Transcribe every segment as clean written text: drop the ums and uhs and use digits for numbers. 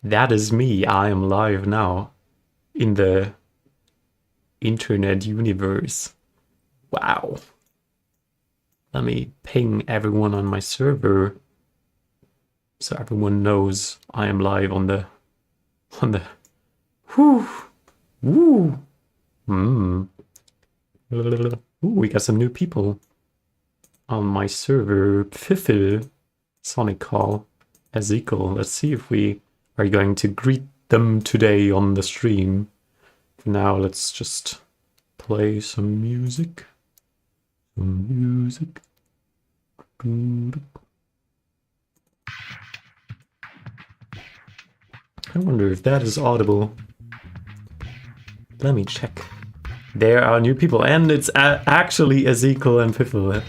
That is me. I am live now in the internet universe. Wow. Let me ping everyone on my server so everyone knows I am live on the whoo woo. Ooh, we got some new people on my server. Pfiffle, Sonic Call, Ezekiel. Let's see if we are going to greet them today on the stream. For now, let's just play some music. I wonder if that is audible. Let me check. There are new people, and it's actually Ezekiel and Pfiffle.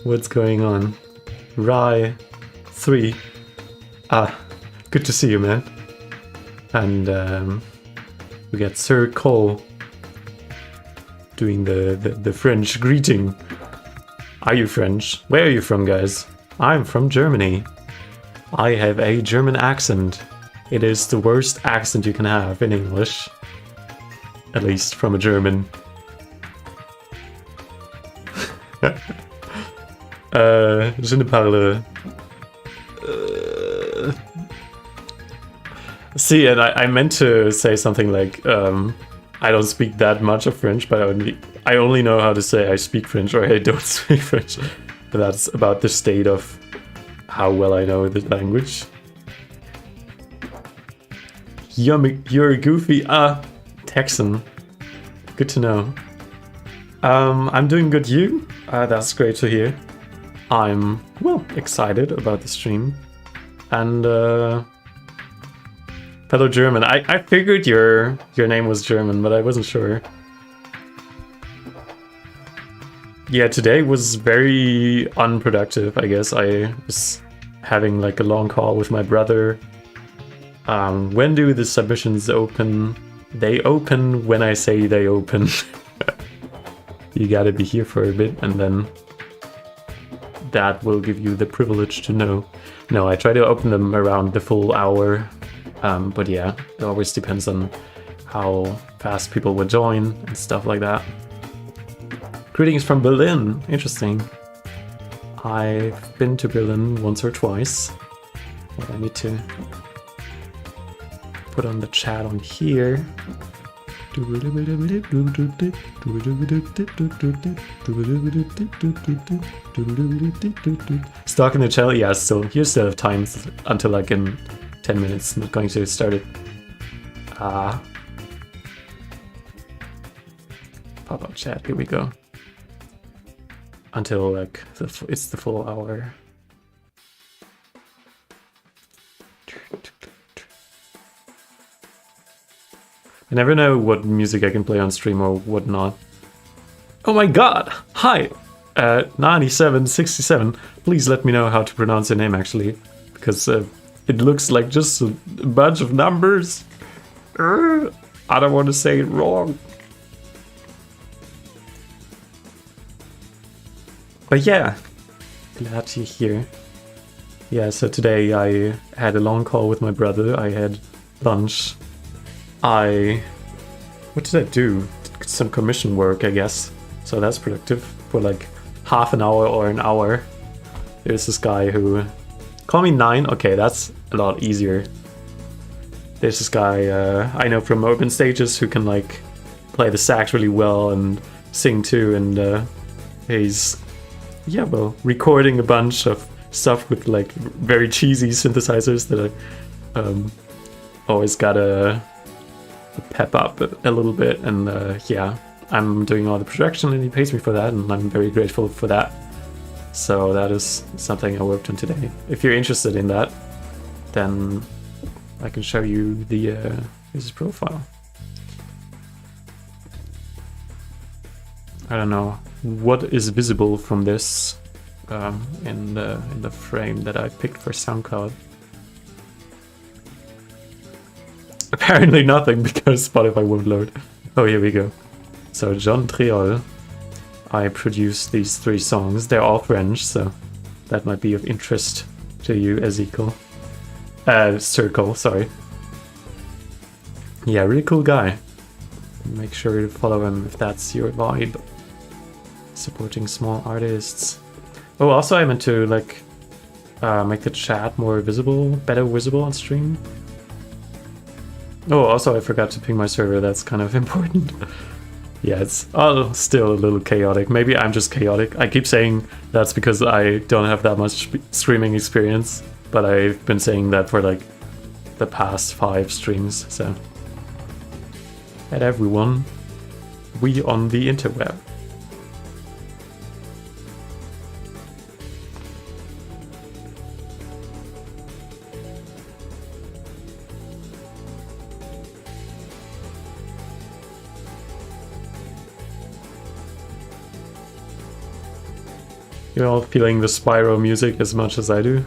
What's going on? Rye 3. Good to see you, man. And we got Sir Cole doing the French greeting. Are you French? Where are you from, guys? I'm from Germany. I have a German accent. It is the worst accent you can have in English. At least from a German. Je ne parle. See, and I meant to say something like, I don't speak that much of French, but I only know how to say I speak French or I don't speak French. But that's about the state of how well I know the language. You're goofy. Texan. Good to know. I'm doing good, you? That's great to hear. I'm, well, excited about the stream. And, fellow German. I figured your name was German, but I wasn't sure. Yeah, today was very unproductive, I guess. I was having like a long call with my brother. When do the submissions open? They open when I say they open. You gotta be here for a bit, and then that will give you the privilege to know. No, I try to open them around the full hour. But yeah, it always depends on how fast people would join and stuff like that. Greetings from Berlin. Interesting. I've been to Berlin once or twice. But I need to put on the chat on here. Stock in the channel? Yeah, so you still have time until like in 10 minutes. I'm not going to start it. Pop-up chat, here we go. Until like it's the full hour. I never know what music I can play on stream or what not. Oh my god! Hi! 9767, please let me know how to pronounce your name actually. Because it looks like just a bunch of numbers. I don't want to say it wrong. But yeah, glad you're here. Yeah, so today I had a long call with my brother. I had lunch. What did I do? Did some commission work, I guess. So that's productive for like half an hour or an hour. There's this guy who... Call me 9? Okay, that's a lot easier. There's this guy I know from Open Stages who can like play the sax really well and sing too, and he's, yeah, well, recording a bunch of stuff with like very cheesy synthesizers that I always gotta pep up a little bit, and yeah, I'm doing all the production and he pays me for that, and I'm very grateful for that. So that is something I worked on today. If you're interested in that, then I can show you his profile. I don't know what is visible from this in the frame that I picked for SoundCloud. Apparently nothing, because Spotify won't load. Oh, here we go. So John Triol. I produced these 3 songs. They're all French, so that might be of interest to you, Ezekiel. Circle, sorry. Yeah, really cool guy. Make sure to follow him if that's your vibe. Supporting small artists. Oh, also I meant to like make the chat more visible, better visible on stream. Oh, also I forgot to ping my server. That's kind of important. Yeah, it's still a little chaotic. Maybe I'm just chaotic. I keep saying that's because I don't have that much streaming experience, but I've been saying that for like the past 5 streams, so. At everyone, we on the interweb. You're all feeling the Spyro music as much as I do.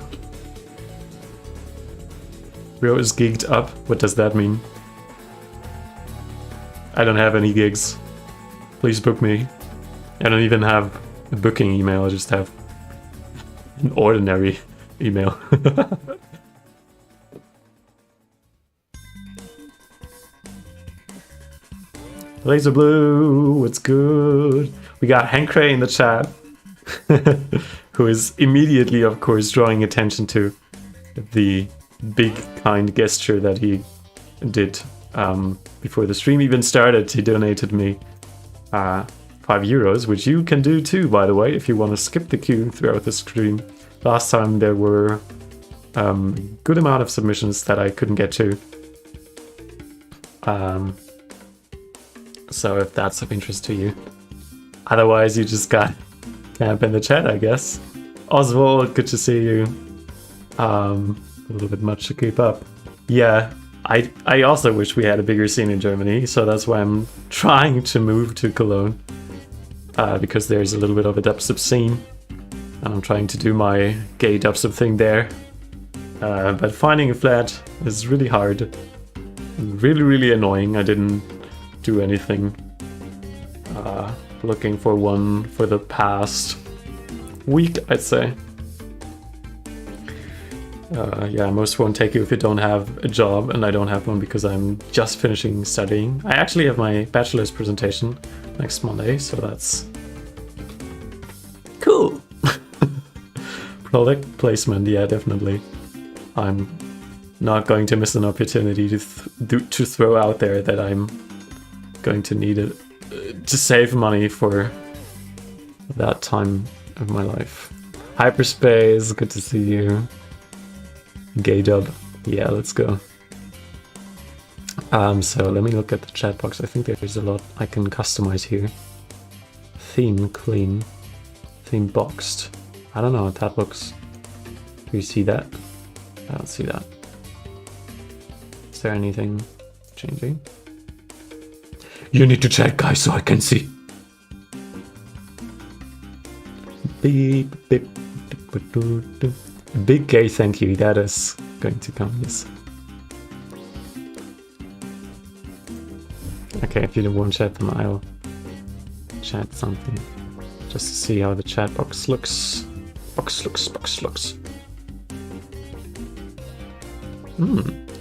Rio is geeked up. What does that mean? I don't have any gigs. Please book me. I don't even have a booking email, I just have an ordinary email. Laser Blue, what's good? We got Hankray in the chat, who is immediately, of course, drawing attention to the big kind gesture that he did before the stream even started. He donated me €5, which you can do too, by the way, if you want to skip the queue throughout the stream. Last time there were a good amount of submissions that I couldn't get to. So if that's of interest to you. Otherwise, you just got camp in the chat, I guess. Oswald, good to see you. A little bit much to keep up. Yeah, I also wish we had a bigger scene in Germany, so that's why I'm trying to move to Cologne. Because there's a little bit of a dubstep scene. And I'm trying to do my gay dubstep thing there. But finding a flat is really hard. Really, really annoying. I didn't do anything looking for one for the past week, I'd say. Yeah, most won't take you if you don't have a job, and I don't have one because I'm just finishing studying. I actually have my bachelor's presentation next Monday, so that's cool. Product placement, yeah, definitely. I'm not going to miss an opportunity to throw out there that I'm going to need it to save money for that time of my life. Hyperspace, good to see you. Gay dub, yeah, let's go. So let me look at the chat box. I think there's a lot I can customize here. Theme clean, theme boxed. I don't know what that looks. Do you see that? I don't see that. Is there anything changing? You need to check, guys, so I can see. Beep, beep, doop, doop, doop. Big gay thank you, that is going to come, yes. Okay, if you don't want to chat, then I'll chat something. Just to see how the chat box looks. Box looks.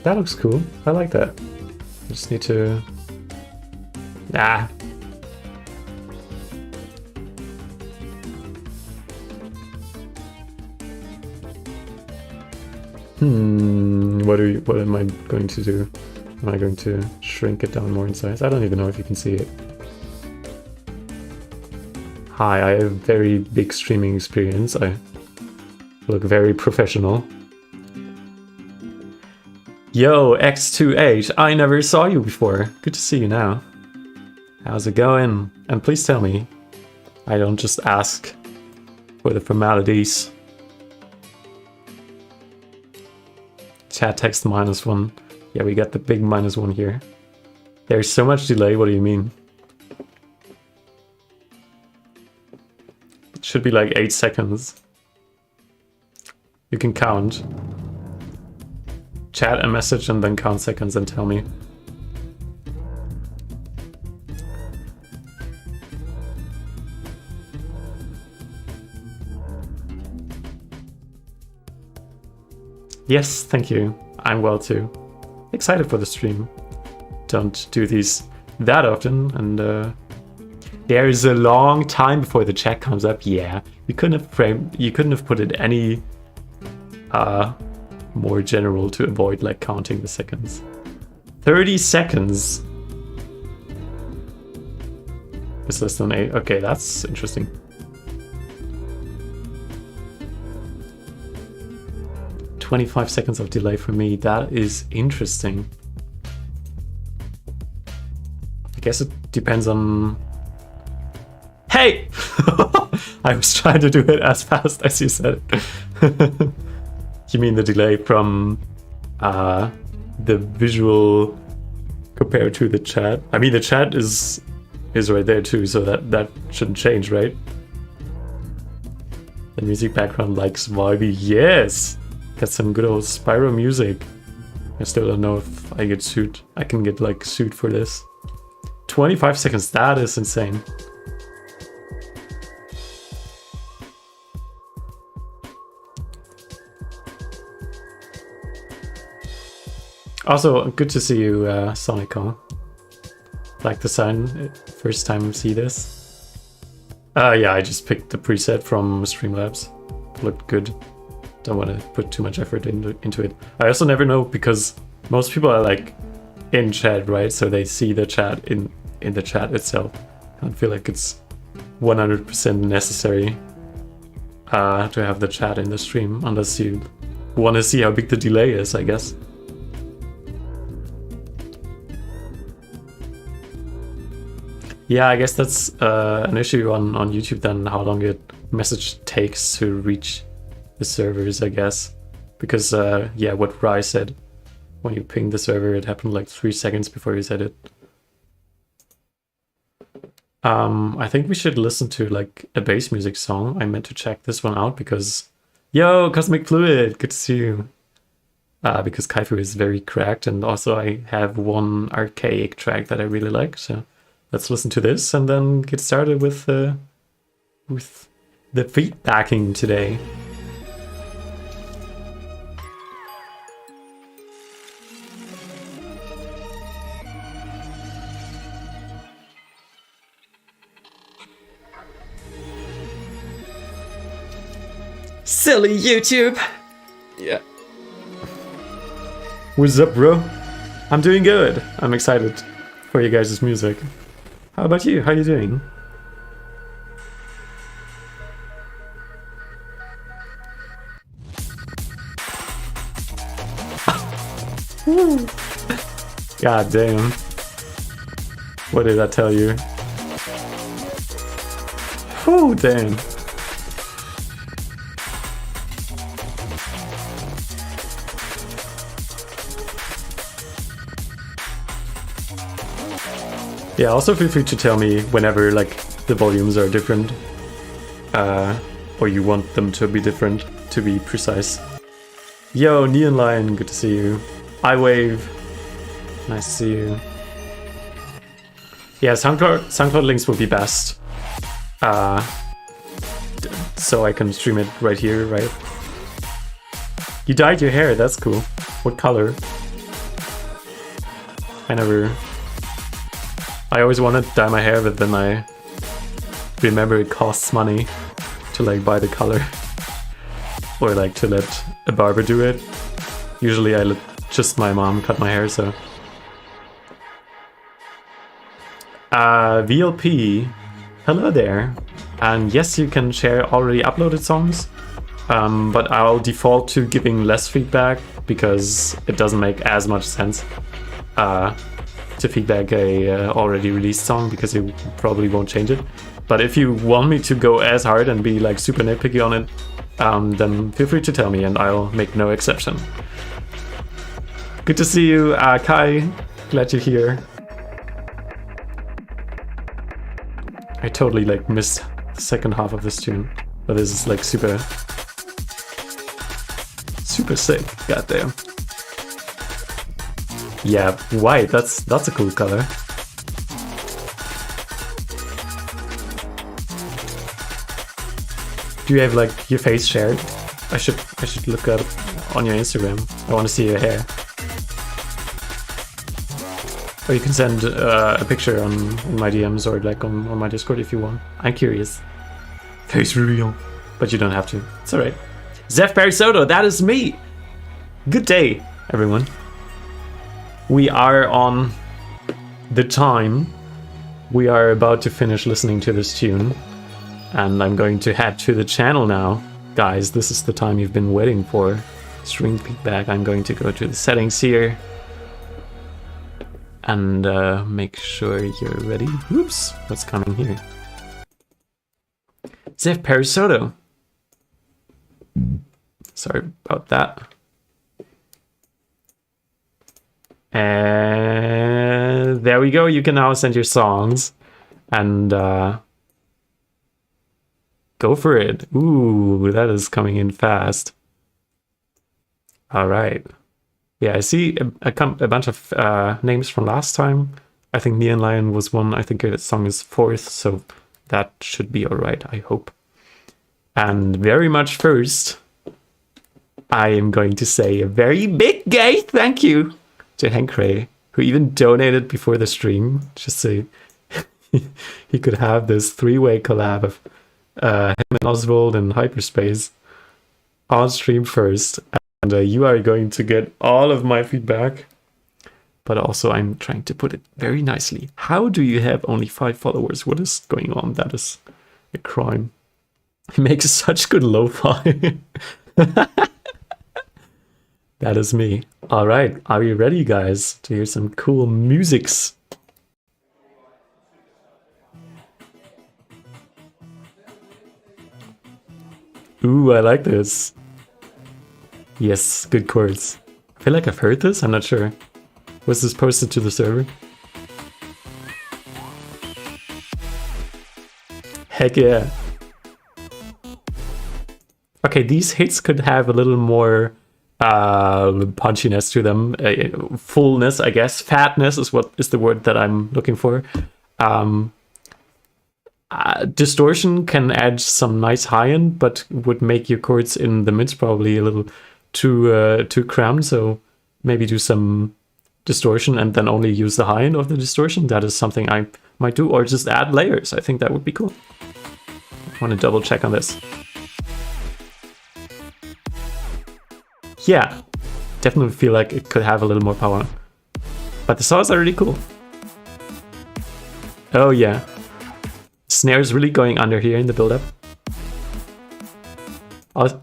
That looks cool. I like that. I just need to... What am I going to do? Am I going to shrink it down more in size? I don't even know if you can see it. Hi, I have very big streaming experience. I look very professional. Yo, X28, I never saw you before. Good to see you now. How's it going? And please tell me. I don't just ask for the formalities. Chat text -1. Yeah, we got the big -1 here. There's so much delay, what do you mean? It should be like 8 seconds. You can count. Chat a message and then count seconds and tell me. Yes, thank you. I'm well too. Excited for the stream. don't do these that often, and there is a long time before the chat comes up. Yeah, you couldn't have put it any more general to avoid like counting the seconds. 30 seconds. It's less than 8. Okay, that's interesting. "25 seconds of delay for me." That is interesting. I guess it depends on... Hey! I was trying to do it as fast as you said it. You mean the delay from the visual compared to the chat? I mean, the chat is right there too, so that shouldn't change, right? The music background likes Vibe. Yes! Got some good old Spyro music. I still don't know if I get sued. I can get like sued for this. 25 seconds, that is insane. Also, good to see you, Sonico. Like the sign, first time see this. Yeah, I just picked the preset from Streamlabs. Looked good. Don't want to put too much effort into it. I also never know, because most people are like in chat, right? So they see the chat in the chat itself. I don't feel like it's 100% necessary to have the chat in the stream, unless you want to see how big the delay is, I guess. Yeah, I guess that's an issue on YouTube then, how long a message takes to reach the servers, I guess. Because, yeah, what Rai said, when you pinged the server, it happened like 3 seconds before you said it. I think we should listen to like a bass music song. I meant to check this one out because... Yo, Cosmic Fluid, good to see you. Because Kaifu is very cracked, and also I have one archaic track that I really like, so... Let's listen to this and then get started with the feedbacking today. Silly YouTube! Yeah. What's up, bro? I'm doing good. I'm excited for you guys' music. How about you? How you doing? God damn. What did I tell you? Whew, damn. Yeah, also feel free to tell me whenever like the volumes are different, or you want them to be different, to be precise. Yo, Neon Lion, good to see you. iWave, nice to see you. Yeah, SoundCloud links will be best, so I can stream it right here, right? You dyed your hair, that's cool. What color? I always wanted to dye my hair, but then I remember it costs money to like buy the color or like to let a barber do it. Usually I let just my mom cut my hair, so. VLP, hello there. And yes, you can share already uploaded songs, but I'll default to giving less feedback because it doesn't make as much sense to feedback a already released song, because you probably won't change it. But if you want me to go as hard and be like super nitpicky on it, then feel free to tell me and I'll make no exception. Good to see you, Kai. Glad you're here. I totally like missed the second half of this tune, but this is like super sick. Goddamn. Yeah, white, that's a cool color. Do you have like your face shared? I should look up on your Instagram. I want to see your hair. Or you can send a picture on my DMs or like on my Discord if you want. I'm curious. Face reveal. But you don't have to. It's alright. Zef Parisoto, that is me! Good day, everyone. We are on the time. We are about to finish listening to this tune. And I'm going to head to the channel now. Guys, this is the time you've been waiting for. Stream feedback. I'm going to go to the settings here. And make sure you're ready. Oops, what's coming here? Zef Parisoto. Sorry about that. And there we go. You can now send your songs. And go for it. Ooh, that is coming in fast. All right. Yeah, I see a bunch of names from last time. I think Neon Lion was one. I think that song is 4th, so that should be all right, I hope. And very much first, I am going to say a very big gay thank you to Hank Ray, who even donated before the stream, just so he could have this 3-way collab of him and Oswald in hyperspace on stream first. And you are going to get all of my feedback. But also I'm trying to put it very nicely. How do you have only 5 followers? What is going on? That is a crime. He makes such good lo-fi. That is me. All right. Are you ready, guys, to hear some cool musics? Ooh, I like this. Yes, good chords. I feel like I've heard this. I'm not sure. Was this posted to the server? Heck yeah. Okay, these hits could have a little more punchiness to them. Fullness, I guess. Fatness is what is the word that I'm looking for. Distortion can add some nice high end, but would make your chords in the mids probably a little too crammed. So maybe do some distortion and then only use the high end of the distortion. That is something I might do, or just add layers. I think that would be cool. I want to double check on this. Yeah, definitely feel like it could have a little more power. But the saws are really cool. Oh yeah. Snare is really going under here in the build-up.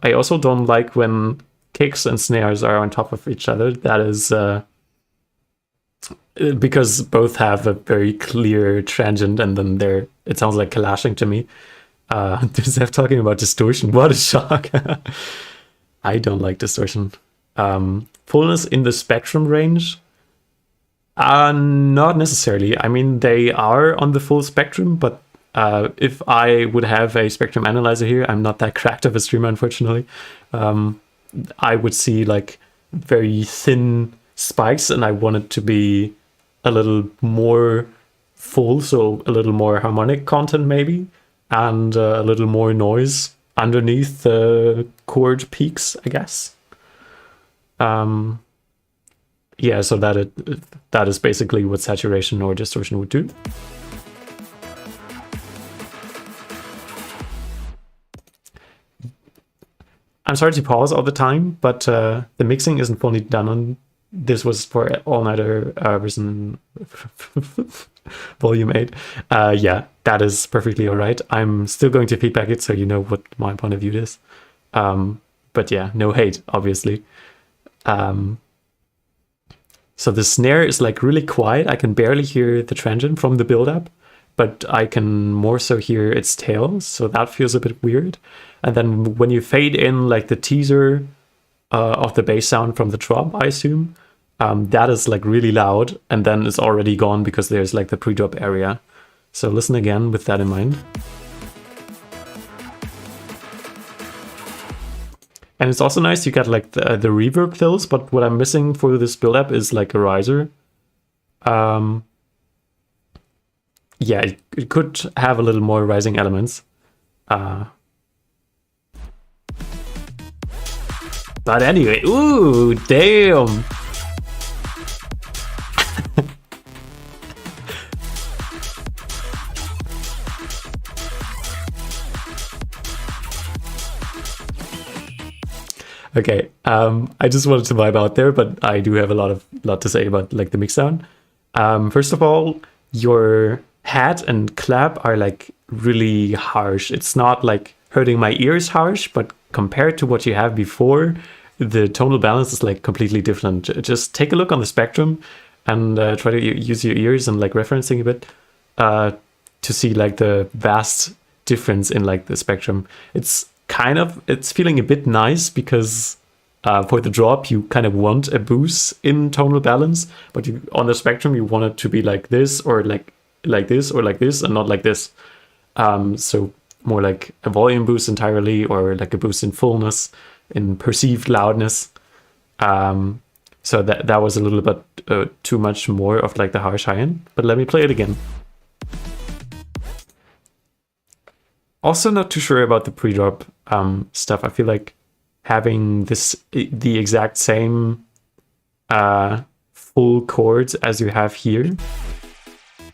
I also don't like when kicks and snares are on top of each other. That is because both have a very clear transient, and then it sounds like clashing to me. Zef talking about distortion. What a shock. I don't like distortion. Fullness in the spectrum range? Not necessarily. I mean, they are on the full spectrum, but if I would have a spectrum analyzer here, I'm not that cracked of a streamer, unfortunately. I would see like very thin spikes, and I want it to be a little more full, so a little more harmonic content maybe, and a little more noise underneath the chord peaks, I guess. Yeah, so that is basically what saturation or distortion would do. I'm sorry to pause all the time, but the mixing isn't fully done on. This was for All-Nighter version volume 8. Yeah, that is perfectly all right. I'm still going to feedback it so you know what my point of view is. But yeah, no hate, obviously. So the snare is like really quiet. I can barely hear the transient from the build-up, but I can more so hear its tail, so that feels a bit weird. And then when you fade in like the teaser of the bass sound from the drop, I assume, that is like really loud, and then it's already gone because there's like the pre-drop area. So listen again with that in mind. And it's also nice you got like the reverb fills, but what I'm missing for this build-up is like a riser. Yeah, it could have a little more rising elements. But anyway, ooh, damn. Okay, I just wanted to vibe out there, but I do have a lot to say about like the mix sound. First of all, your hat and clap are like really harsh. It's not like hurting my ears harsh, but compared to what you have before, the tonal balance is like completely different. Just take a look on the spectrum and try to use your ears and like referencing a bit to see like the vast difference in like the spectrum. It's feeling a bit nice because for the drop you kind of want a boost in tonal balance, but on the spectrum you want it to be like this or like this or like this and not like this. So more like a volume boost entirely or like a boost in fullness, in perceived loudness. So that was a little bit too much more of like the harsh high end, but let me play it again. Also not too sure about the pre-drop stuff. I feel like having the exact same full chords as you have here.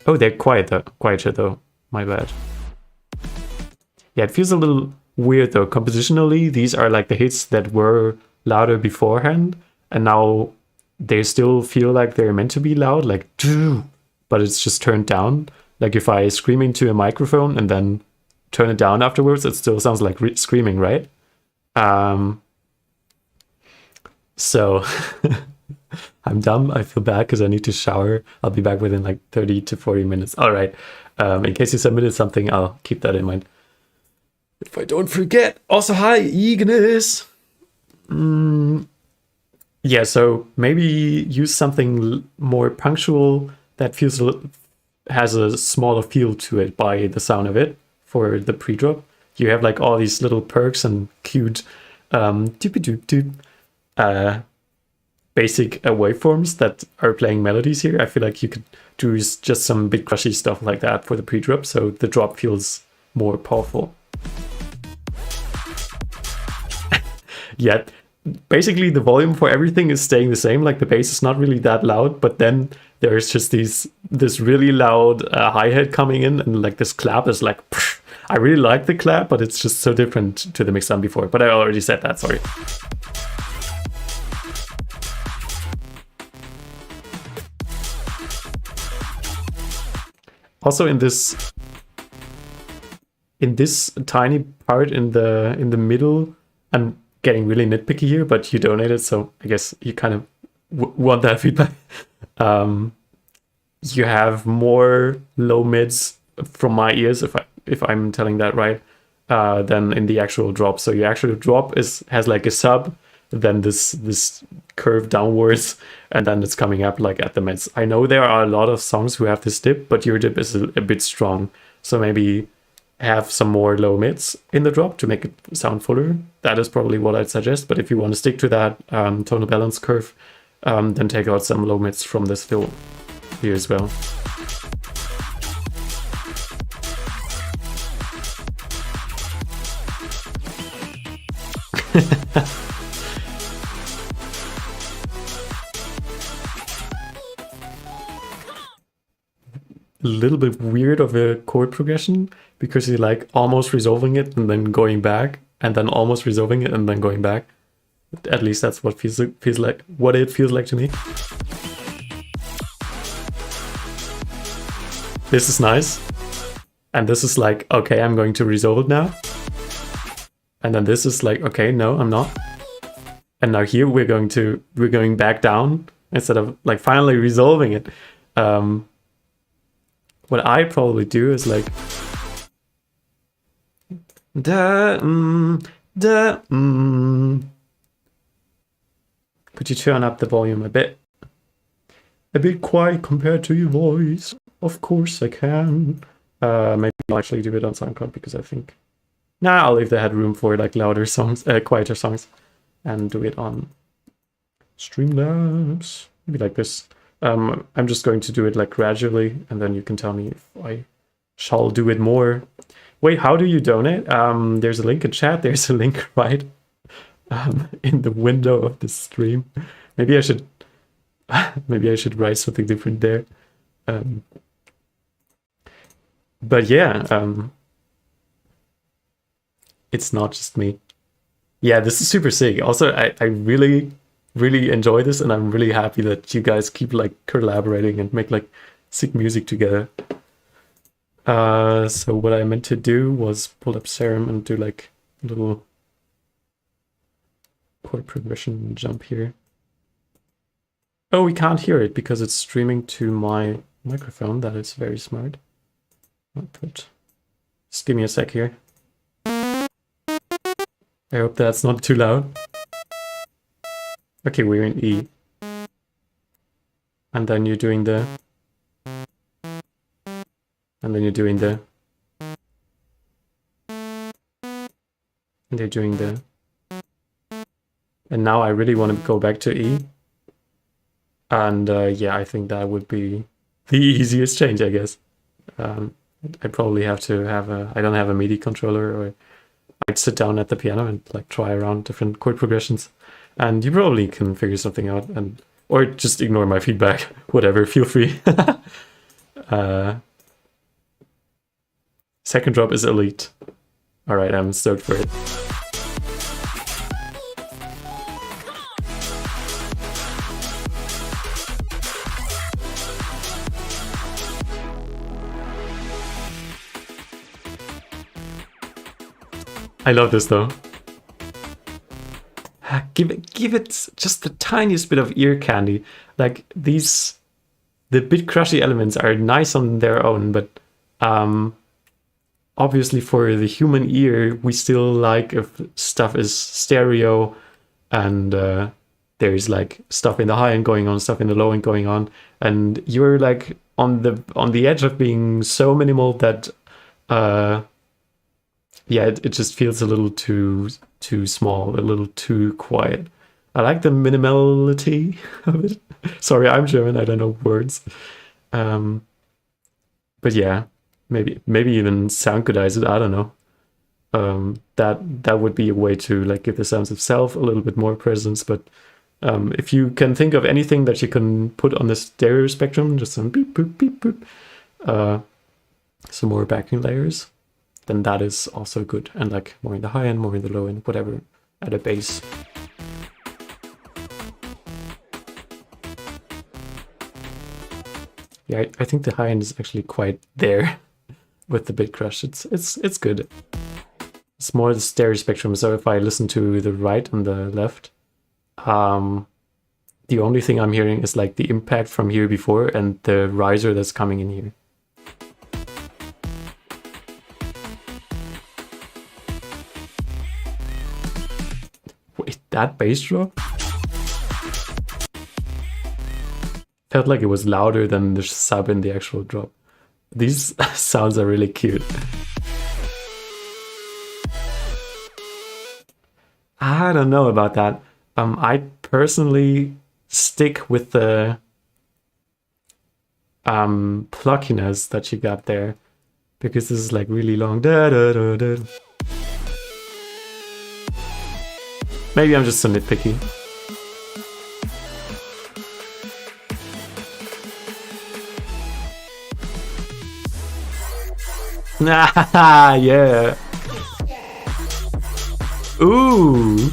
Oh, they're quieter though. My bad. Yeah, it feels a little weird though. Compositionally, these are like the hits that were louder beforehand, and now they still feel like they're meant to be loud, like, but it's just turned down. Like if I scream into a microphone and then turn it down afterwards, it still sounds like screaming, right? So I'm dumb. I feel bad because I need to shower. I'll be back within like 30 to 40 minutes. All right. In case you submitted something, I'll keep that in mind. If I don't forget. Also, hi, Ignis. Yeah, so maybe use something more punctual that has a smaller feel to it by the sound of it for the pre-drop. You have like all these little perks and cute basic waveforms that are playing melodies here. I feel like you could do just some big crushy stuff like that for the pre-drop, so the drop feels more powerful. Yeah, basically the volume for everything is staying the same. Like the bass is not really that loud, but then there's just this really loud hi-hat coming in, and like this clap is like, psh. I really like the clap, but it's just so different to the mix sound before. But I already said that, sorry. Also in this tiny part in the middle, I'm getting really nitpicky here, but you donated, so I guess you kind of want that feedback. You have more low mids from my ears, if I'm telling that right, than in the actual drop. So your actual drop has like a sub, then this curve downwards, and then it's coming up like at the mids. I know there are a lot of songs who have this dip, but your dip is a bit strong. So maybe have some more low mids in the drop to make it sound fuller. That is probably what I'd suggest. But if you want to stick to that tonal balance curve, then take out some low mids from this fill here as well. A little bit weird of a chord progression because you're like almost resolving it and then going back, and then almost resolving it and then going back. At least that's what what it feels like to me. This is nice, and this is like, okay, I'm going to resolve it now, and then this is like, okay, no, I'm not. And now here we're going back down instead of like finally resolving it. What I probably do is like Could you turn up the volume a bit quiet compared to your voice? Of course I can. Maybe I'll actually do it on SoundCloud because I think I'll leave the headroom for like louder songs, quieter songs, and do it on Streamlabs. Maybe like this. I'm just going to do it like gradually, and then you can tell me if I shall do it more. Wait, how do you donate? There's a link in chat. There's a link right in the window of the stream. Maybe I should write something different there. But yeah, it's not just me. Yeah, this is super sick. Also, I really, really enjoy this, and I'm really happy that you guys keep like collaborating and make like sick music together. So what I meant to do was pull up Serum and do like a little chord progression jump here. Oh, we can't hear it because it's streaming to my microphone. That is very smart. Output. Just give me a sec here. I hope that's not too loud. Okay, we're in E. And then you're doing the... And then you're doing the... And they're doing the... And now I really want to go back to E. And yeah, I think that would be the easiest change, I guess. I probably have to have a... I don't have a MIDI controller, or I'd sit down at the piano and like try around different chord progressions. And you probably can figure something out, and or just ignore my feedback. Whatever, feel free. Second drop is elite. All right, I'm stoked for it. I love this though. Give it just the tiniest bit of ear candy. Like the bit crushy elements are nice on their own, but obviously for the human ear, we still like if stuff is stereo and there's like stuff in the high end going on, stuff in the low end going on, and you're like on the edge of being so minimal that yeah, it just feels a little too small, a little too quiet. I like the minimality of it. Sorry, I'm German, I don't know words. But yeah, maybe even soundcodize it, I don't know. That would be a way to like give the sounds of Self a little bit more presence, but if you can think of anything that you can put on the stereo spectrum, just some beep, boop, beep, boop, some more backing layers, then that is also good. And like more in the high end, more in the low end, whatever, at a bass. Yeah, I think the high end is actually quite there with the bit crush. It's good. It's more the stereo spectrum. So if I listen to the right and the left, the only thing I'm hearing is like the impact from here before and the riser that's coming in here. Wait, that bass drop? Felt like it was louder than the sub in the actual drop. These sounds are really cute. I don't know about that. I personally stick with the pluckiness that you got there, because this is like really long. Da, da, da, da. Maybe I'm just so nitpicky. Yeah. Ooh.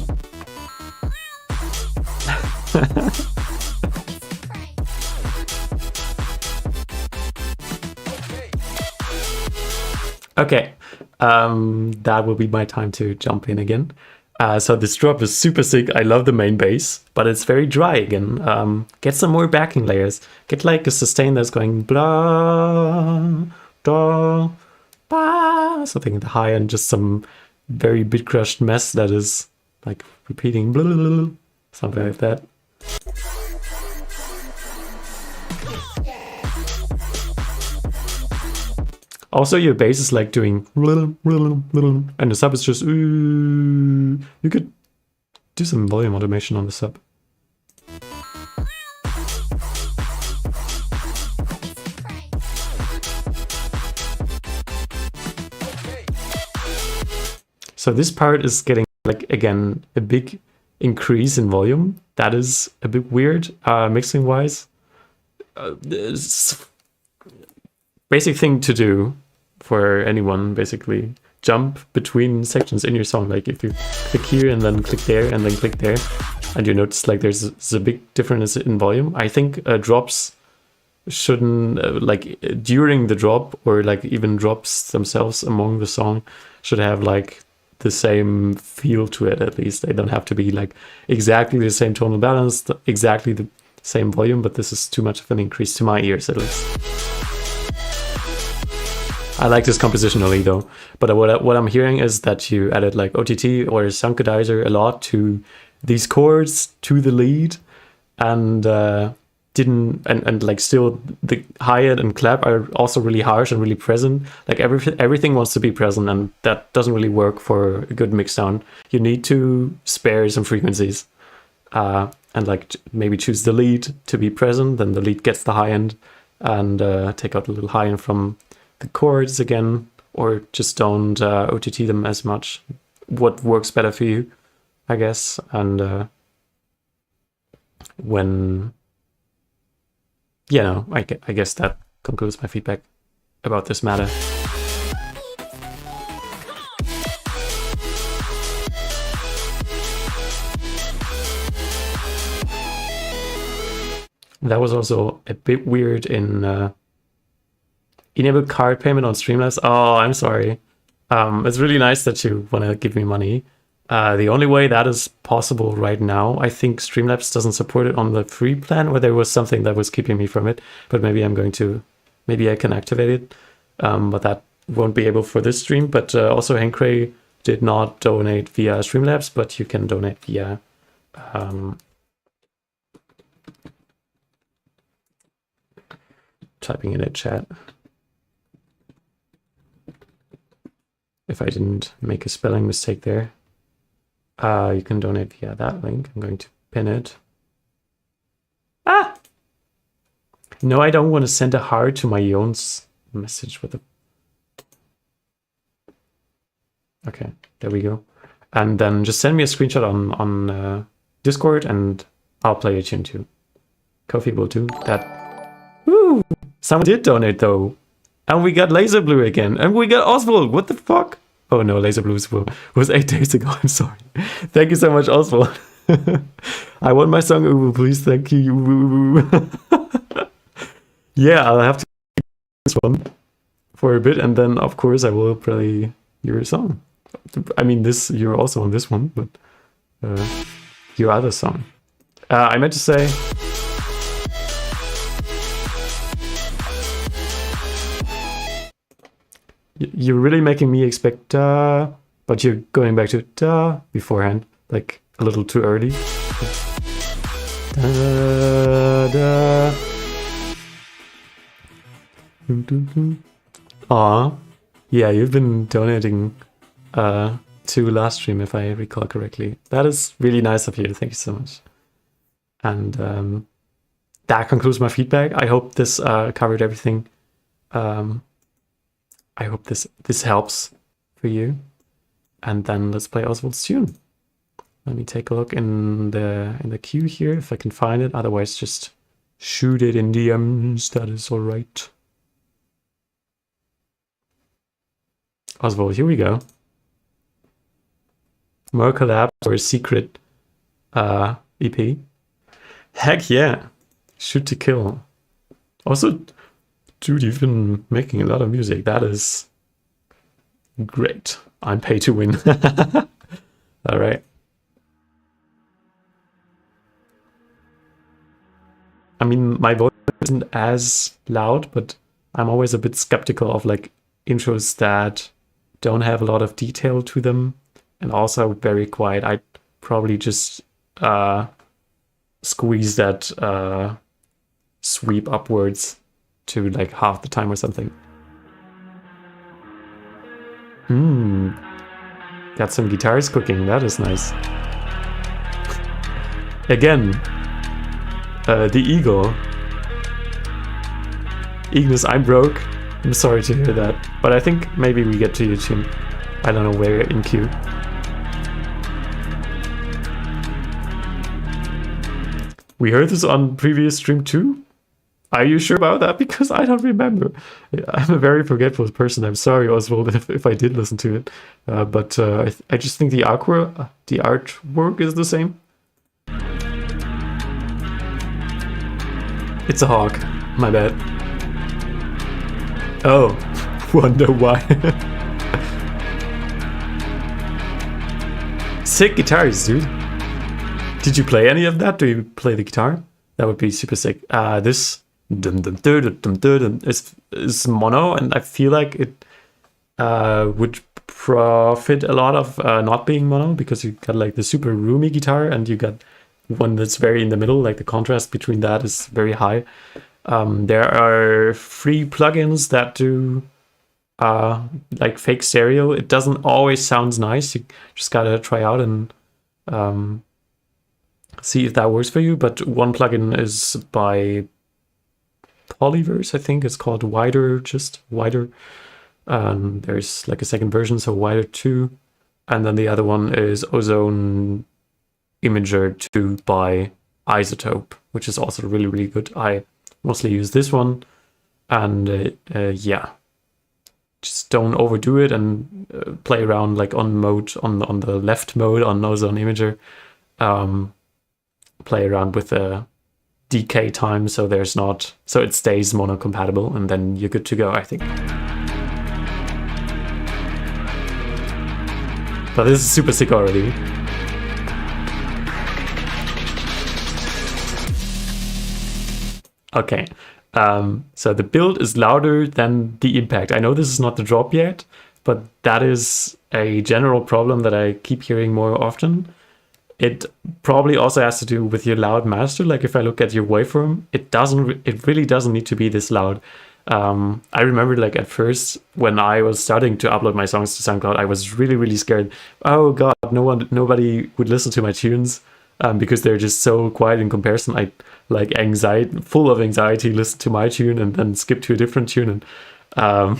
Okay, that will be my time to jump in again. So this drop is super sick. I love the main bass, but it's very dry again. Get some more backing layers. Get like a sustain that's going blah, da, ba, something in the high, and just some very bit crushed mess that is like repeating blah, blah, blah, something like that. Also, your bass is like doing and the sub is just ooh. You could do some volume automation on the sub. So this part is getting like, again, a big increase in volume. That is a bit weird, mixing wise. Basic thing to do for anyone, basically, jump between sections in your song. Like if you click here and then click there and then click there, and you notice like there's a big difference in volume. I think drops shouldn't like during the drop, or like even drops themselves among the song should have like the same feel to it. At least they don't have to be like exactly the same tonal balance, exactly the same volume, but this is too much of an increase to my ears, at least. I like this compositionally though, but what I'm hearing is that you added like OTT or synchronizer a lot to these chords, to the lead, and and like still the hi-hat and clap are also really harsh and really present. Like everything wants to be present, and that doesn't really work for a good mix sound. You need to spare some frequencies, and like maybe choose the lead to be present, then the lead gets the high end, and take out a little high end from the chords again, or just don't OTT them as much. What works better for you, I guess. And when, you know, I guess that concludes my feedback about this matter. That was also a bit weird in enable card payment on Streamlabs. Oh, I'm sorry. It's really nice that you want to give me money. The only way that is possible right now, I think Streamlabs doesn't support it on the free plan, or there was something that was keeping me from it. But maybe maybe I can activate it. But that won't be able for this stream. But also Henkray did not donate via Streamlabs, but you can donate via typing in a chat. If I didn't make a spelling mistake there. You can donate via that link. I'm going to pin it. Ah! No, I don't want to send a heart to my own message with the... Okay, there we go. And then just send me a screenshot on Discord and I'll play a tune too. Kofi will do that. Woo! Someone did donate though. And we got Laser Blue again. And we got Oswald. What the fuck? Oh no, Laser Blue was 8 days ago. I'm sorry. Thank you so much, Oswald. I want my song Uwu, please. Thank you. Uwu. Yeah, I'll have to keep this one for a bit. And then, of course, I will play your song. I mean, you're also on this one, but your other song. I meant to say... You're really making me expect da, but you're going back to da beforehand, like a little too early. Da, da. Aw, yeah, you've been donating to last stream, if I recall correctly. That is really nice of you. Thank you so much. And that concludes my feedback. I hope this covered everything. I hope this helps for you. And then let's play Oswald's tune. Let me take a look in the queue here if I can find it. Otherwise, just shoot it in DMs. That is all right. Oswald, here we go. More collabs or a secret EP. Heck yeah. Shoot to kill. Also, dude, you've been making a lot of music. That is great. I'm pay to win. All right. I mean, my voice isn't as loud, but I'm always a bit skeptical of like intros that don't have a lot of detail to them and also very quiet. I'd probably just squeeze that sweep upwards to like half the time or something. Got some guitars cooking. That is nice. Again, the Eagle. Ignis, I'm broke. I'm sorry to hear that. But I think maybe we get to your tune. I don't know where in queue. We heard this on previous stream too? Are you sure about that? Because I don't remember. I'm a very forgetful person. I'm sorry, Oswald, if I did listen to it. But I just think the artwork is the same. It's a hawk. My bad. Oh, wonder why. Sick guitars, dude. Did you play any of that? Do you play the guitar? That would be super sick. This is mono, and I feel like it would profit a lot of not being mono, because you got like the super roomy guitar and you got one that's very in the middle, like the contrast between that is very high. There are free plugins that do like fake stereo. It doesn't always sound nice. You just gotta try out and see if that works for you. But one plugin is by Polyverse, I think. It's called Wider, just Wider. There's like a second version, so Wider 2. And then the other one is Ozone Imager 2 by Isotope, which is also really, really good. I mostly use this one. And yeah, just don't overdo it, and play around like on mode, on the left mode on Ozone Imager. Play around with the decay time so it stays mono compatible, and then you're good to go, I think. But this is super sick already. Okay, so the build is louder than the impact. I know this is not the drop yet, but that is a general problem that I keep hearing more often. It probably also has to do with your loud master. Like if I look at your waveform, it really doesn't need to be this loud. I remember like at first when I was starting to upload my songs to SoundCloud, I was really, really scared. Oh God, nobody would listen to my tunes because they're just so quiet in comparison. I like full of anxiety, listen to my tune and then skip to a different tune and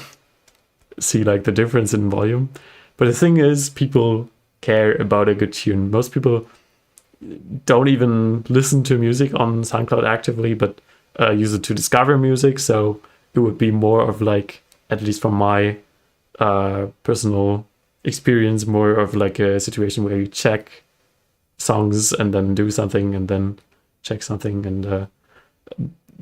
see like the difference in volume. But the thing is, people care about a good tune. Most people don't even listen to music on SoundCloud actively, but use it to discover music. So it would be more of like, at least from my personal experience, more of like a situation where you check songs and then do something and then check something. And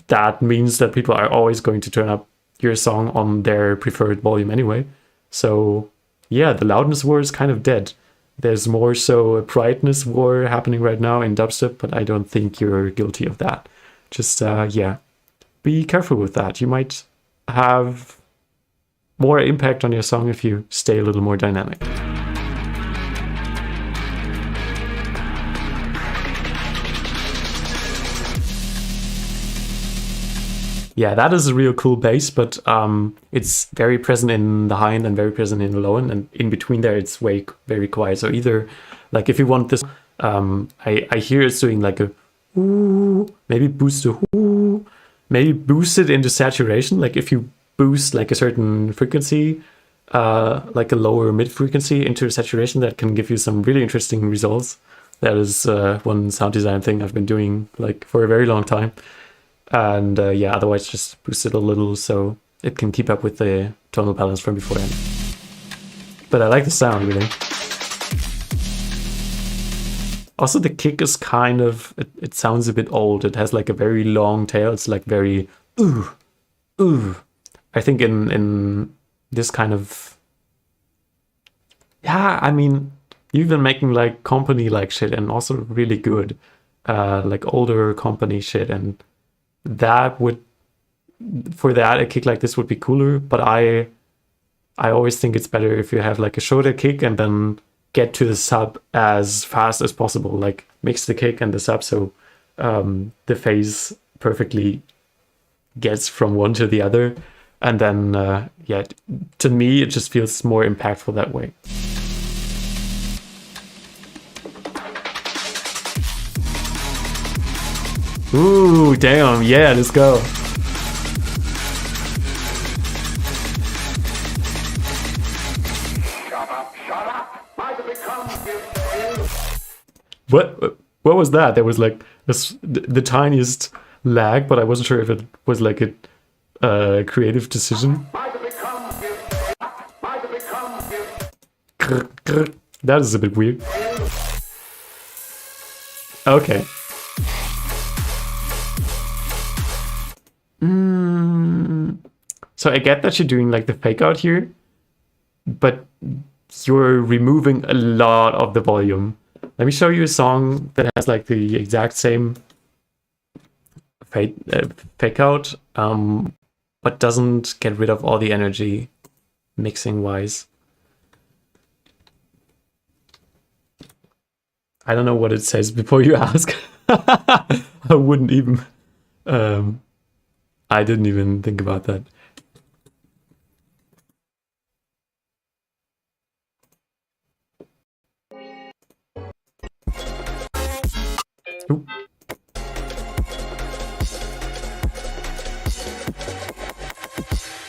that means that people are always going to turn up your song on their preferred volume anyway. So yeah, the loudness war is kind of dead. There's more so a brightness war happening right now in dubstep, but I don't think you're guilty of that. Just, yeah, be careful with that. You might have more impact on your song if you stay a little more dynamic. Yeah, that is a real cool bass, but it's very present in the high end and very present in the low end, and in between there it's very quiet. So either, like if you want this, I hear it's doing like a ooh, maybe boost a ooh, maybe boost it into saturation. Like if you boost like a certain frequency, like a lower mid frequency into saturation, that can give you some really interesting results. That is one sound design thing I've been doing like for a very long time. And yeah, otherwise just boost it a little so it can keep up with the tonal balance from beforehand. But I like the sound, really. Also, the kick is kind of, it sounds a bit old. It has like a very long tail. It's like very, ooh, ooh. I think in this kind of, yeah, I mean, you've been making like company-like shit and also really good, like older company shit, and that would, for that, a kick like this would be cooler. But I always think it's better if you have like a shorter kick and then get to the sub as fast as possible, like mix the kick and the sub so the phase perfectly gets from one to the other. And then, yeah, to me, it just feels more impactful that way. Ooh, damn, yeah, let's go. What was that? There was like the tiniest lag, but I wasn't sure if it was like a creative decision. That is a bit weird. Okay. So I get that you're doing like the fake out here, but you're removing a lot of the volume. Let me show you a song that has like the exact same fake out, but doesn't get rid of all the energy mixing wise. I don't know what it says before you ask. I wouldn't even, I didn't even think about that. Ooh.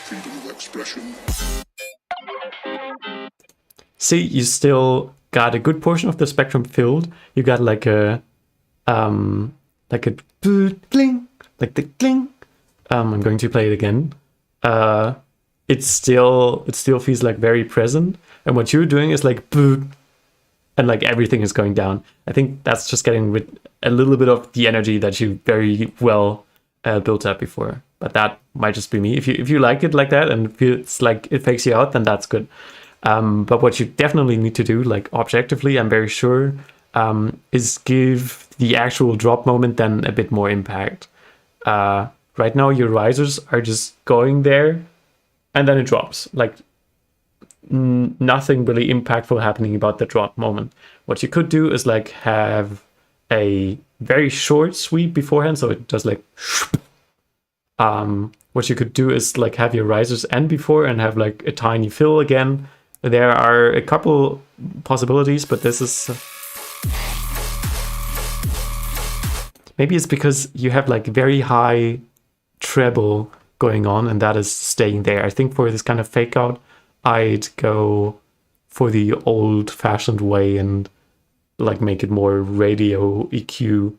Freedom of expression. See, you still got a good portion of the spectrum filled. You got like a cling, like the cling. I'm going to play it again. It still feels like very present. And what you're doing is like boot, and like everything is going down. I think that's just getting rid a little bit of the energy that you very well built up before. But that might just be me. If you like it like that and feels like it fakes you out, then that's good. But what you definitely need to do, like objectively, I'm very sure, is give the actual drop moment then a bit more impact. Right now, your risers are just going there, and then it drops. Like nothing really impactful happening about the drop moment. What you could do is like have a very short sweep beforehand, so it does like. What you could do is like have your risers end before and have like a tiny fill again. There are a couple possibilities, but this is maybe it's because you have like very high treble going on and that is staying there. I think for this kind of fake out, I'd go for the old fashioned way and like make it more radio EQ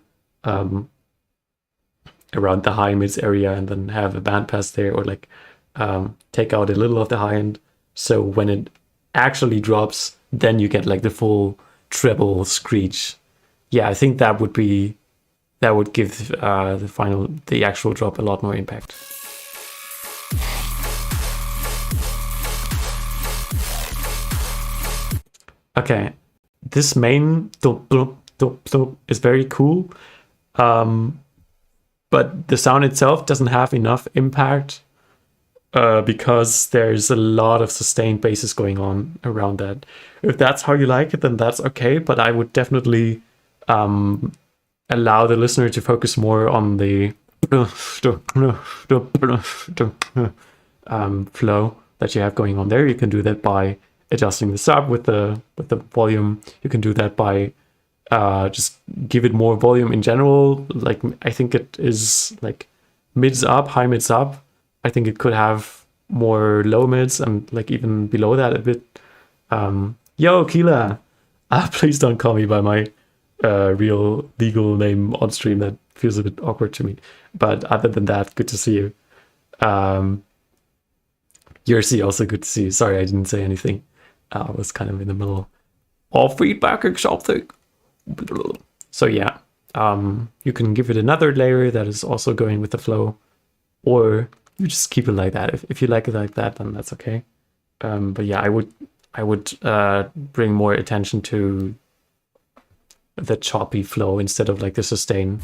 around the high mids area and then have a bandpass there, or like take out a little of the high end. So when it actually drops, then you get like the full treble screech. Yeah, I think that would give the actual drop a lot more impact. Okay, this main is very cool, but the sound itself doesn't have enough impact because there's a lot of sustained basses going on around that. If that's how you like it, then that's okay, but I would definitely allow the listener to focus more on the flow that you have going on there. You can do that by adjusting the sub with the volume. You can do that by just give it more volume in general. Like I think it is like mids up, high mids up. I think it could have more low mids and like even below that a bit. Yo, Keela, please don't call me by my real legal name on stream. That feels a bit awkward to me. But other than that, good to see you. Yersi, also good to see you. Sorry, I didn't say anything. I was kind of in the middle of feedbacking something. So yeah, you can give it another layer that is also going with the flow, or you just keep it like that. If you like it like that, then that's okay. But yeah, I would bring more attention to the choppy flow instead of like the sustain.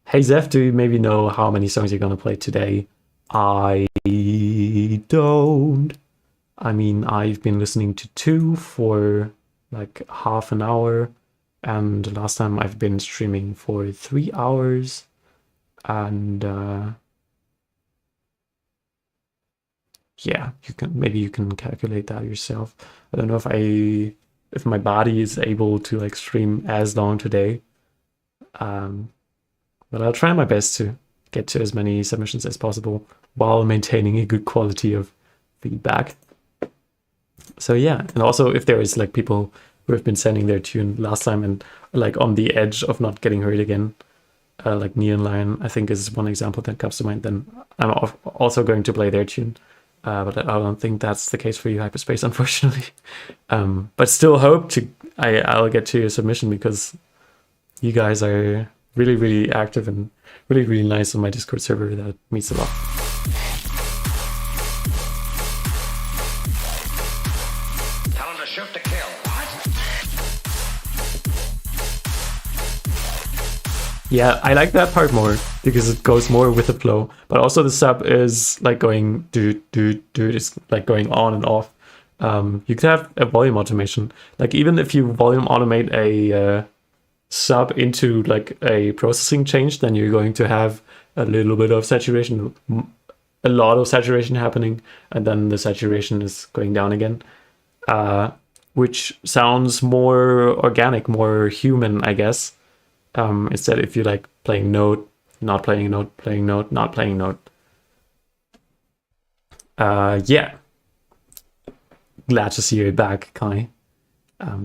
Hey Zef, do you maybe know how many songs you're gonna play today? I don't. I mean, I've been listening to 2 for like half an hour, and last time I've been streaming for 3 hours, and yeah, maybe you can calculate that yourself. I don't know if my body is able to like stream as long today, but I'll try my best to get to as many submissions as possible while maintaining a good quality of feedback. So yeah, and also if there is like people who have been sending their tune last time and like on the edge of not getting heard again. Like Neon Lion, I think, is one example that comes to mind. Then I'm also going to play their tune. But I don't think that's the case for you, Hyperspace, unfortunately. But still hope I'll get to your submission, because you guys are really, really active and really, really nice on my Discord server. That means a lot. Tell him to shoot to kill. Yeah, I like that part more because it goes more with the flow. But also the sub is like going do, it's like going on and off. You could have a volume automation. Like even if you volume automate a sub into like a processing change, then you're going to have a little bit of saturation, a lot of saturation happening, and then the saturation is going down again. Which sounds more organic, more human, I guess. Instead, if you like playing note, not playing note, playing note, not playing note. Yeah. Glad to see you back, Kai.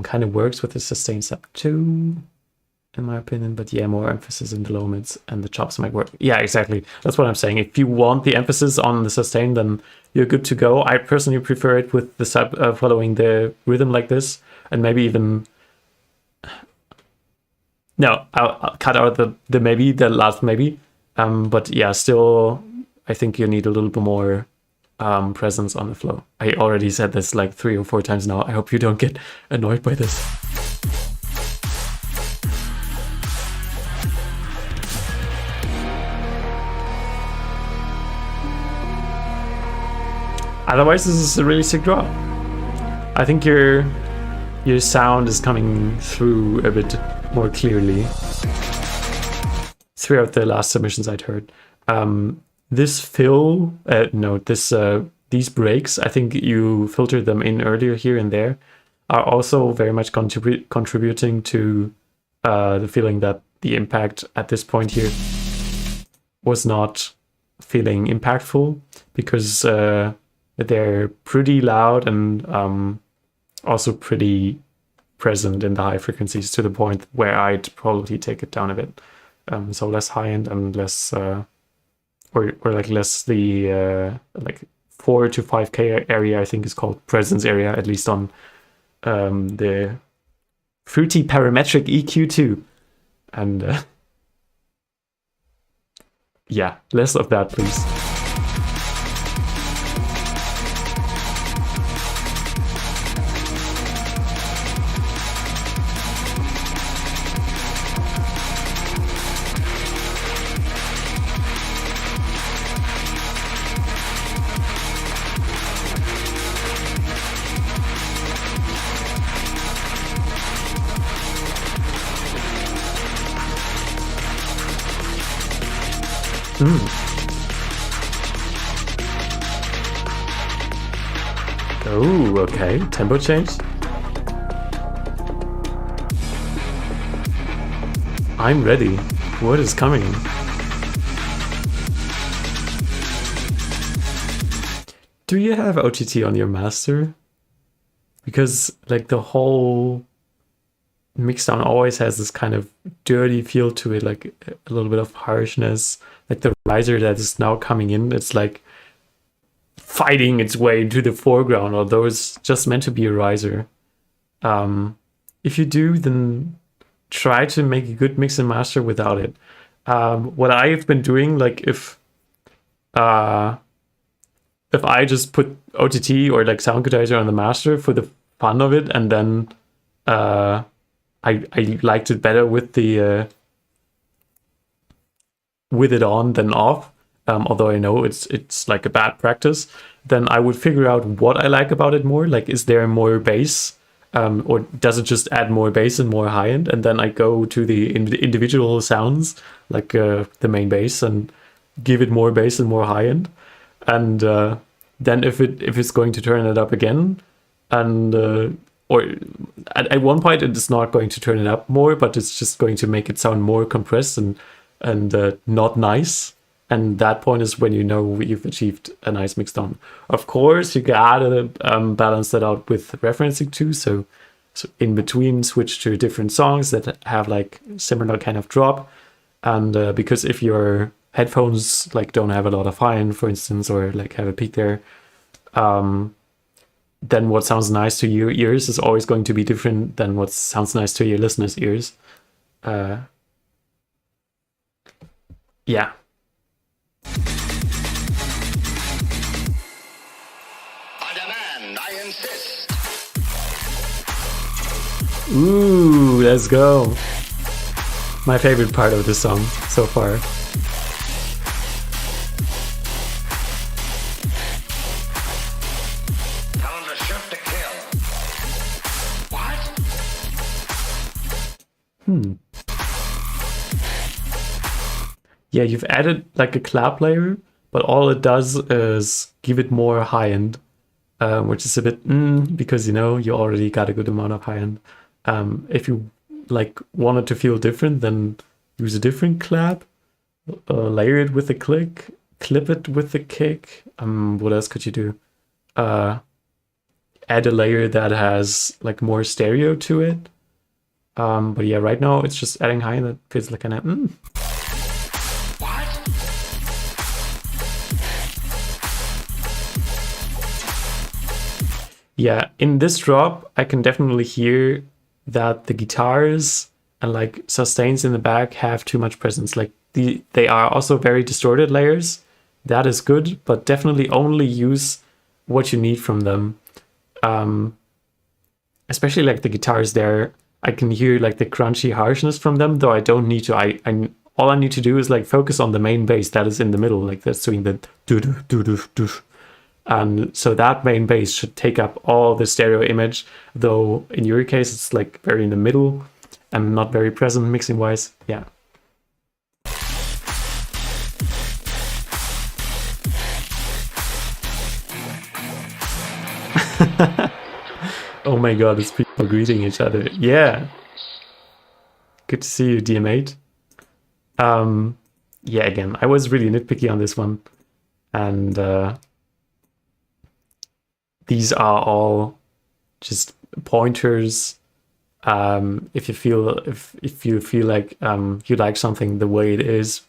Kind of works with the sustain sub too, in my opinion. But yeah, more emphasis in the low mids and the chops might work. Yeah, exactly. That's what I'm saying. If you want the emphasis on the sustain, then you're good to go. I personally prefer it with the sub following the rhythm like this, and maybe even... No, I'll cut out the maybe, the last maybe. But yeah, still, I think you need a little bit more presence on the flow. I already said this like 3 or 4 times now. I hope you don't get annoyed by this. Otherwise, this is a really sick draw. I think your sound is coming through a bit more clearly throughout the last submissions I'd heard. This fill, these breaks, I think you filtered them in earlier here and there, are also very much contributing to the feeling that the impact at this point here was not feeling impactful, because they're pretty loud and also pretty present in the high frequencies, to the point where I'd probably take it down a bit. So less high end and less, or like less the like 4 to 5K area, I think is called presence area, at least on the fruity parametric EQ2. And yeah, less of that, please. Oh, okay. Tempo change. I'm ready. What is coming? Do you have OTT on your master? Because like the whole mixdown always has this kind of dirty feel to it, like a little bit of harshness. Like the riser that is now coming in, it's like fighting its way into the foreground, although it's just meant to be a riser. If you do, then try to make a good mix and master without it. What I've been doing, like if I just put OTT or like sound quantizer on the master for the fun of it, and then I liked it better with the with it on than off, although I know it's like a bad practice, then I would figure out what I like about it more. Like, is there more bass, or does it just add more bass and more high end? And then I go to the individual sounds, like the main bass, and give it more bass and more high end. And then if it's going to turn it up again, and or at one point it is not going to turn it up more, but it's just going to make it sound more compressed and not nice. And that point is when you know you've achieved a nice mix down. Of course, you gotta balance that out with referencing too. So in between switch to different songs that have like similar kind of drop. And because if your headphones like don't have a lot of high end, for instance, or like have a peak there, then what sounds nice to your ears is always going to be different than what sounds nice to your listeners' ears. Yeah. I demand, I insist. Ooh, let's go. My favorite part of the song so far. Tell him to shoot to kill. What? Yeah, you've added like a clap layer, but all it does is give it more high end, which is a bit because you know you already got a good amount of high end. If you like want it to feel different, then use a different clap, layer it with a click, clip it with a kick. What else could you do? Add a layer that has like more stereo to it. But yeah, right now it's just adding high end that feels like kind of Yeah, in this drop, I can definitely hear that the guitars and like sustains in the back have too much presence. Like they are also very distorted layers. That is good, but definitely only use what you need from them. Especially like the guitars there, I can hear like the crunchy harshness from them, though I don't need to. All I need to do is like focus on the main bass that is in the middle, like that's doing the do. And so that main bass should take up all the stereo image, though in your case it's like very in the middle and not very present mixing wise. Yeah. Oh my god, it's people greeting each other. Yeah. Good to see you, DM8. Yeah, again, I was really nitpicky on this one. And these are all just pointers. If you feel like you like something the way it is,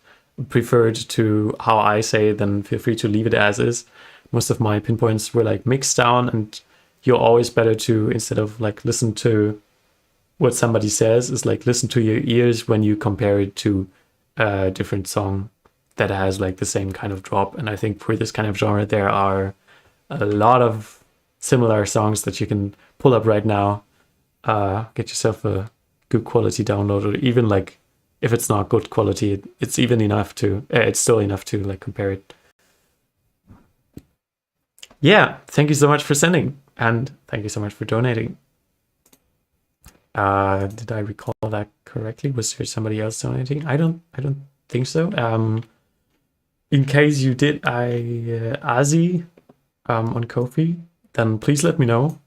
preferred to how I say, then feel free to leave it as is. Most of my pinpoints were like mixed down, and you're always better to, instead of like listen to what somebody says, is like listen to your ears when you compare it to a different song that has like the same kind of drop. And I think for this kind of genre, there are a lot of similar songs that you can pull up right now. Get yourself a good quality download, or even like if it's not good quality, it's even enough to it's still enough to like compare it. Yeah, thank you so much for sending, and thank you so much for donating. Did I recall that correctly? Was there somebody else donating? I don't think so. In case you did, Azi on Ko-fi, then please let me know.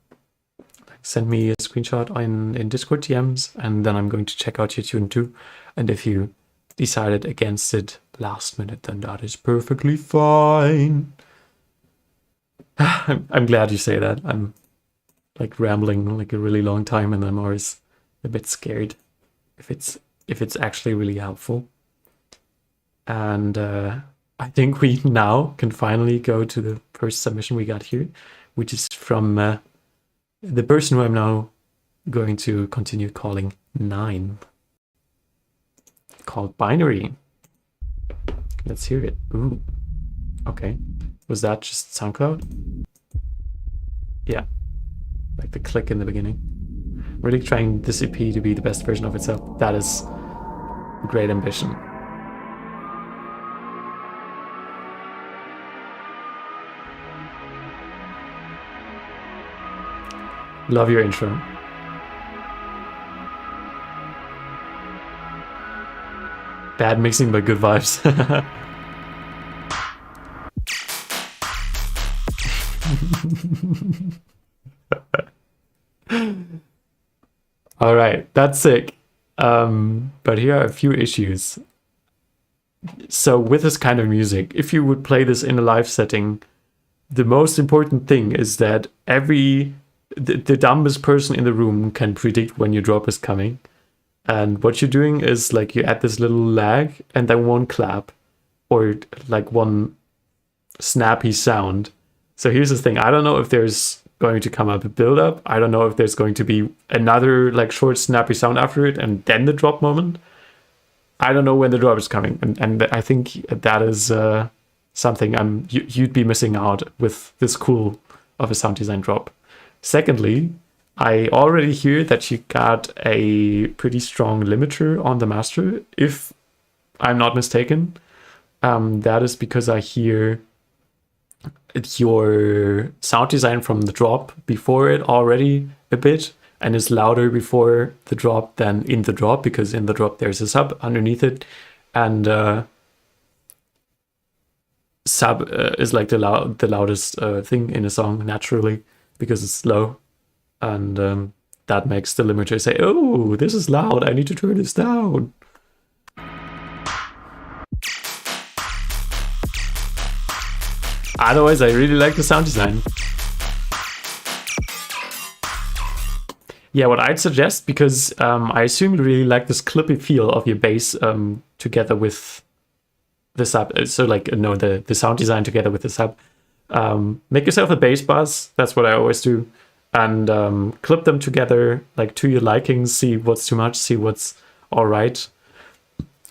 Send me a screenshot in Discord DMs, and then I'm going to check out your tune too. And if you decided against it last minute, then that is perfectly fine. I'm glad you say that. I'm like rambling like a really long time, and I'm always a bit scared if it's actually really helpful. And I think we now can finally go to the first submission we got here, which is from the person who I'm now going to continue calling 9, called Binary. Let's hear it. Ooh, okay. Was that just SoundCloud? Yeah, like the click in the beginning. Really trying this EP to be the best version of itself. That is great ambition. Love your intro. Bad mixing, but good vibes. All right, that's sick. But here are a few issues. So with this kind of music, if you would play this in a live setting, the most important thing is that every the dumbest person in the room can predict when your drop is coming. And what you're doing is like you add this little lag and then one clap or like one snappy sound. So here's the thing. I don't know if there's going to come up a build up. I don't know if there's going to be another like short snappy sound after it and then the drop moment. I don't know when the drop is coming. And I think that is something you'd be missing out with this cool of a sound design drop. Secondly, I already hear that you got a pretty strong limiter on the master, if I'm not mistaken. That is because I hear your sound design from the drop before it already a bit, and is louder before the drop than in the drop, because in the drop there's a sub underneath it, and sub is like the loudest thing in a song naturally because it's low, and that makes the limiter say, oh, this is loud, I need to turn this down. Otherwise, I really like the sound design. Yeah, what I'd suggest, because I assume you really like this clippy feel of your bass together with the sub. So like, no, the sound design together with the sub. Make yourself a bass bus. That's what I always do. And clip them together like to your liking. See what's too much, see what's all right.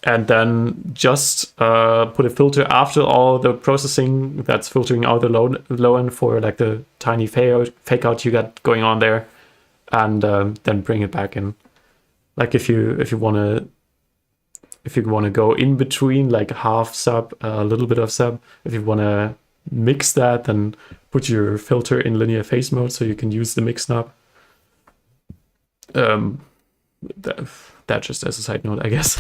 And then just put a filter after all the processing that's filtering out the low end for like the tiny fake out you got going on there, and then bring it back in. Like if you wanna go in between, like half sub, a little bit of sub. If you wanna mix that, then put your filter in linear phase mode so you can use the mix knob. That just as a side note, I guess.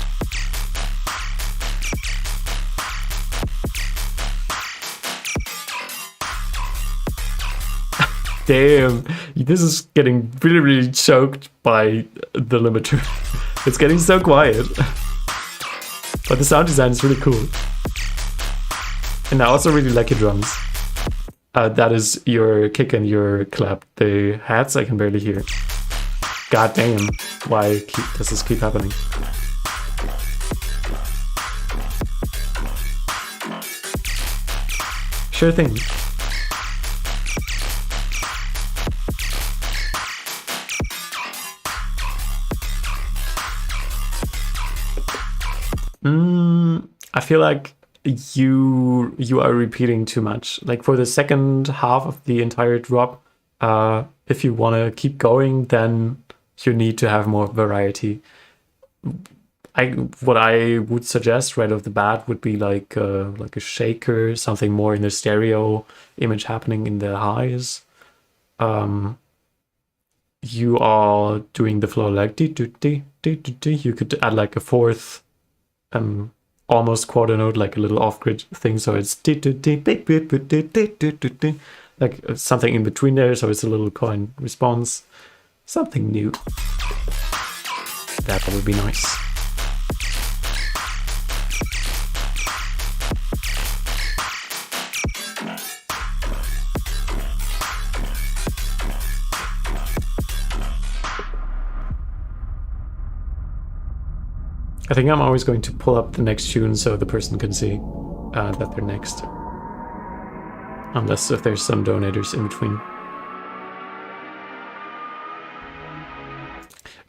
Damn, this is getting really, really choked by the limiter. It's getting so quiet. But the sound design is really cool. And I also really like your drums. That is your kick and your clap. The hats I can barely hear. God damn, why does this keep happening? Sure thing. I feel like you are repeating too much. Like for the second half of the entire drop, if you want to keep going, then you need to have more variety. What I would suggest right off the bat would be like a shaker, something more in the stereo image happening in the highs. You are doing the flow like you could add like a fourth almost quarter note, like a little off-grid thing, so it's like something in between there, so it's a little coin response, something new. That would be nice. I think I'm always going to pull up the next tune so the person can see that they're next. Unless if there's some donators in between.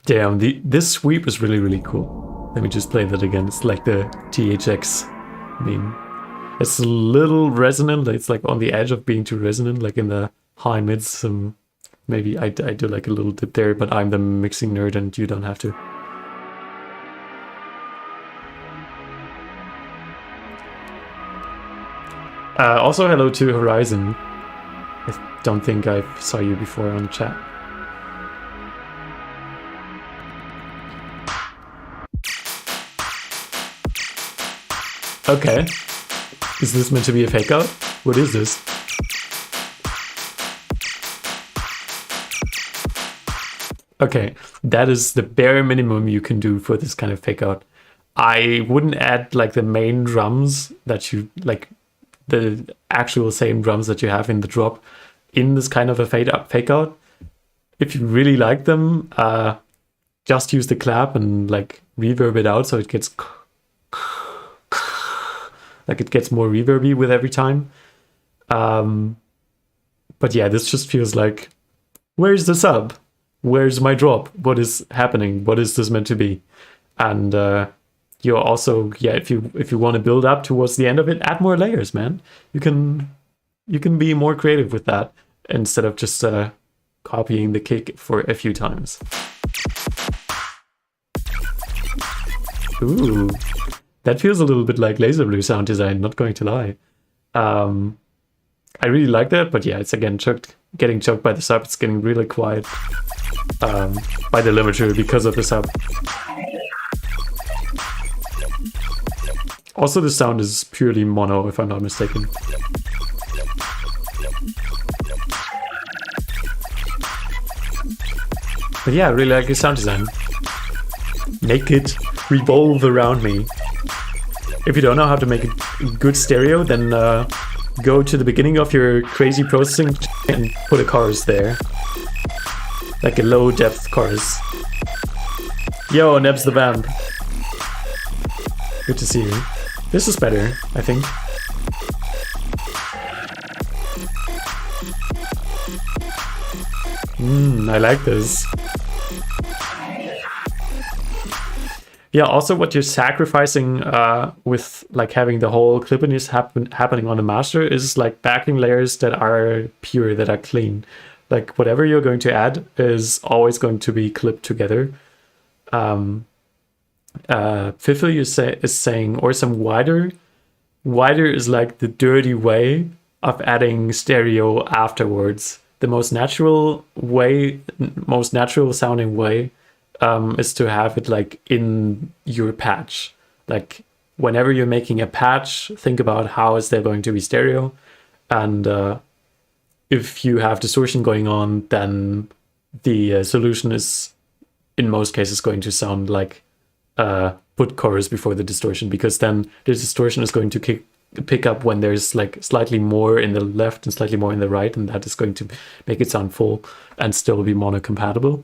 Damn, this sweep is really, really cool. Let me just play that again. It's like the THX meme. It's a little resonant. It's like on the edge of being too resonant, like in the high mids. Maybe I do like a little dip there, but I'm the mixing nerd and you don't have to. Also, hello to Horizon. I don't think I saw you before on the chat. Okay. Is this meant to be a fake out? What is this? Okay, that is the bare minimum you can do for this kind of fake out. I wouldn't add like the main drums that you like, the actual same drums that you have in the drop in this kind of a fake out. if you really like them, just use the clap and like reverb it out so it gets like it gets more reverby with every time. But yeah, this just feels like, where's the sub? Where's my drop? What is happening? What is this meant to be? And you're also, yeah, if you want to build up towards the end of it, add more layers, man. You can be more creative with that instead of just copying the kick for a few times. Ooh, that feels a little bit like Laser Blue sound design, not going to lie. I really like that, but yeah, it's again getting choked by the sub. It's getting really quiet by the limiter because of the sub. Also, the sound is purely mono, if I'm not mistaken. But yeah, I really like the sound design. Make it revolve around me. If you don't know how to make a good stereo, then go to the beginning of your crazy processing and put a chorus there. Like a low depth chorus. Yo, Nebs the Vamp. Good to see you. This is better, I think. I like this. Yeah, also what you're sacrificing with like having the whole clippiness happening on the master is like backing layers that are pure, that are clean. Like whatever you're going to add is always going to be clipped together. Fiffle is saying, or some wider. Wider is like the dirty way of adding stereo afterwards. The most natural sounding way is to have it like in your patch. Like whenever you're making a patch, think about how is there going to be stereo, and if you have distortion going on, then the solution is in most cases going to sound like put chorus before the distortion, because then the distortion is going to pick up when there's like slightly more in the left and slightly more in the right, and that is going to make it sound full and still be mono compatible.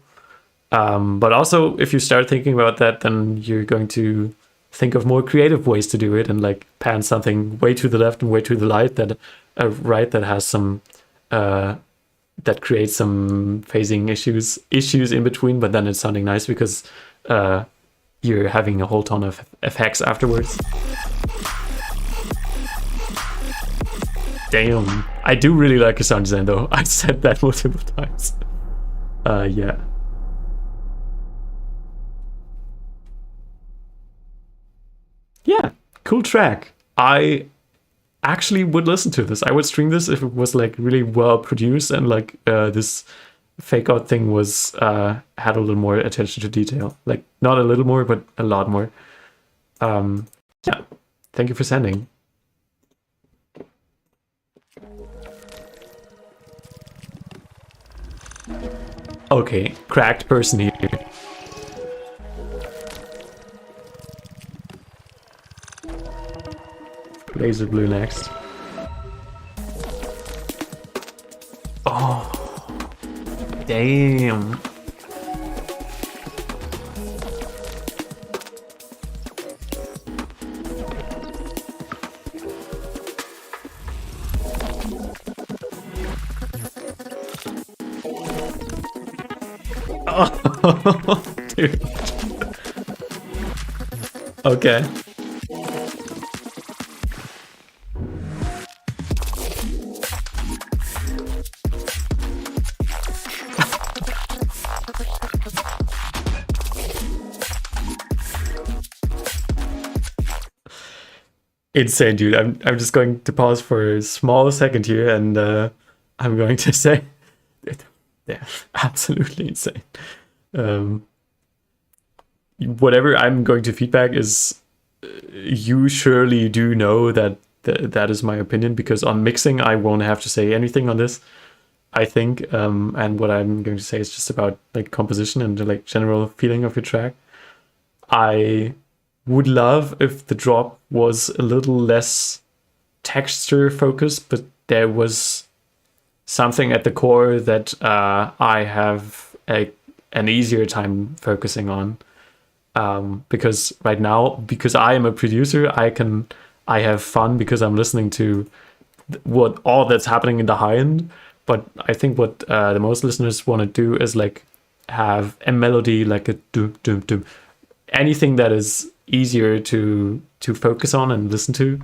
But also, if you start thinking about that, then you're going to think of more creative ways to do it, and like pan something way to the left and way to the right that has some that creates some phasing issues in between, but then it's sounding nice because you're having a whole ton of effects afterwards. Damn, I do really like the sound design though. I said that multiple times. Yeah. Yeah, cool track. I actually would listen to this. I would stream this if it was like really well produced and like this fake out thing was had a little more attention to detail. Like not a little more, but a lot more. Yeah, thank you for sending. Okay, cracked person here. Laser Blue next. Oh, damn. Oh, dude. Okay. Insane, dude. I'm just going to pause for a small second here, and I'm going to say they're absolutely insane. Whatever I'm going to feedback is, you surely do know that that is my opinion, because on mixing I won't have to say anything on this, I think, and what I'm going to say is just about like composition and the like general feeling of your track. I would love if the drop was a little less texture focused, but there was something at the core that I have an easier time focusing on. Because right now, because I am a producer, I have fun because I'm listening to what all that's happening in the high end. But I think what the most listeners want to do is like have a melody, like a doom doom doom, anything that is easier to focus on and listen to.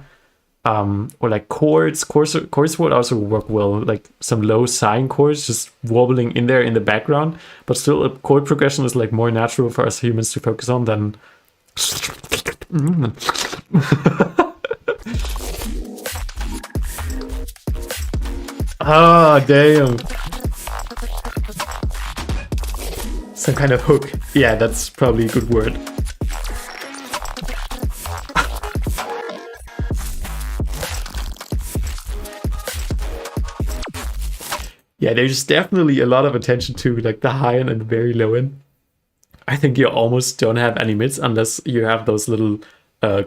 Or like chords would also work well, like some low sine chords just wobbling in there in the background, but still a chord progression is like more natural for us humans to focus on than ah, damn. Some kind of hook. Yeah, that's probably a good word. Yeah, there's definitely a lot of attention to like the high end and very low end. I think you almost don't have any mids unless you have those little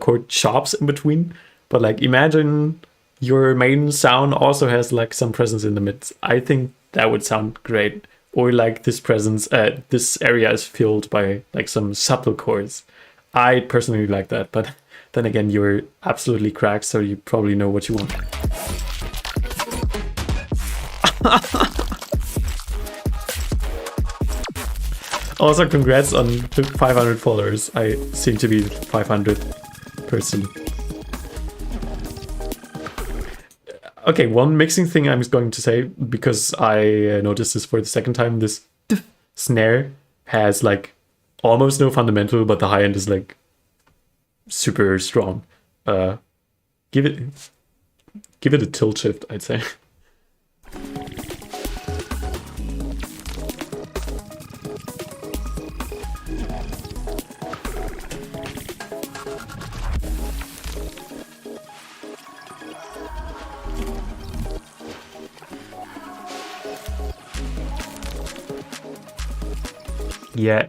chord chops in between. But like imagine your main sound also has like some presence in the mids. I think that would sound great. Or like this presence, this area is filled by like some subtle chords. I personally like that, but then again, you're absolutely cracked, so you probably know what you want. Also, congrats on 500 followers. I seem to be the 500th person. Okay, one mixing thing I'm going to say, because I noticed this for the second time, this snare has like almost no fundamental, but the high end is like super strong. Give it a tilt shift, I'd say. Yeah,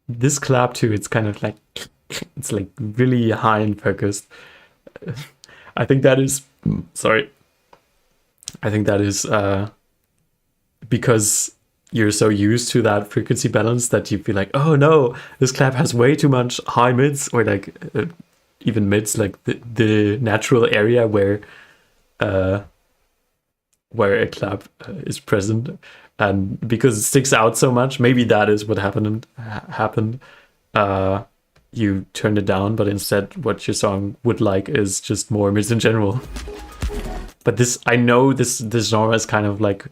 this clap too, it's kind of like, it's like really high and focused. I think that is, sorry. I think that is because you're so used to that frequency balance that you feel like, oh no, this clap has way too much high mids, or like even mids, like the natural area where a clap is present. And because it sticks out so much, maybe that is what happened. You turned it down, but instead what your song would like is just more mids in general. But this, I know this genre is kind of like,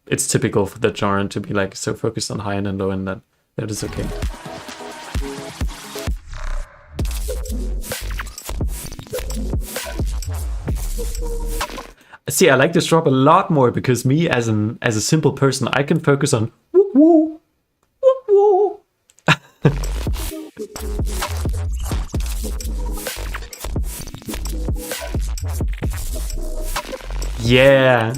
it's typical for that genre to be like so focused on high end and low end that is okay. See, I like this drop a lot more because me as a simple person, I can focus on woo woo woo woo. Yeah.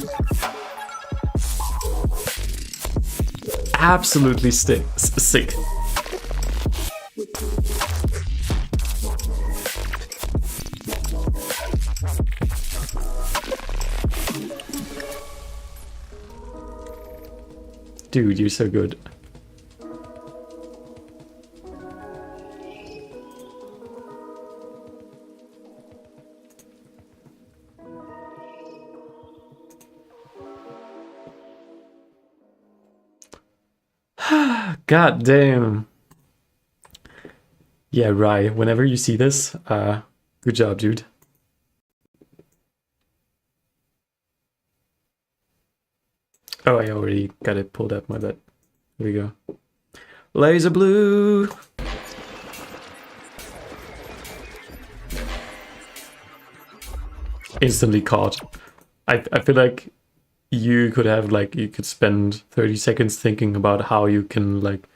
Absolutely sick. Dude, you're so good. God damn. Yeah, right. Whenever you see this, good job, dude. Oh, I already got it pulled up, my bad. Here we go. Laser blue. Instantly caught. I feel like you could spend 30 seconds thinking about how you can like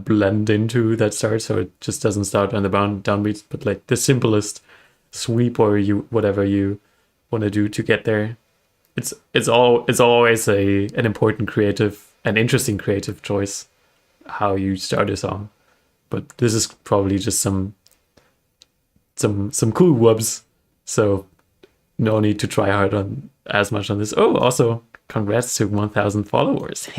blend into that start so it just doesn't start on the downbeats, but like the simplest sweep or whatever you want to do to get there. It's always an important creative and interesting creative choice how you start a song. But this is probably just some cool wubs. So no need to try hard on as much on this. Oh, also Congrats to 1,000 followers.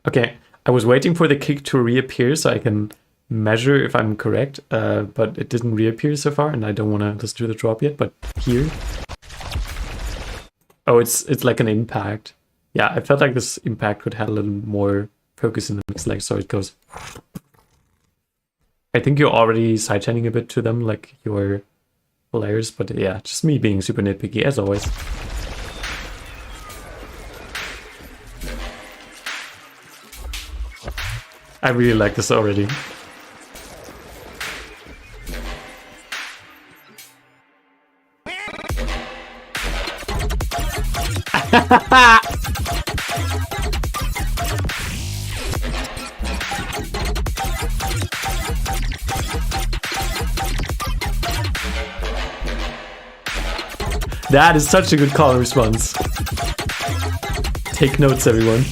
Okay, I was waiting for the kick to reappear so I can measure if I'm correct, but it didn't reappear so far, and I don't want to listen to the drop yet, but here. Oh, it's like an impact. Yeah, I felt like this impact could have a little more focus in the mix, like so it goes. I think you're already sidechaining a bit to them, like your layers, but yeah, just me being super nitpicky as always. I really like this already. That is such a good call and response. Take notes, everyone.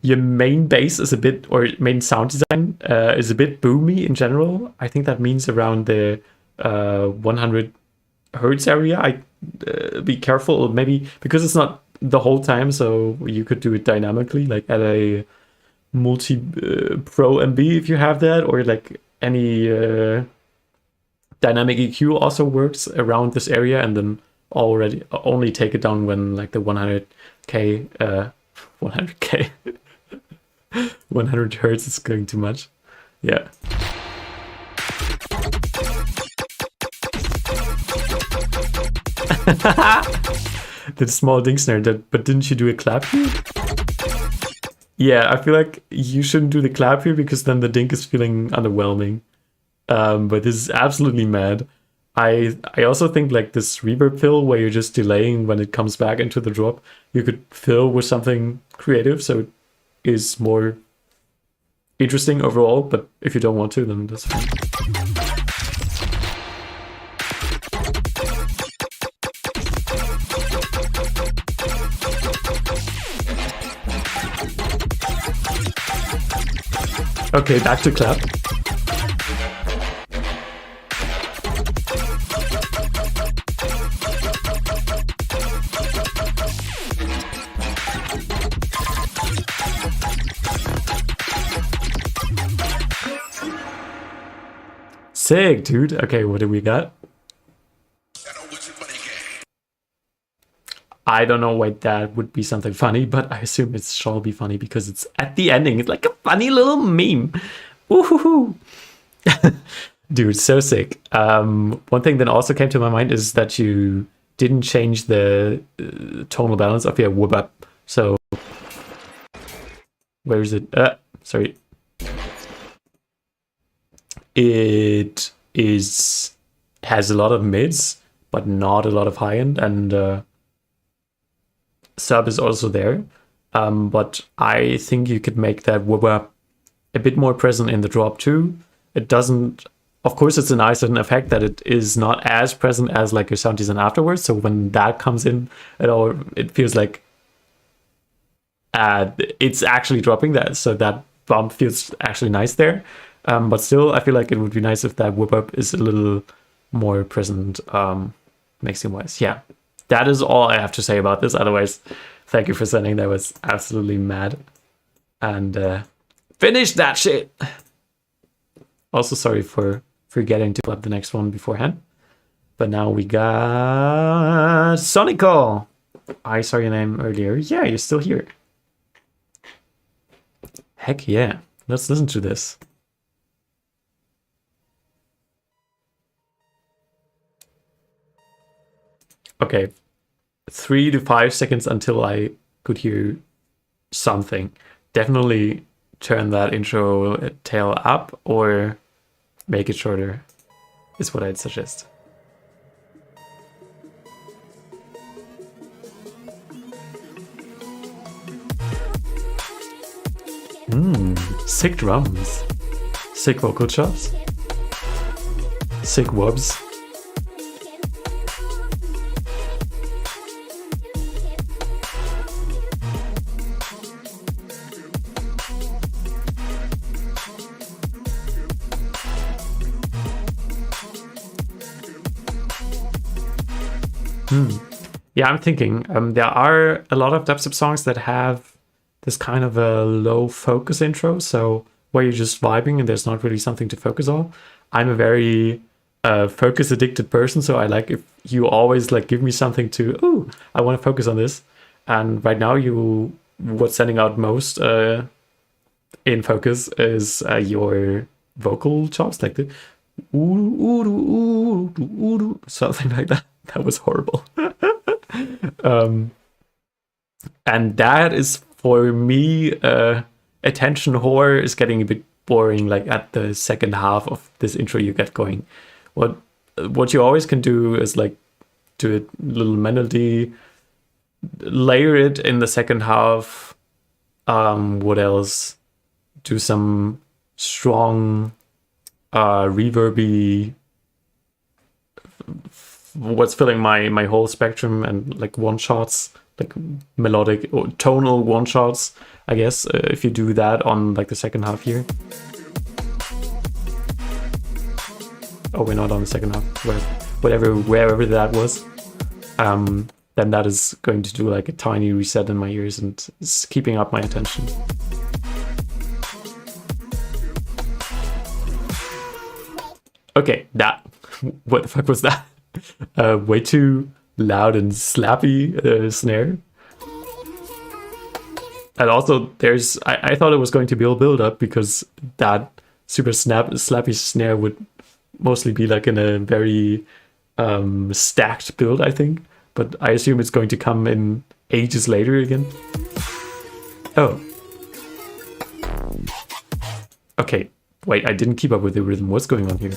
Your main bass is a bit, or main sound design is a bit boomy in general. I think that means around the 100 hertz area. Be careful, maybe because it's not the whole time, so you could do it dynamically, like at a multi pro MB if you have that, or like any dynamic EQ also works around this area, and then only take it down when like the 100k 100k 100 hertz is going too much. Yeah. The small ding snare, but didn't you do a clap here? Yeah, I feel like you shouldn't do the clap here because then the dink is feeling underwhelming. But this is absolutely mad. I also think like this reverb fill where you're just delaying when it comes back into the drop, you could fill with something creative so it is more interesting overall, but if you don't want to, then that's fine. Okay, back to clap. Sick, dude. Okay, what do we got? I don't know why that would be something funny, but I assume it shall be funny because it's at the ending. It's like a funny little meme. Woohoo! Dude, so sick. One thing that also came to my mind is that you didn't change the tonal balance of your whoop up. So, where is it? Sorry. It has a lot of mids, but not a lot of high end, and sub is also there. But I think you could make that whoop up a bit more present in the drop too. It doesn't, of course, it's a nice certain effect that it is not as present as like your sound design afterwards. So when that comes in at all, it feels like it's actually dropping that. So that bump feels actually nice there. But still, I feel like it would be nice if that whip up is a little more present, mixing wise. Yeah, that is all I have to say about this. Otherwise, thank you for sending. That was absolutely mad. And finish that shit. Also, sorry for forgetting to flip the next one beforehand. But now we got Sonical. I saw your name earlier. Yeah, you're still here. Heck yeah. Let's listen to this. Okay, 3 to 5 seconds until I could hear something. Definitely turn that intro tail up or make it shorter is what I'd suggest. Sick drums. Sick vocal chops. Sick wubs. Yeah, I'm thinking there are a lot of dubstep songs that have this kind of a low focus intro, so where you're just vibing and there's not really something to focus on. I'm a very focus addicted person, so I like if you always like give me something to, oh, I want to focus on this. And right now, what's standing out most in focus is your vocal chops, like the something like that. That was horrible. And that is for me, attention whore is getting a bit boring. Like at the second half of this intro, you get going. What you always can do is like do a little melody, layer it in the second half. What else? Do some strong, reverby. What's filling my whole spectrum, and like one shots, like melodic or tonal one shots, I guess, if you do that on like the second half here. Oh, we're not on the second half, wherever that was. Then that is going to do like a tiny reset in my ears and it's keeping up my attention. Okay, what the fuck was that? Way too loud and slappy snare. And also I thought it was going to be a build up because that super slappy snare would mostly be like in a very stacked build, I think. But I assume it's going to come in ages later again. Oh. Okay, wait, I didn't keep up with the rhythm. What's going on here?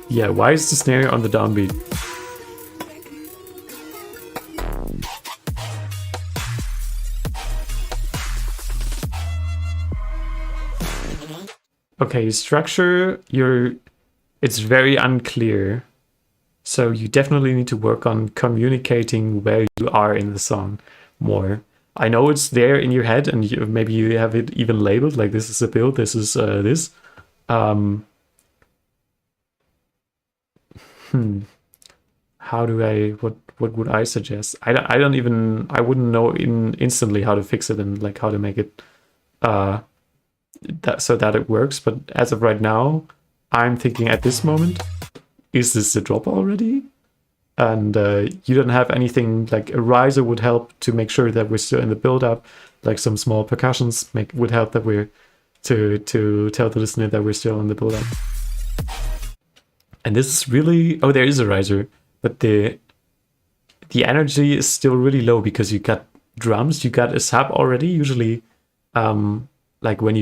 Yeah, why is the snare on the downbeat? Okay, structure, it's very unclear. So you definitely need to work on communicating where you are in the song more. I know it's there in your head and maybe you have it even labeled, like this is a build, this is this. How do what would I suggest? I wouldn't know instantly how to fix it and like how to make it so that it works. But as of right now, I'm thinking at this moment, is this a drop already? And you don't have anything like a riser would help to make sure that we're still in the build up. Like some small percussions would help that we're to tell the listener that we're still in the build up. And this is really, oh, there is a riser, but the energy is still really low because you got drums, you got a sub already. Usually, like when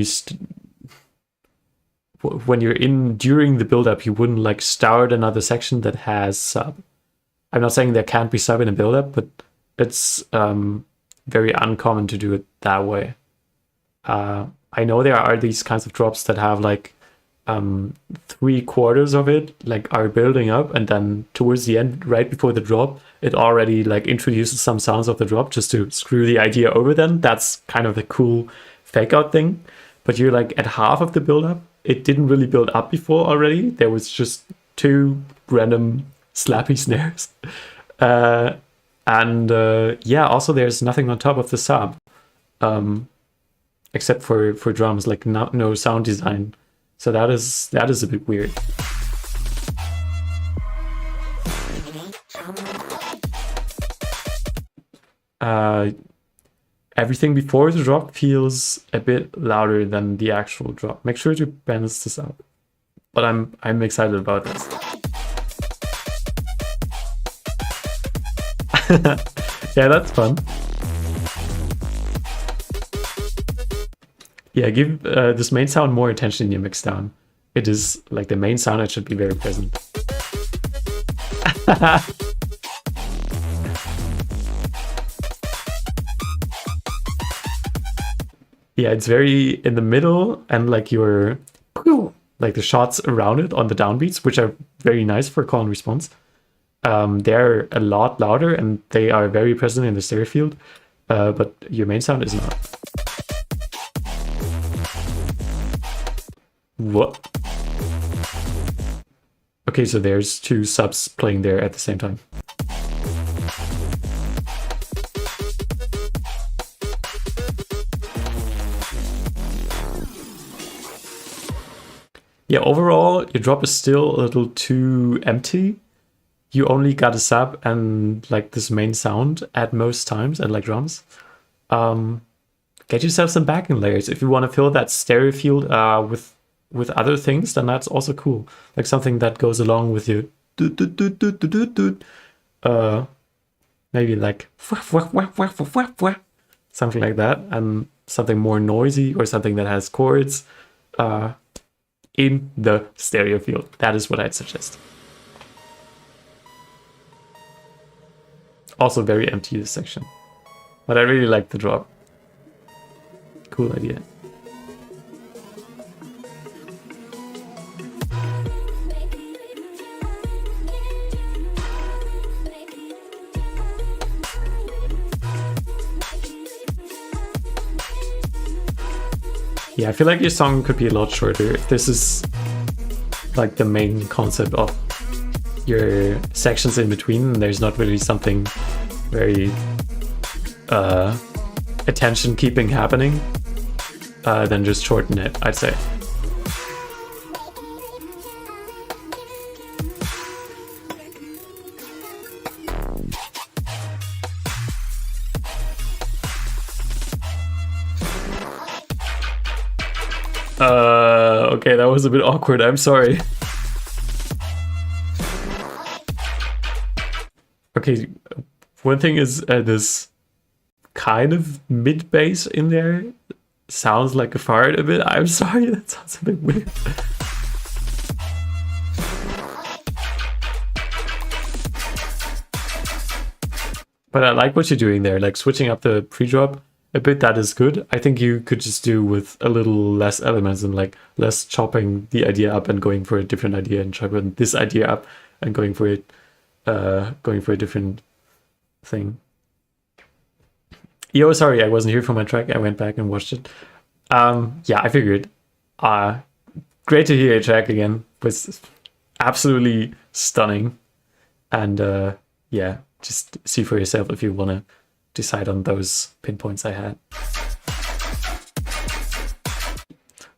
you're in during the build-up, you wouldn't like start another section that has sub. I'm not saying there can't be sub in a build-up, but it's very uncommon to do it that way. I know there are these kinds of drops that have like 3/4 of it like are building up, and then towards the end, right before the drop, it already like introduces some sounds of the drop just to screw the idea over. Then that's kind of the cool fake out thing. But you're like at half of the build up, it didn't really build up before already. There was just 2 random slappy snares, and yeah, also there's nothing on top of the sub, except for drums, like no sound design. So that is a bit weird. Everything before the drop feels a bit louder than the actual drop. Make sure to balance this out. But I'm excited about this. Yeah, that's fun. Yeah, give this main sound more attention in your mix down. It is like the main sound, it should be very present. Yeah, it's very in the middle, and like your like the shots around it on the downbeats, which are very nice for call and response. They're a lot louder and they are very present in the stereo field, but your main sound is not. What? Okay, so there's two subs playing there at the same time. Yeah, overall, your drop is still a little too empty. You only got a sub and like this main sound at most times, and like drums. Get yourself some backing layers. If you want to fill that stereo field with other things, then that's also cool. Like something that goes along with your maybe like something like that, and something more noisy or something that has chords in the stereo field. That is what I'd suggest. Also very empty, this section. But I really like the drop. Cool idea. Yeah, I feel like your song could be a lot shorter if this is like the main concept of your sections in between. There's not really something very attention keeping happening. Then just shorten it, I'd say. Okay, that was a bit awkward. I'm sorry. Okay, one thing is this kind of mid bass in there sounds like a fart a bit. I'm sorry, that sounds a bit weird. But I like what you're doing there, like switching up the pre-drop a bit. That is good. I think you could just do with a little less elements and like less chopping the idea up and going for a different idea, and chopping this idea up and going for it, going for a different thing. Yo, sorry, I wasn't here for my track. I went back and watched it. Yeah, I figured. Great to hear your track again. It was absolutely stunning. And yeah, just see for yourself if you want to decide on those pinpoints I had.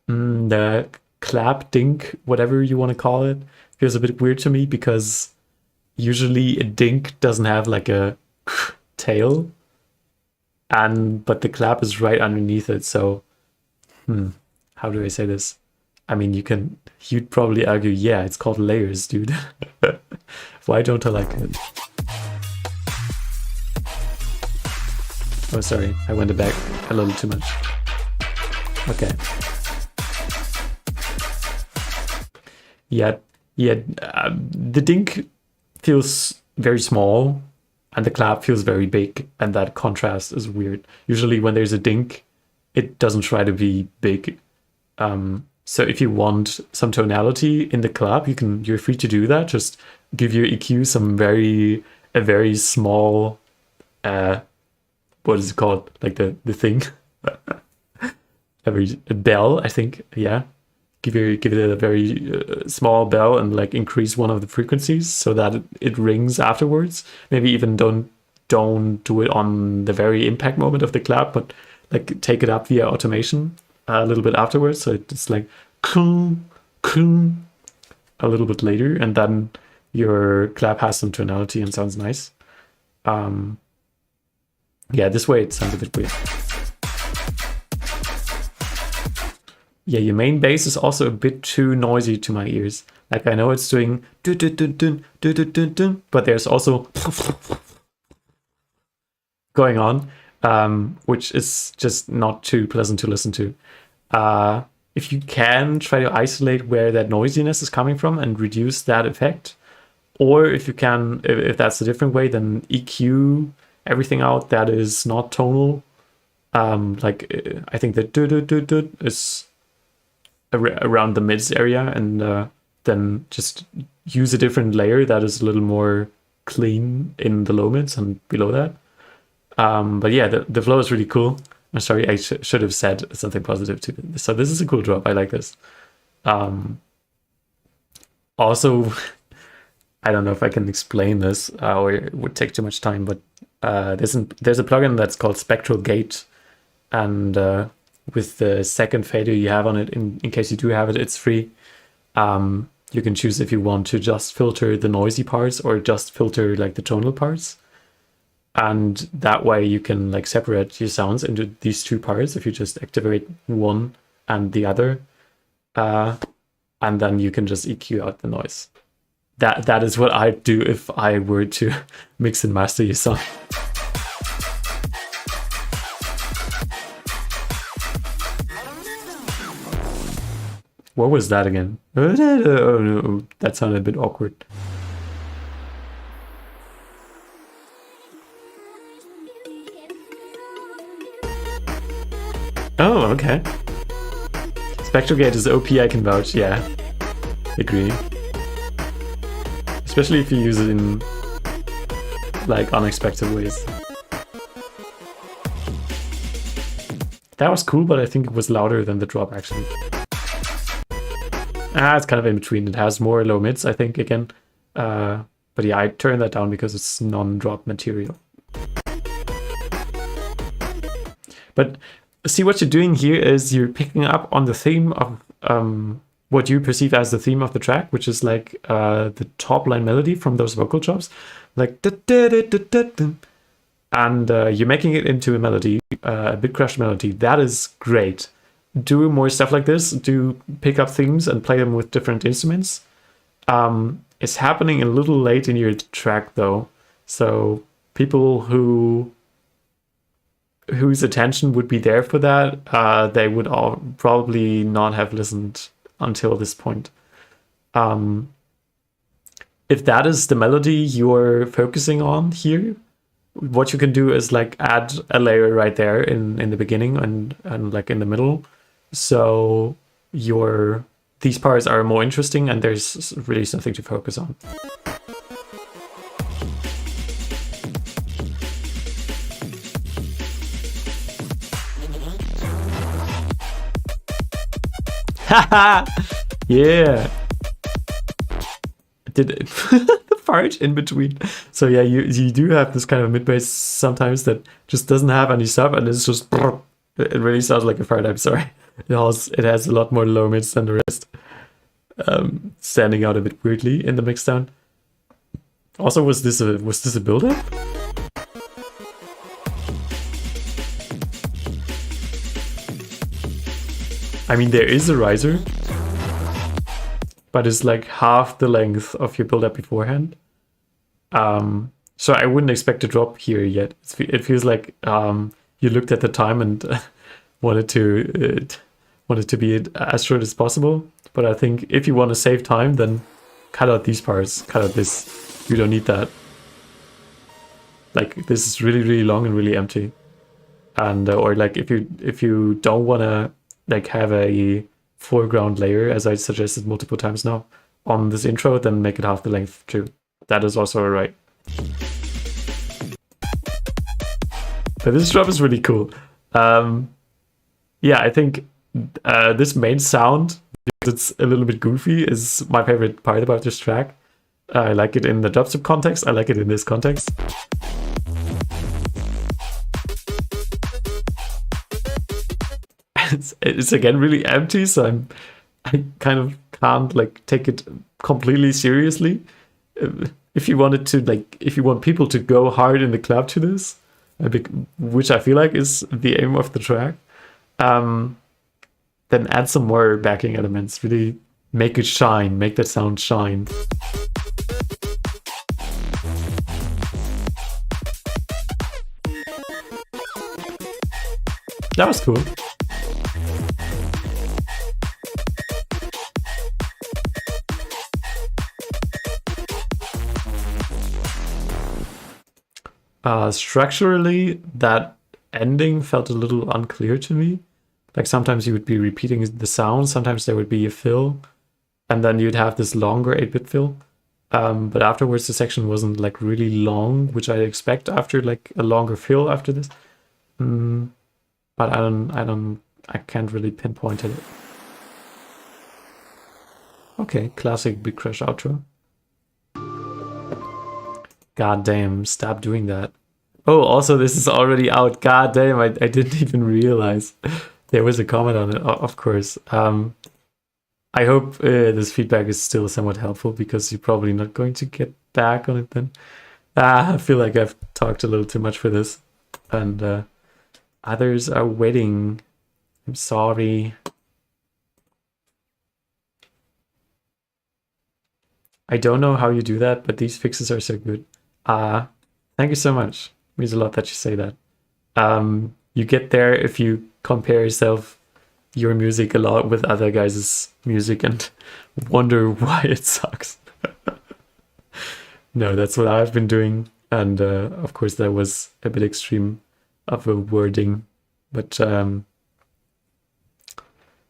The clap, dink, whatever you want to call it, feels a bit weird to me because usually a dink doesn't have like a tail, but the clap is right underneath it. So, how do I say this? I mean, you'd probably argue, yeah, it's called layers, dude. Why don't I like it? Oh, sorry, I went back a little too much. Okay. Yeah, the dink feels very small and the clap feels very big, and that contrast is weird. Usually when there's a dink, it doesn't try to be big. So if you want some tonality in the clap, you're free to do that. Just give your EQ a very small, what is it called? Like the thing, a bell, I think. Yeah, give it a very small bell and like increase one of the frequencies so that it rings afterwards. Maybe even don't do it on the very impact moment of the clap, but like take it up via automation a little bit afterwards, so it's like a little bit later, and then your clap has some tonality and sounds nice. Yeah, this way it sounds a bit weird. Yeah, your main bass is also a bit too noisy to my ears. Like, I know it's doing dun dun dun dun dun dun dun dun, but there's also going on, which is just not too pleasant to listen to. If you can, try to isolate where that noisiness is coming from and reduce that effect. Or if you can, if that's a different way, then EQ everything out that is not tonal I think the do is around the mids area, and then just use a different layer that is a little more clean in the low mids and below that. But yeah, the flow is really cool. I'm sorry, I should have said something positive too. So this is a cool drop. I like this. Also, I don't know if I can explain this or it would take too much time, but there's a plugin that's called Spectral Gate, and with the second fader you have on it, in case you do have it, it's free. You can choose if you want to just filter the noisy parts or just filter like the tonal parts. And that way you can like separate your sounds into these two parts if you just activate one and the other. And then you can just EQ out the noise. That is what I'd do if I were to mix and master your song. What was that again? Oh no, that sounded a bit awkward. Oh, okay. Spectral Gate is OP, I can vouch, yeah. Agree. Especially if you use it in like unexpected ways. That was cool, but I think it was louder than the drop actually. It's kind of in between. It has more low mids, I think, again. But yeah, I turned that down because it's non-drop material. But see, what you're doing here is you're picking up on the theme of what you perceive as the theme of the track, which is like the top line melody from those vocal chops, like and you're making it into a melody, a bit crushed melody. That is great. Do more stuff like this. Do pick up themes and play them with different instruments. It's happening a little late in your track though, so people whose attention would be there for that, they would all probably not have listened until this point. If that is the melody you're focusing on here, what you can do is like add a layer right there in the beginning and like in the middle, so these parts are more interesting and there's really something to focus on. Haha! Yeah! Did it the fart in between. So yeah, you do have this kind of mid bass sometimes that just doesn't have any sub and it's just it really sounds like a fart. I'm sorry. It has a lot more low mids than the rest. Standing out a bit weirdly in the mixdown. Also, was this a build-up? I mean, there is a riser, but it's like half the length of your build-up beforehand. So I wouldn't expect to drop here yet. It feels like you looked at the time and wanted to be as short as possible. But I think if you want to save time, then cut out these parts, cut out this. You don't need that. Like this is really, really long and really empty. And or like if you don't want to like have a foreground layer, as I suggested multiple times now on this intro, then make it half the length too. That is also alright. But this drop is really cool. Yeah, I think this main sound, because it's a little bit goofy, is my favorite part about this track. I like it in the dubstep context, I like it in this context. It's again really empty, so I kind of can't like take it completely seriously. If you want people to go hard in the club to this, which I feel like is the aim of the track, then add some more backing elements. Really make it shine, make that sound shine. That was cool. Structurally, that ending felt a little unclear to me. Like sometimes you would be repeating the sound, sometimes there would be a fill, and then you'd have this longer 8-bit fill. But afterwards the section wasn't like really long, which I expect after like a longer fill after this. But I can't really pinpoint it. Okay, classic Big Crush outro. God damn, stop doing that. Oh, also this is already out. God damn, I didn't even realize there was a comment on it, of course. I hope this feedback is still somewhat helpful, because you're probably not going to get back on it then. I feel like I've talked a little too much for this. And others are waiting. I'm sorry. I don't know how you do that, but these fixes are so good. Thank you so much. Means a lot that you say that. You get there if you compare your music a lot with other guys' music and wonder why it sucks. No, that's what I've been doing. And of course that was a bit extreme of a wording. But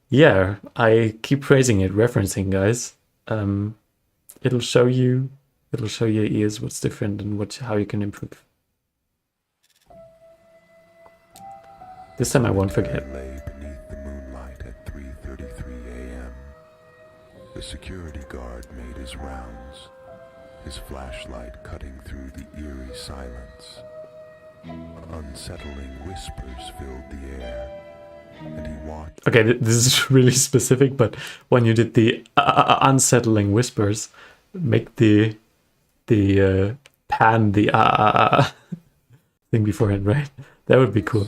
yeah, I keep praising it, referencing, guys. It'll show your ears what's different and how you can improve. This time I won't forget. Lay beneath the moonlight at 3:33 a.m. The security guard made his rounds, his flashlight cutting through the eerie silence. Unsettling whispers filled the air, and he watched. Okay, this is really specific, but when you did the unsettling whispers, make the pan the thing beforehand, right? That would be cool.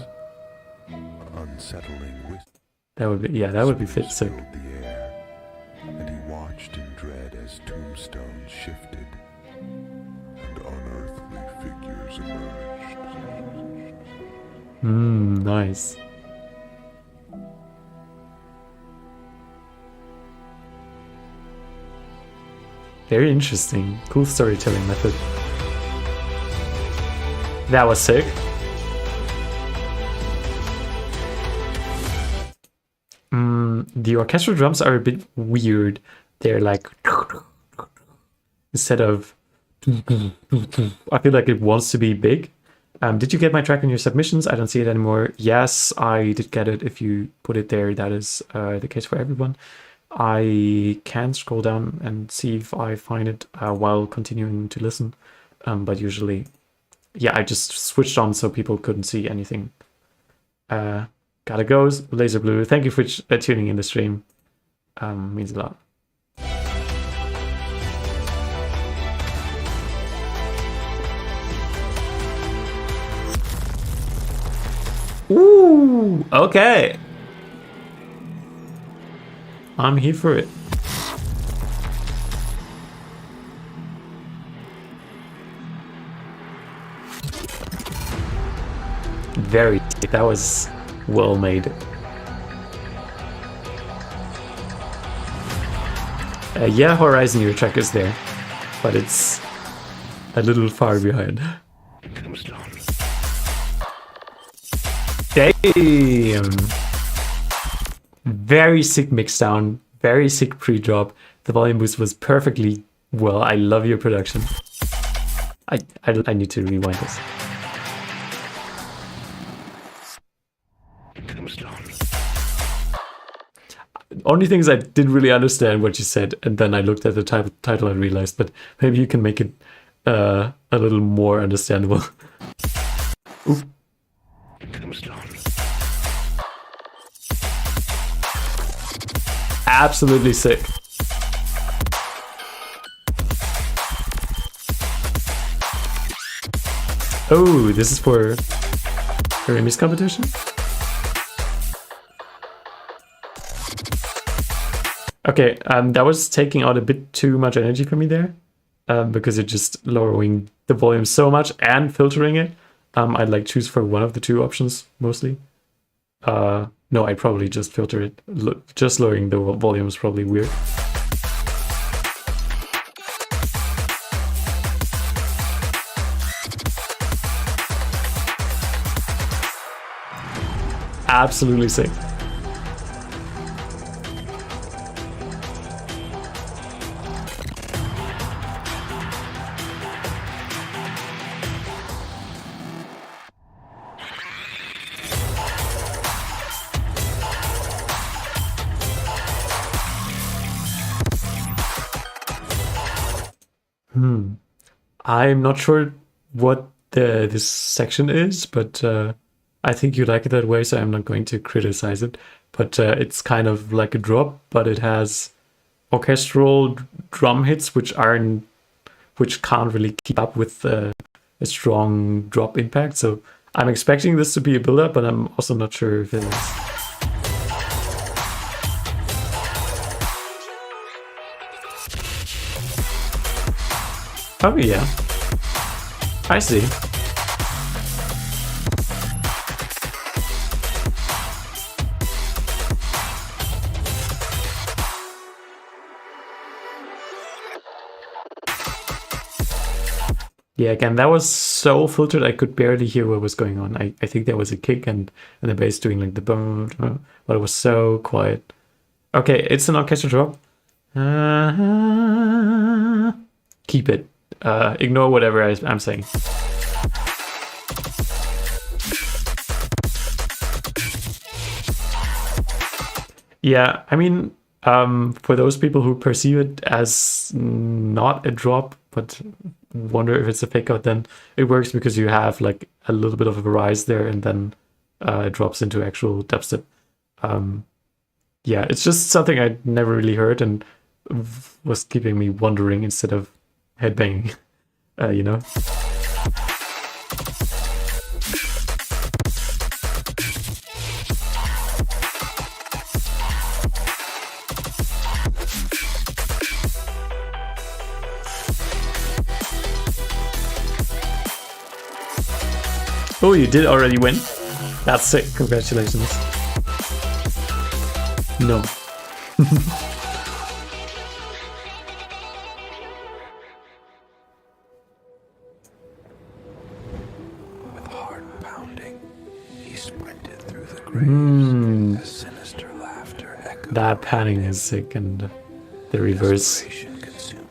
Unsettling whispers. That would be fit sick. filled the air, and he watched in dread as tombstones shifted and unearthly figures emerged. Nice. Very interesting. Cool storytelling method. That was sick. The orchestral drums are a bit weird. They're like instead of I feel like it wants to be big. Did you get my track in your submissions? I don't see it anymore. Yes, I did get it. If you put it there, that is the case for everyone. I can scroll down and see if I find it while continuing to listen. But usually, yeah, I just switched on so people couldn't see anything. Gotta go, Laser Blue. Thank you for tuning in the stream. Means a lot. Ooh, okay. I'm here for it. Very. That was well made. Yeah, Horizon, your track is there, but it's a little far behind. Damn! Very sick mix down, very sick pre-drop. The volume boost was perfectly well. I love your production. I need to rewind this. Only things I didn't really understand what you said, and then I looked at the title and realized, but maybe you can make it a little more understandable. Ooh. Absolutely sick. Oh, this is for a remix competition? Okay, that was taking out a bit too much energy from me there, because it's just lowering the volume so much and filtering it. I'd like choose for one of the two options mostly. No, I'd probably just filter it. Just lowering the volume is probably weird. absolutely sick. I'm not sure what this section is, but I think you like it that way, so I'm not going to criticize it. But it's kind of like a drop, but it has orchestral drum hits which can't really keep up with a strong drop impact. So I'm expecting this to be a build-up, but I'm also not sure if it is. Oh yeah, I see. Yeah, again, that was so filtered I could barely hear what was going on. I think there was a kick and the bass doing like the boom, but it was so quiet. Okay, it's an orchestral drop. Keep it. Ignore whatever I'm saying. Yeah, I mean, for those people who perceive it as not a drop, but wonder if it's a fake out, then it works because you have like a little bit of a rise there and then it drops into actual dubstep. Yeah, it's just something I'd never really heard and was keeping me wondering instead of headbanging, you know? Oh, you did already win? That's sick, congratulations. No. With heart pounding, he sprinted through the graves. As sinister laughter echoed. That panning is sick, and the reverse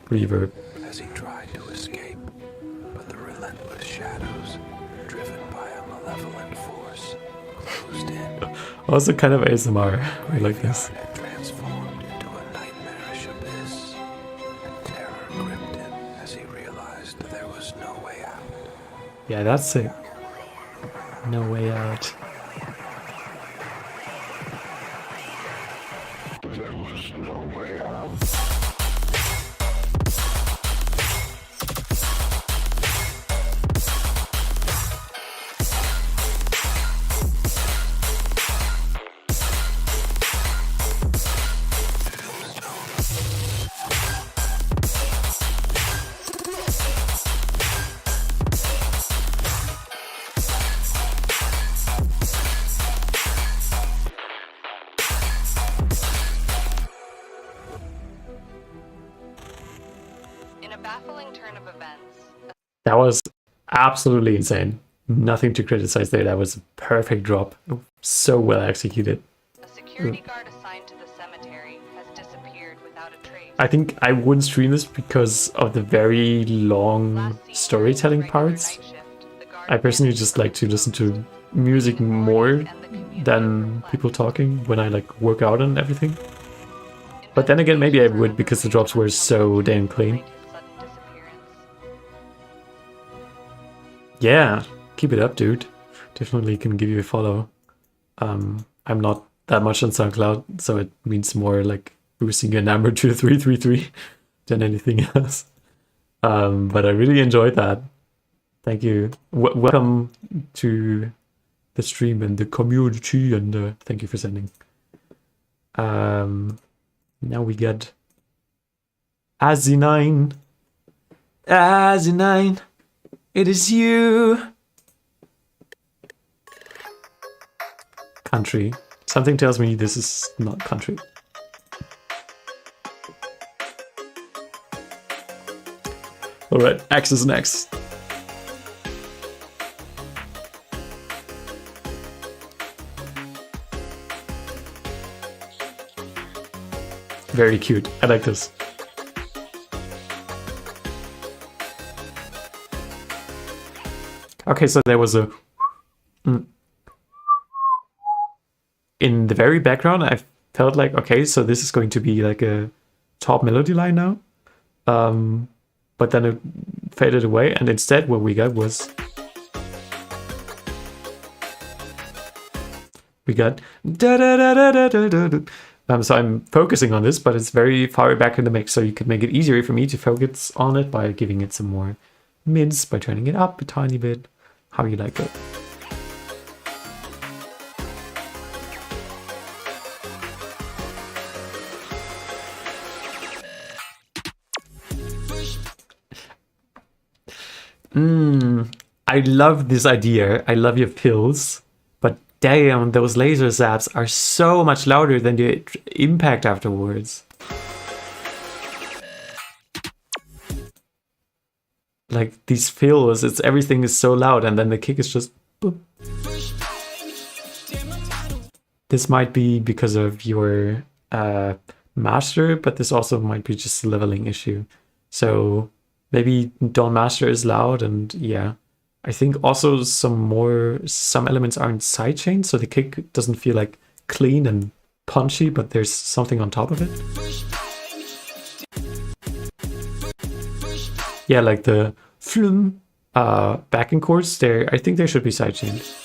reverb. As he tried to escape, but the relentless shadows, driven by a malevolent force, closed in. Also kind of ASMR. I like this. Had transformed into a nightmarish abyss, and terror gripped him as he realized there was no way out. Yeah, that's sick. No way out. There was no way out. In a baffling turn of events, That was absolutely insane. Nothing to criticize there. That was a perfect drop. So well executed. a security guard assigned to the cemetery has disappeared without a trace. I think I wouldn't stream this because of the very long Last seen storytelling during regular parts. night shift, the guard I personally vanished just like to from listen the to music more and the community than reflects. people talking when I like work out and everything. But then again, maybe I would because the drops were so damn clean. Sudden disappearance. Yeah, keep it up, dude. Definitely can give you a follow. I'm not that much on SoundCloud, so it means more like boosting your number to 333 than anything else. But I really enjoyed that. Thank you. Welcome to the stream and the community, and thank you for sending. Now we get Asinine. Asinine, it is you. Country. Something tells me this is not country. Alright, X is next. very cute. I like this. Okay, so there was a... In the very background, I felt like, okay, so this is going to be like a top melody line now. But then it faded away, and instead what we got was... We got... So I'm focusing on this, but it's very far back in the mix, so you could make it easier for me to focus on it by giving it some more mids, by turning it up a tiny bit. How you like it. I love this idea. I love your fills, but damn, those laser zaps are so much louder than the impact afterwards. Like these fills, everything is so loud, and then the kick is just boop. This might be because of your master, but this also might be just a leveling issue. So maybe don't master is loud, and yeah. I think also some elements aren't sidechained, so the kick doesn't feel like clean and punchy, but there's something on top of it. Yeah, like the flum backing chords, I think they should be sidechained.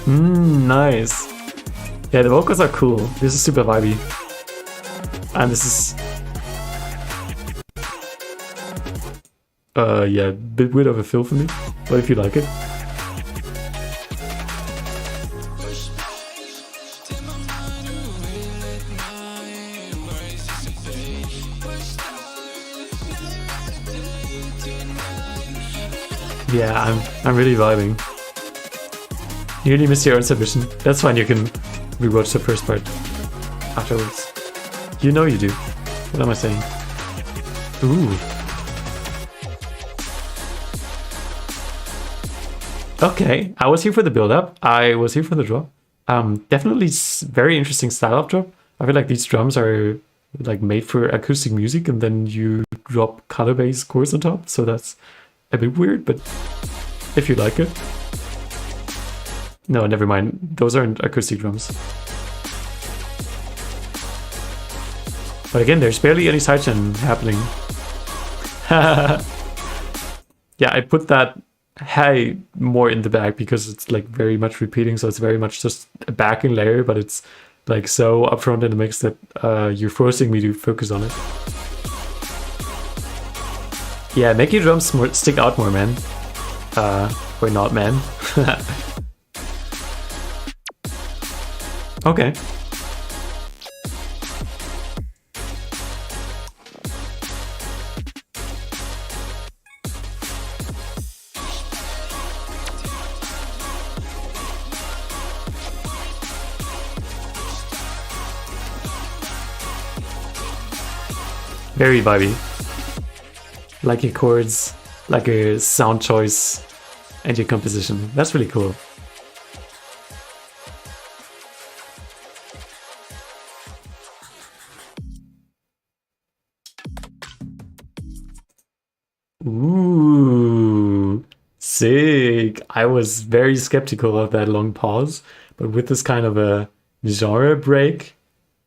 Nice. Yeah, the vocals are cool. This is super vibey. And this is... yeah, a bit weird of a fill for me, but if you like it. Yeah, I'm really vibing. You really missed your own submission. That's fine, you can rewatch the first part afterwards. You know you do. What am I saying? Ooh. Okay, I was here for the build-up. I was here for the drop. Definitely very interesting style of drop. I feel like these drums are like made for acoustic music, and then you drop color-based chords on top. So that's a bit weird, but if you like it. No, never mind. Those aren't acoustic drums. But again, there's barely any sidechain happening. Yeah, I put that hey more in the back because it's like very much repeating, so it's very much just a backing layer, but it's like so upfront in the mix that you're forcing me to focus on it. Yeah, make your drums stick out more, man. Or not, man. Okay. Very vibey. Like your chords, like your sound choice, and your composition. That's really cool. Ooh, sick. I was very skeptical of that long pause, but with this kind of a genre break,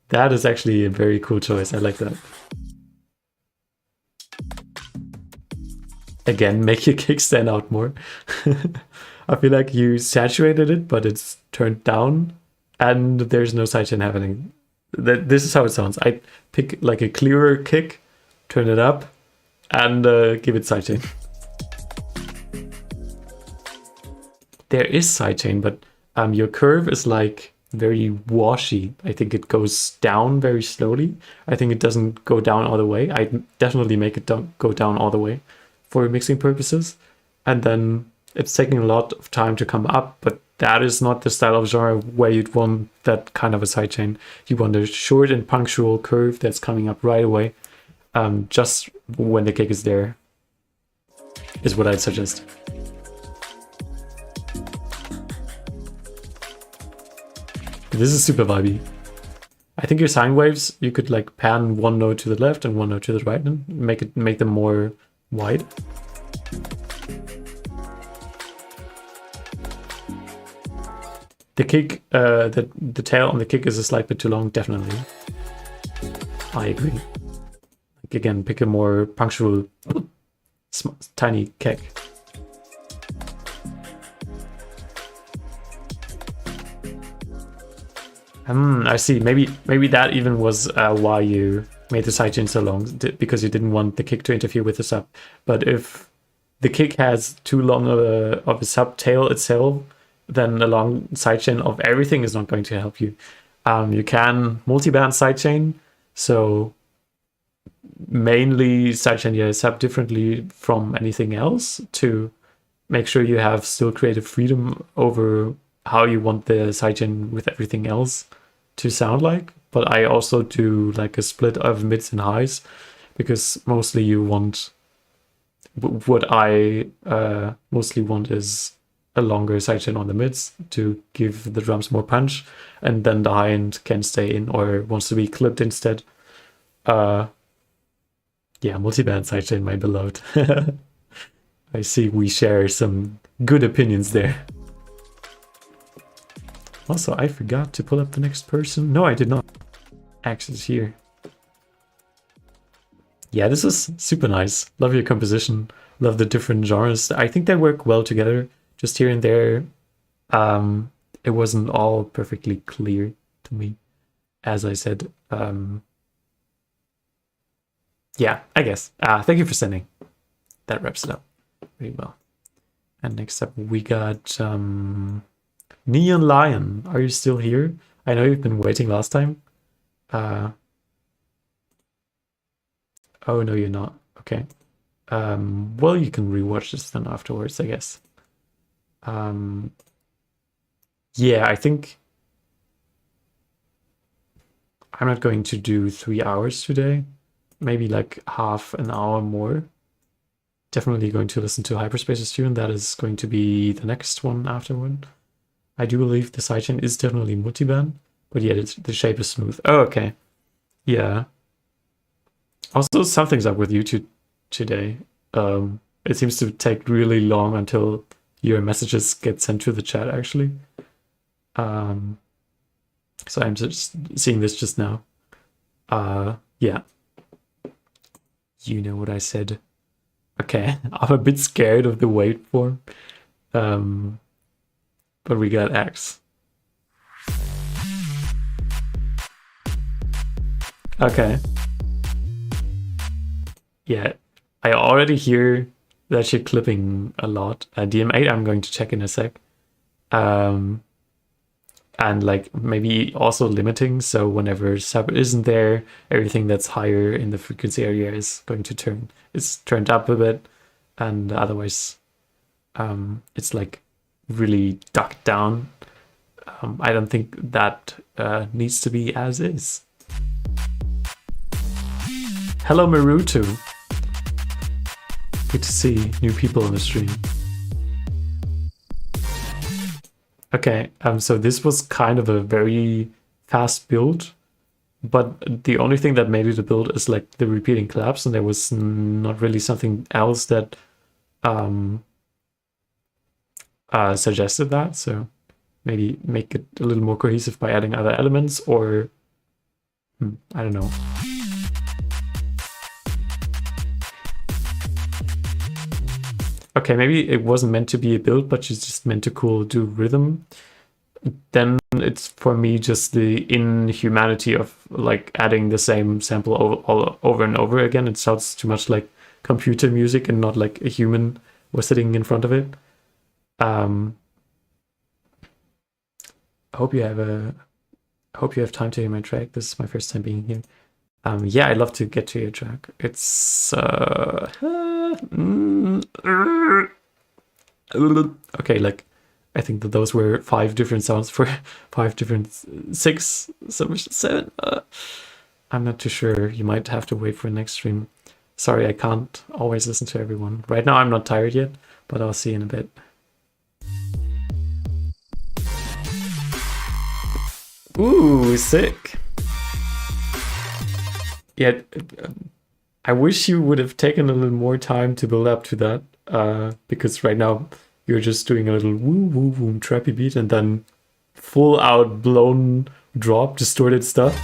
that is actually a very cool choice. I like that. Again, make your kick stand out more. I feel like you saturated it, but it's turned down and there's no sidechain happening. This is how it sounds. I pick like a clearer kick, turn it up, and give it sidechain. There is sidechain, but your curve is like very washy. I think it goes down very slowly. I think it doesn't go down all the way. I definitely make it go down all the way for mixing purposes. And then it's taking a lot of time to come up, but that is not the style of genre where you'd want that kind of a sidechain. You want a short and punctual curve that's coming up right away. just when the kick is there, is what I'd suggest. This is super vibey. I think your sine waves, you could like pan one note to the left and one note to the right and make them more wide. The kick, the tail on the kick is a slight bit too long, definitely. I agree. Like, again, pick a more punctual, tiny kick. I see. Maybe that even was why you made the sidechain so long, because you didn't want the kick to interfere with the sub. But if the kick has too long of a sub tail itself, then a long sidechain of everything is not going to help you. You can multi-band sidechain, so mainly sidechain your sub differently from anything else to make sure you have still creative freedom over how you want the sidechain with everything else to sound like. But I also do like a split of mids and highs, because mostly you want, what I mostly want is a longer sidechain on the mids to give the drums more punch, and then the high end can stay in or wants to be clipped instead. Yeah, multi-band sidechain, my beloved. I see we share some good opinions there. Also, I forgot to pull up the next person. No, I did not. Axe is here. Yeah, this is super nice. Love your composition. Love the different genres. I think they work well together. Just here and there, it wasn't all perfectly clear to me, as I said. Yeah, I guess. Thank you for sending. That wraps it up pretty well. And next up, we got Neon Lion. Are you still here? I know you've been waiting last time. Oh, no, you're not. Okay. Well, you can rewatch this then afterwards, I guess. Yeah, I think I'm not going to do 3 hours today. Maybe like half an hour more. Definitely going to listen to Hyperspace's tune. That is going to be the next one afterward. I do believe the sidechain is definitely multiband, but yeah, the shape is smooth. Oh, okay. Yeah. Also, something's up with YouTube today. It seems to take really long until your messages get sent to the chat, actually. So I'm just seeing this just now. Yeah. You know what I said. Okay, I'm a bit scared of the waveform. But we got X. Okay. Yeah, I already hear that you're clipping a lot. DM8 I'm going to check in a sec. And like maybe also limiting, so whenever sub isn't there, everything that's higher in the frequency area is going to it's turned up a bit, and otherwise it's like really ducked down. I don't think that needs to be as is. Hello Marutu. Good to see new people on the stream. Okay, so this was kind of a very fast build, but the only thing that made it a build is like the repeating claps, and there was not really something else that suggested that, so maybe make it a little more cohesive by adding other elements, or I don't know. Okay, maybe it wasn't meant to be a build, but she's just meant to do rhythm. Then it's for me just the inhumanity of like adding the same sample all over and over again. It sounds too much like computer music and not like a human was sitting in front of it. I hope you have time to hear my track. This is my first time being here. Yeah, I'd love to get to your track. It's okay, like I think that those were 5 different sounds for 5 different 6, 7. I'm not too sure. You might have to wait for the next stream. Sorry, I can't always listen to everyone. Right now I'm not tired yet, but I'll see in a bit. Ooh, sick. Yeah, I wish you would have taken a little more time to build up to that, because right now you're just doing a little woo woo woo trappy beat and then full out blown drop distorted stuff.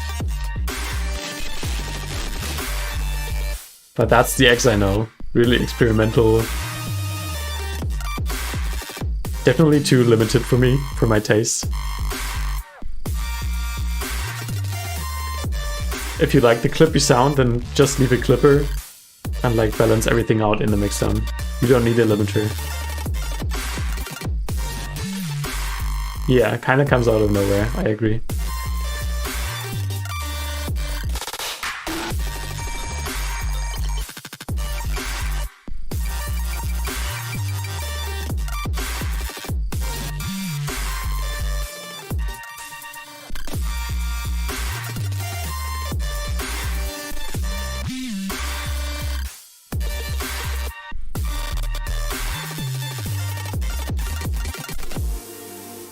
But that's the X I know. Really experimental. Definitely too limited for me, for my taste. If you like the clippy sound, then just leave a clipper and like balance everything out in the mixdown. You don't need a limiter. Yeah, kinda comes out of nowhere, I agree.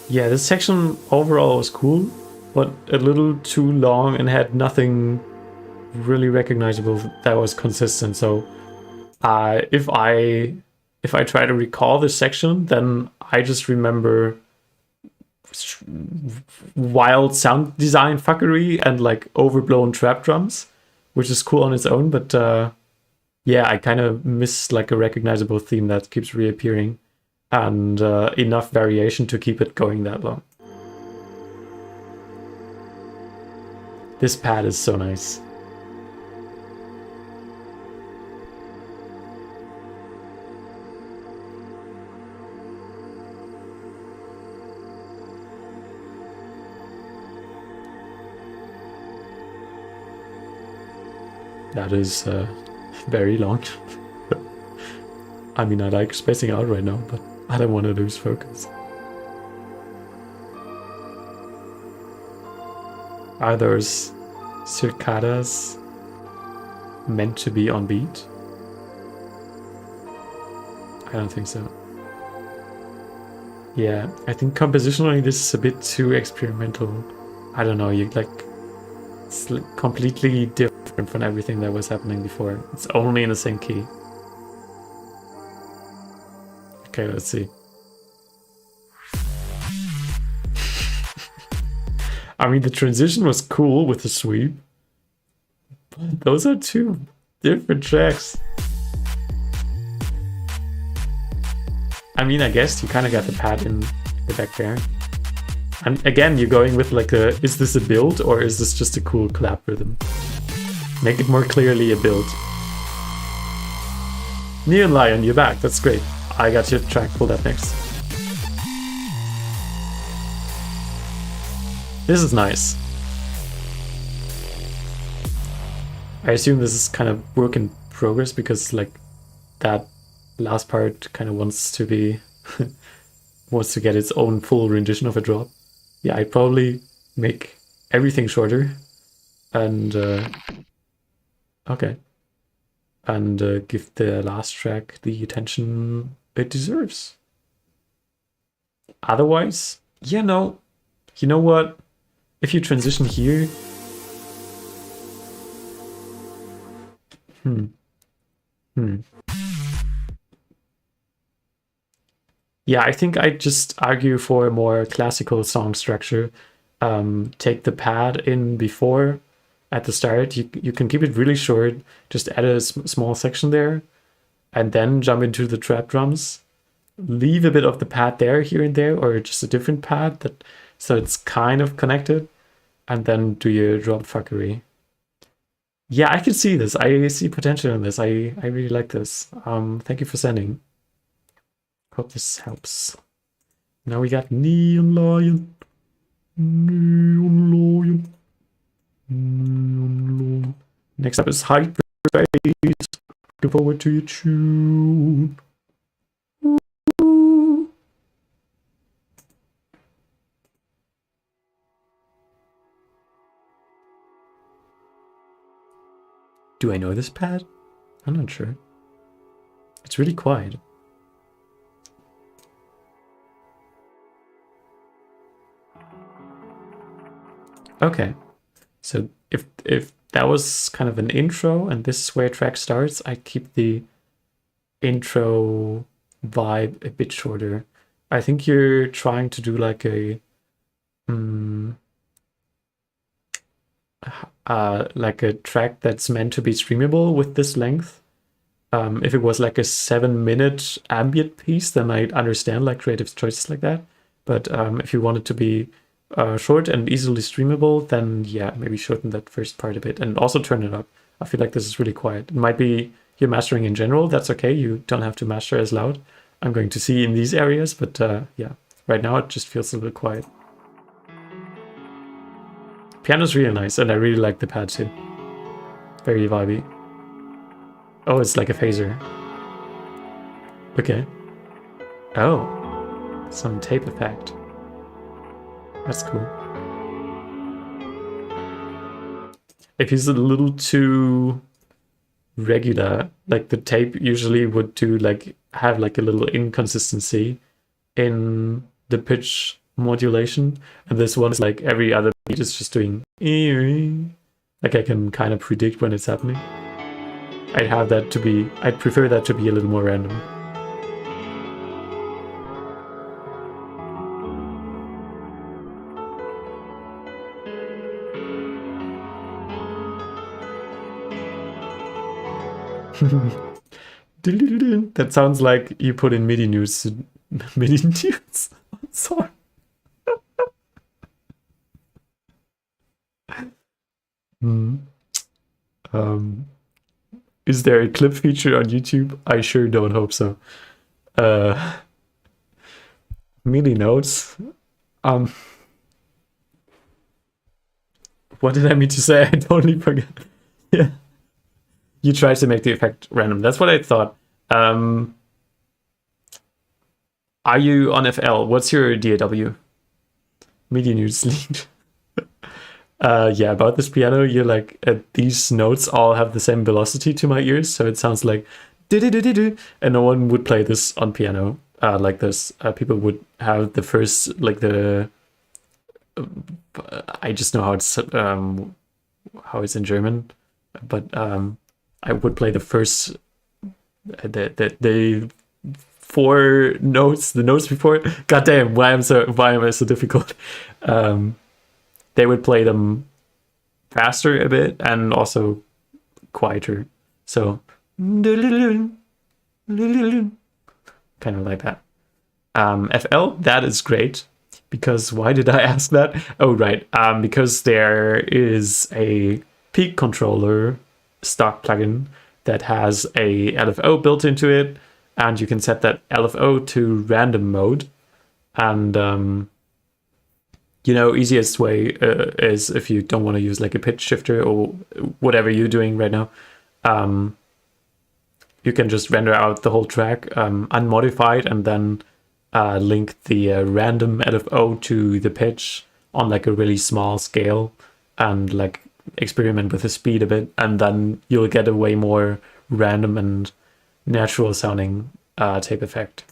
Yeah, this section overall was cool, but a little too long and had nothing really recognizable that was consistent. So if I try to recall this section, then I just remember wild sound design fuckery and like overblown trap drums, which is cool on its own, but yeah, I kind of miss like a recognizable theme that keeps reappearing. And enough variation to keep it going that long. This pad is so nice. That is very long. I mean, I like spacing out right now, but I don't want to lose focus. Are those circadas meant to be on beat? I don't think so. Yeah, I think compositionally this is a bit too experimental. I don't know, it's like completely different from everything that was happening before. It's only in the same key. Okay, let's see. I mean, the transition was cool with the sweep, but those are two different tracks. I mean, I guess you kind of got the pad in the back there. And again, you're going with like a, is this a build or is this just a cool clap rhythm? Make it more clearly a build. Neon Lion, you're back, that's great. I got your track pulled up next. This is nice. I assume this is kind of work in progress because like that last part kind of wants to be wants to get its own full rendition of a drop. Yeah, I'd probably make everything shorter and okay. And give the last track the attention it deserves. Otherwise, you know what? If you transition here, yeah, I think I'd just argue for a more classical song structure. Take the pad in before. At the start, you can keep it really short, just add a small section there, and then jump into the trap drums. Leave a bit of the pad there, here and there, or just a different pad, so it's kind of connected, and then do your drop fuckery. Yeah, I can see this. I see potential in this. I really like this. Thank you for sending. Hope this helps. Now we got Neon Lion. Neon Lion. Next up is Hyperspace. Looking forward to your tune. Do I know this pad? I'm not sure. It's really quiet. Okay, so if that was kind of an intro and this is where a track starts, I keep the intro vibe a bit shorter. I think you're trying to do like a like a track that's meant to be streamable with this length. If it was like a 7-minute ambient piece, then I'd understand like creative choices like that. But if you want it to be short and easily streamable, then yeah, maybe shorten that first part a bit and also turn it up. I feel like this is really quiet. It might be you're mastering in general. That's okay. You don't have to master as loud. I'm going to see in these areas, but yeah, right now it just feels a little quiet. Piano's really nice, and I really like the pad too. Very vibey. Oh, it's like a phaser. Okay. Oh, some tape effect. That's cool. If it's a little too regular, like the tape usually would do like have like a little inconsistency in the pitch modulation, and this one is like every other beat is just doing like I can kind of predict when it's happening. I'd prefer that to be a little more random. That sounds like you put in MIDI notes. MIDI notes. Sorry. Is there a clip feature on YouTube? I sure don't hope so. MIDI notes. What did I mean to say? I totally forgot. Yeah. You tried to make the effect random. That's what I thought. Are you on FL? What's your DAW? MIDI notes lead. Yeah, about this piano, you're like, these notes all have the same velocity to my ears, so it sounds like do-do-do-do-do, and no one would play this on piano like this. People would have the first, like the, I just know how it's in German, but I would play the first, the 4 notes, the notes before. God damn, why am I so difficult? They would play them faster a bit and also quieter. So kind of like that. FL, that is great. Because why did I ask that? Oh, right. Because there is a peak controller stock plugin that has a LFO built into it, and you can set that LFO to random mode. And easiest way is if you don't want to use like a pitch shifter or whatever you're doing right now, you can just render out the whole track unmodified and then link the random LFO to the pitch on like a really small scale and like experiment with the speed a bit, and then you'll get a way more random and natural sounding tape effect.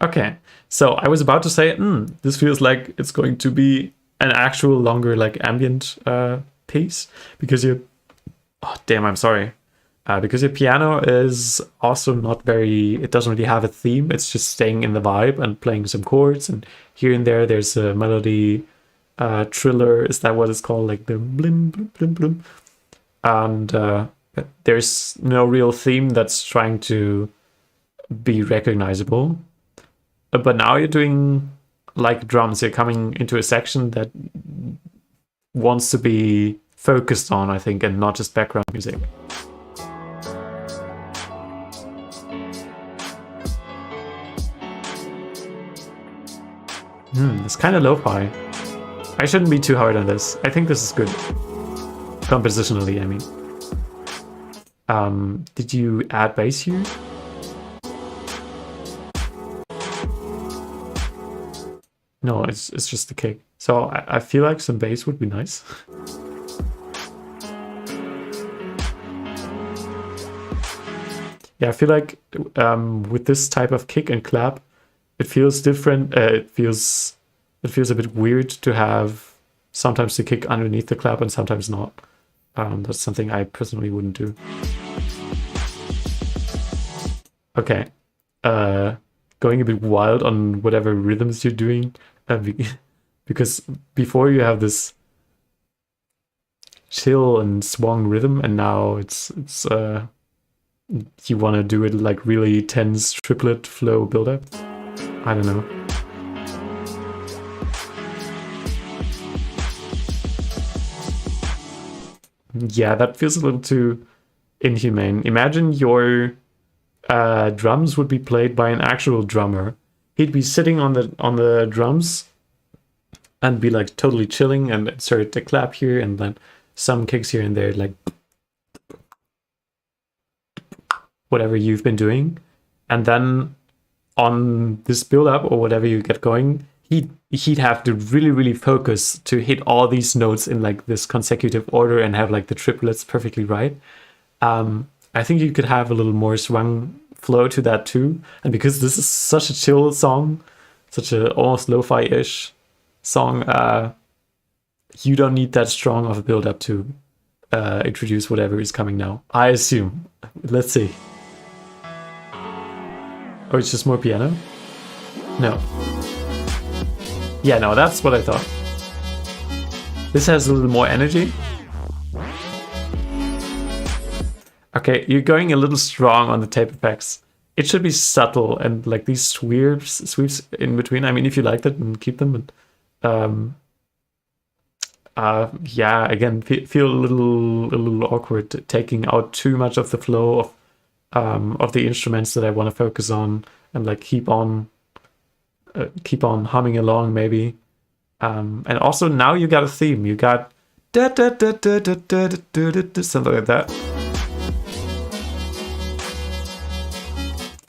Okay, so I was about to say, this feels like it's going to be an actual longer like ambient piece, because because your piano is also not it doesn't really have a theme. It's just staying in the vibe and playing some chords, and here and there there's a melody triller, is that what it's called, like the blim blim blim blim, and there's no real theme that's trying to be recognizable. But now you're doing like drums, you're coming into a section that wants to be focused on, I think, and not just background music. It's kind of lo-fi. I shouldn't be too hard on this. I think this is good. Compositionally, I mean. Did you add bass here? No, it's just the kick. So I feel like some bass would be nice. Yeah, I feel like with this type of kick and clap, it feels different. It feels a bit weird to have sometimes the kick underneath the clap and sometimes not. That's something I personally wouldn't do. Okay, going a bit wild on whatever rhythms you're doing, because before you have this chill and swung rhythm, and now it's you want to do it like really tense triplet flow buildup. I don't know. Yeah, that feels a little too inhumane. Imagine your drums would be played by an actual drummer. He'd be sitting on the drums and be like totally chilling and insert a clap here and then some kicks here and there, like whatever you've been doing. And then on this build up or whatever you get going, he'd have to really focus to hit all these notes in like this consecutive order and have like the triplets perfectly right. I think you could have a little more swung flow to that too. And because this is such a chill song, such a almost lo-fi-ish song, you don't need that strong of a build up to introduce whatever is coming now. I assume. Let's see. Oh, it's just more piano? No. Yeah, no, that's what I thought. This has a little more energy. Okay, you're going a little strong on the tape effects. It should be subtle and like these sweeps in between. I mean, if you like that, then keep them. And yeah, again, feel a little awkward taking out too much of the flow of the instruments that I want to focus on and like keep on humming along maybe. And also now you got a theme. You got da da da da da da da da something like that.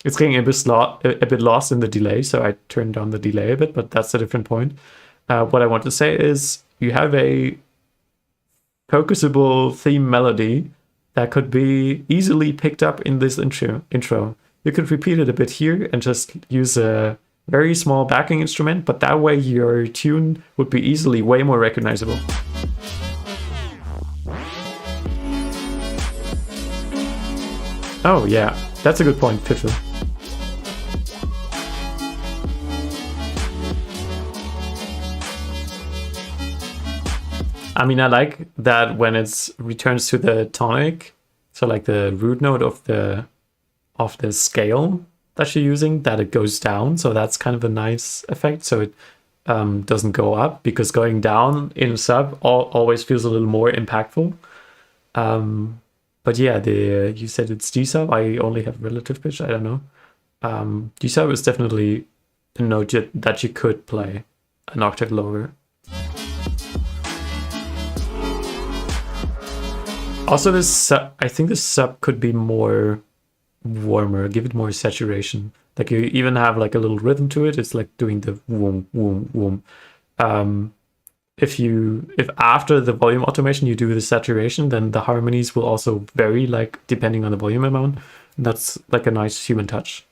It's getting a bit lost in the delay, so I turned down the delay a bit, but that's a different point. What I want to say is you have a focusable theme melody that could be easily picked up in this intro. You could repeat it a bit here and just use a very small backing instrument, but that way your tune would be easily way more recognizable. Oh yeah, that's a good point, Pitcher. I mean, I like that when it returns to the tonic, so like the root note of the scale that you're using, that it goes down. So that's kind of a nice effect. So it doesn't go up, because going down in sub always feels a little more impactful. But yeah, you said it's D sub. I only have relative pitch. I don't know. D sub is definitely a note that you could play an octave lower. Also, I think this sub could be more warmer, give it more saturation. Like you even have like a little rhythm to it. It's like doing the woom, woom, woom. If after the volume automation you do the saturation, then the harmonies will also vary, like depending on the volume amount. And that's like a nice human touch.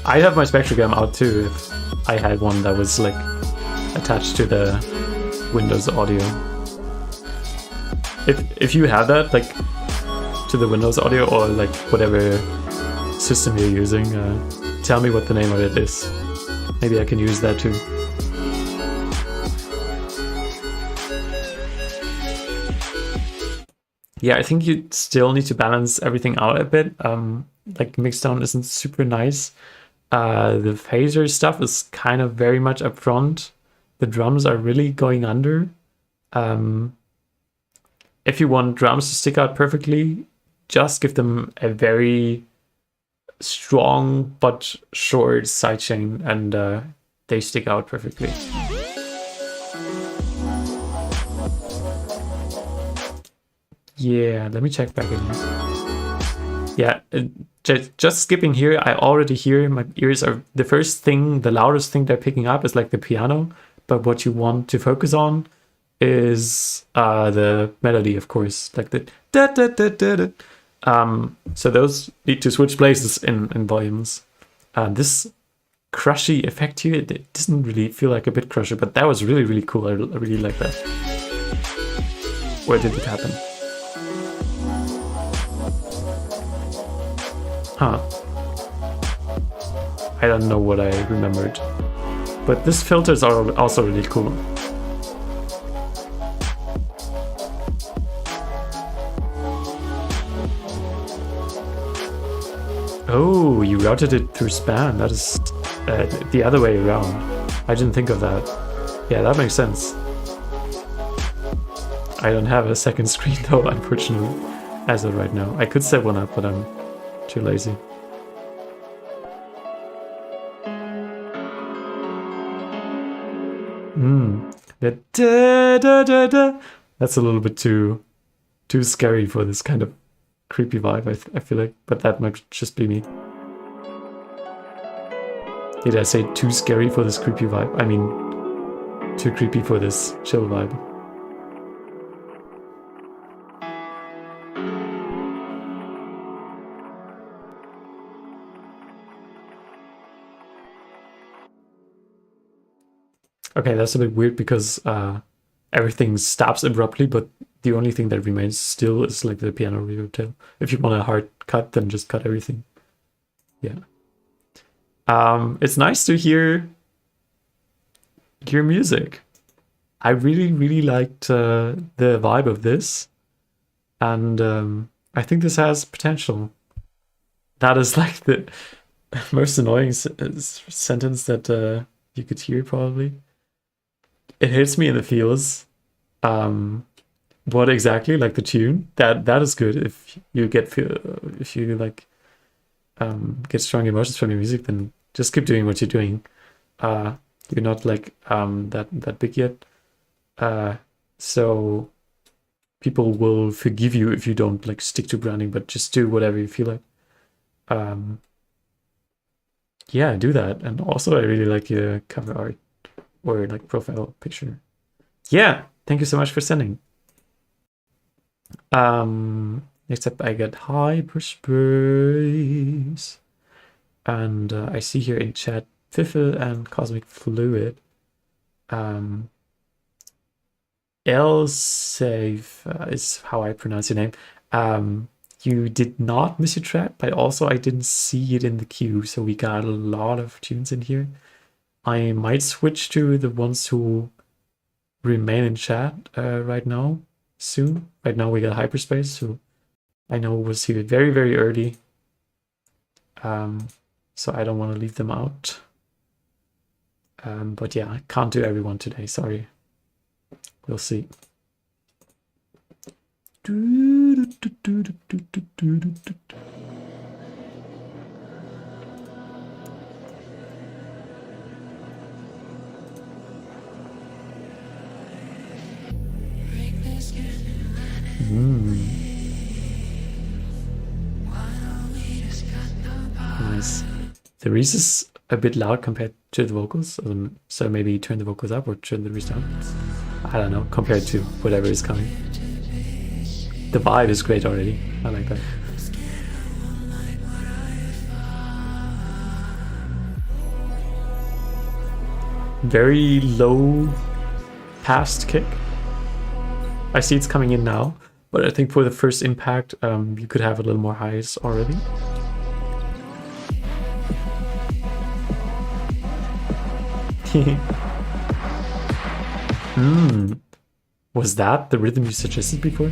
I'd have my spectrogram out too if I had one that was like attached to the Windows audio. If you have that, like to the Windows audio or like whatever system you're using, tell me what the name of it is. Maybe I can use that too. Yeah, I think you still need to balance everything out a bit. Like mixdown isn't super nice. The phaser stuff is kind of very much up front. The drums are really going under. If you want drums to stick out perfectly, just give them a very strong but short sidechain and they stick out perfectly. Yeah, let me check back in. Yeah, just skipping here, I already hear my ears are the first thing, the loudest thing they're picking up is like the piano, but what you want to focus on is the melody, of course, like the da da da da da. So those need to switch places in volumes. This crushy effect here, it doesn't really feel like a bit crusher, but that was really, really cool. I really like that. Where did it happen? Huh. I don't know what I remembered. But these filters are also really cool. Oh, you routed it through span. That is the other way around. I didn't think of that. Yeah, that makes sense. I don't have a second screen though, unfortunately, as of right now. I could set one up, but I'm too lazy. Da, da, da, da. That's a little bit too scary for this kind of creepy vibe, I feel like, but that might just be me. Did I say too scary for this creepy vibe? I mean, too creepy for this chill vibe. Okay, that's a bit weird because everything stops abruptly, but the only thing that remains still is like the piano reverb tail. If you want a hard cut, then just cut everything. Yeah. It's nice to hear your music. I really, really liked the vibe of this. And I think this has potential. That is like the most annoying sentence that you could hear probably. It hits me in the feels. What exactly? Like the tune? That is good. If you get like get strong emotions from your music, then just keep doing what you're doing. You're not like that big yet. So people will forgive you if you don't like stick to branding, but just do whatever you feel like. Yeah, do that. And also I really like your cover art or like profile picture. Yeah, thank you so much for sending. Except I get hyperspace. And I see here in chat Fiffle and Cosmic Fluid. Elsafe is how I pronounce your name. You did not miss your track, but also I didn't see it in the queue, so we got a lot of tunes in here. I might switch to the ones who remain in chat right now, soon. Right now we got Hyperspace, who I know was here very, very early. So I don't want to leave them out. But yeah, I can't do everyone today, sorry. We'll see. Nice. The Reese is a bit loud compared to the vocals, so maybe turn the vocals up or turn the Reese down. I don't know, compared to whatever is coming. The vibe is great already. I like that. Very low past kick. I see it's coming in now, but I think for the first impact, you could have a little more highs already. Was that the rhythm you suggested before?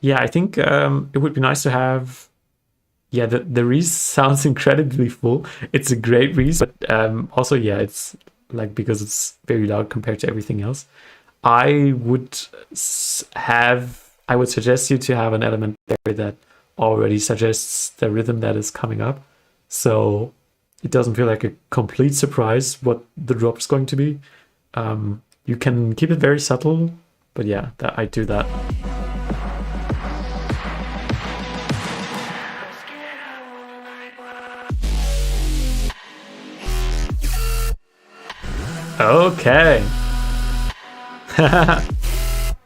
Yeah, I think it would be nice to have. Yeah, the Reese sounds incredibly full. It's a great Reese, but also, yeah, it's like because it's very loud compared to everything else. I would suggest you to have an element there that already suggests the rhythm that is coming up. So it doesn't feel like a complete surprise what the drop is going to be. You can keep it very subtle, but yeah, I do that. Okay.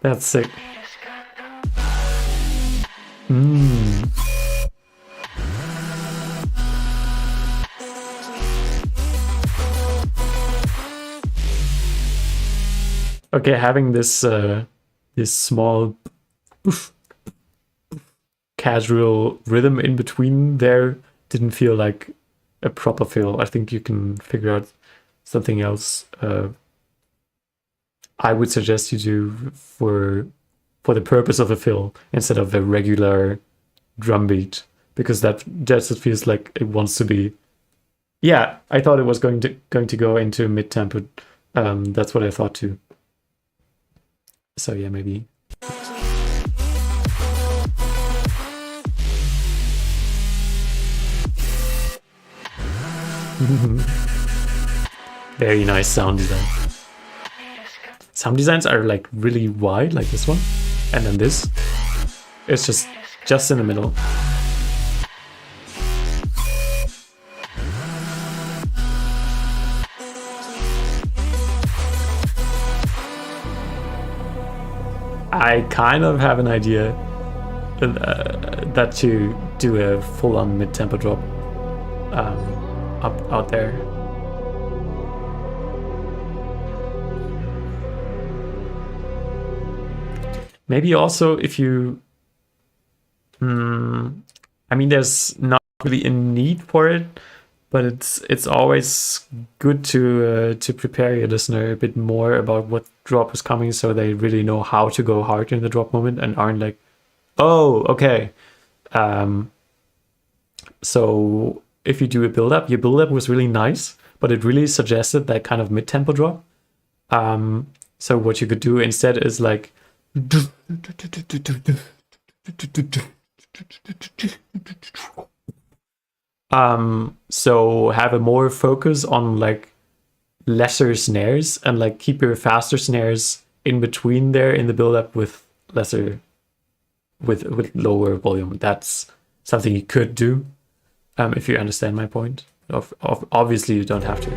That's sick. Okay, having this this small casual rhythm in between there didn't feel like a proper fill. I think you can figure out something else. I would suggest you do for the purpose of a fill instead of a regular drum beat, because that just feels like it wants to be. Yeah, I thought it was going to go into mid tempo. That's what I thought too. So yeah, maybe. Very nice sound design. Sound designs are like really wide, like this one, and then this. It's just in the middle. I kind of have an idea that to do a full-on mid-tempo drop out there. Maybe also if you, I mean, there's not really a need for it, but it's always good to prepare your listener a bit more about what drop is coming, so they really know how to go hard in the drop moment and aren't like, oh, okay. So if you do a build up, your build up was really nice, but it really suggested that kind of mid tempo drop. So what you could do instead is like. So have a more focus on like lesser snares and like keep your faster snares in between there in the build up with lesser with lower volume. That's something you could do if you understand my point. Obviously you don't have to.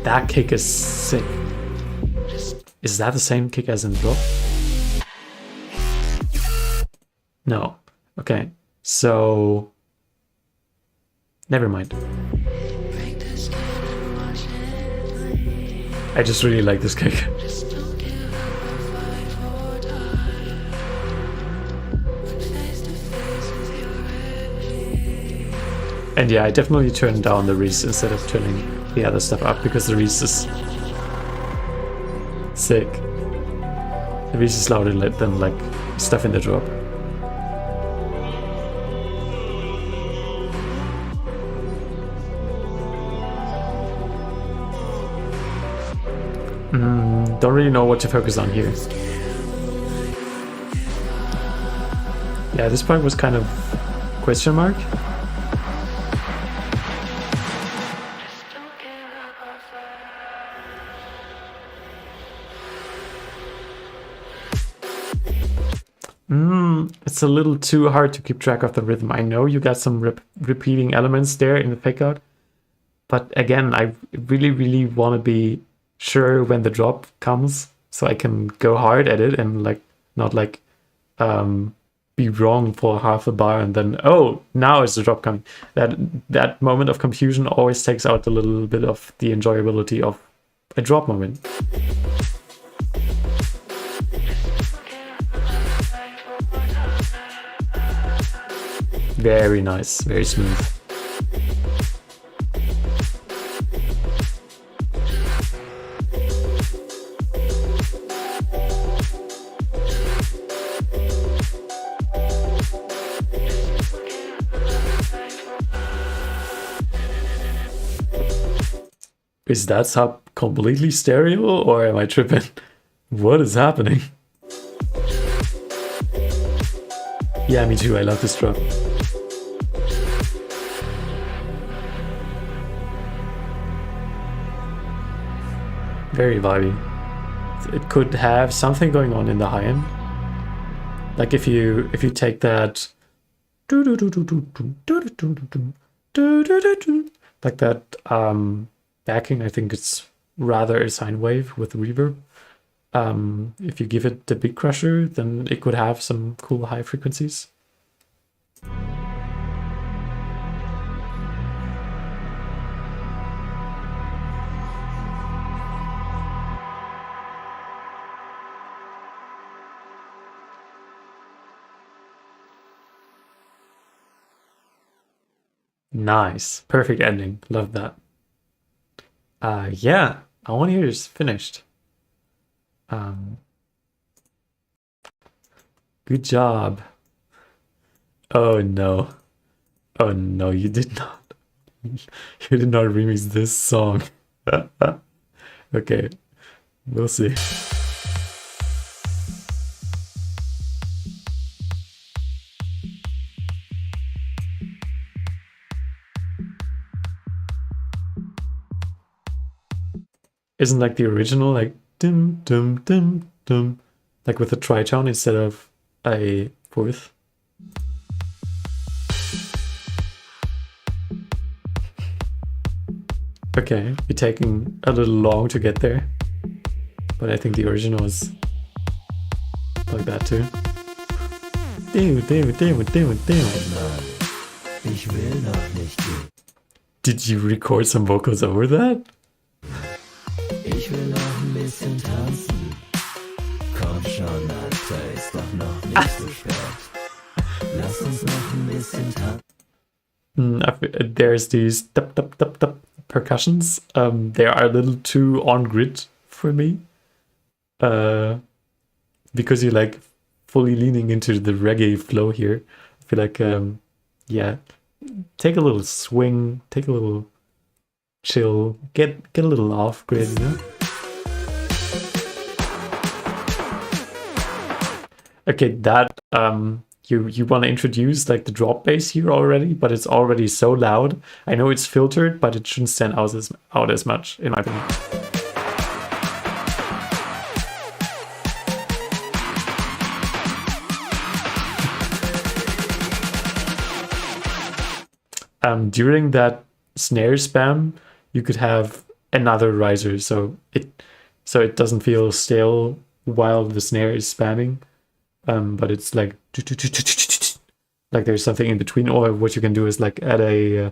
That kick is sick. Is that the same kick as in drop? No. Okay. So never mind. I just really like this kick. And yeah, I definitely turned down the Reese instead of turning the other stuff up, because the Reese is sick. The Reese is louder than like stuff in the drop. Don't really know what to focus on here. Yeah, this part was kind of question mark. It's a little too hard to keep track of the rhythm. I know you got some repeating elements there in the fake out, but again, I really, really want to be sure when the drop comes, so I can go hard at it and like not like be wrong for half a bar and then, oh, now is the drop coming. That moment of confusion always takes out a little bit of the enjoyability of a drop moment. Very nice, very smooth. Is that sub completely stereo or am I tripping? What is happening? Yeah, me too, I love this drop. Very vibey. It could have something going on in the high end. Like if you take that like that backing, I think it's rather a sine wave with reverb. If you give it the big crusher, then it could have some cool high frequencies. Nice. Perfect ending. Love that. Yeah, I want to hear is finished. Good job. Oh no. Oh no, you did not. You did not remix this song. Okay, we'll see. Isn't like the original, like dim dum dim dum, like with a tritone instead of a fourth? Okay, you're taking a little long to get there, but I think the original is like that too. Ich will noch nicht gehen. Did you record some vocals over that? Ich will noch ein bisschen tanzen. Komm schon, Alter, ist doch noch nicht so spät. Lass uns noch ein bisschen tanzen. There's these tup tup tup tup percussions. They are a little too on grid for me. Because you're like fully leaning into the reggae flow here. I feel like yeah, take a little swing, take a little chill, get a little off grid, you know? Okay, that you want to introduce like the drop bass here already, but it's already so loud. I know it's filtered, but it shouldn't stand out as much, in my opinion. During that snare spam, you could have another riser, so it doesn't feel stale while the snare is spamming, but it's like there's something in between. Or what you can do is like add a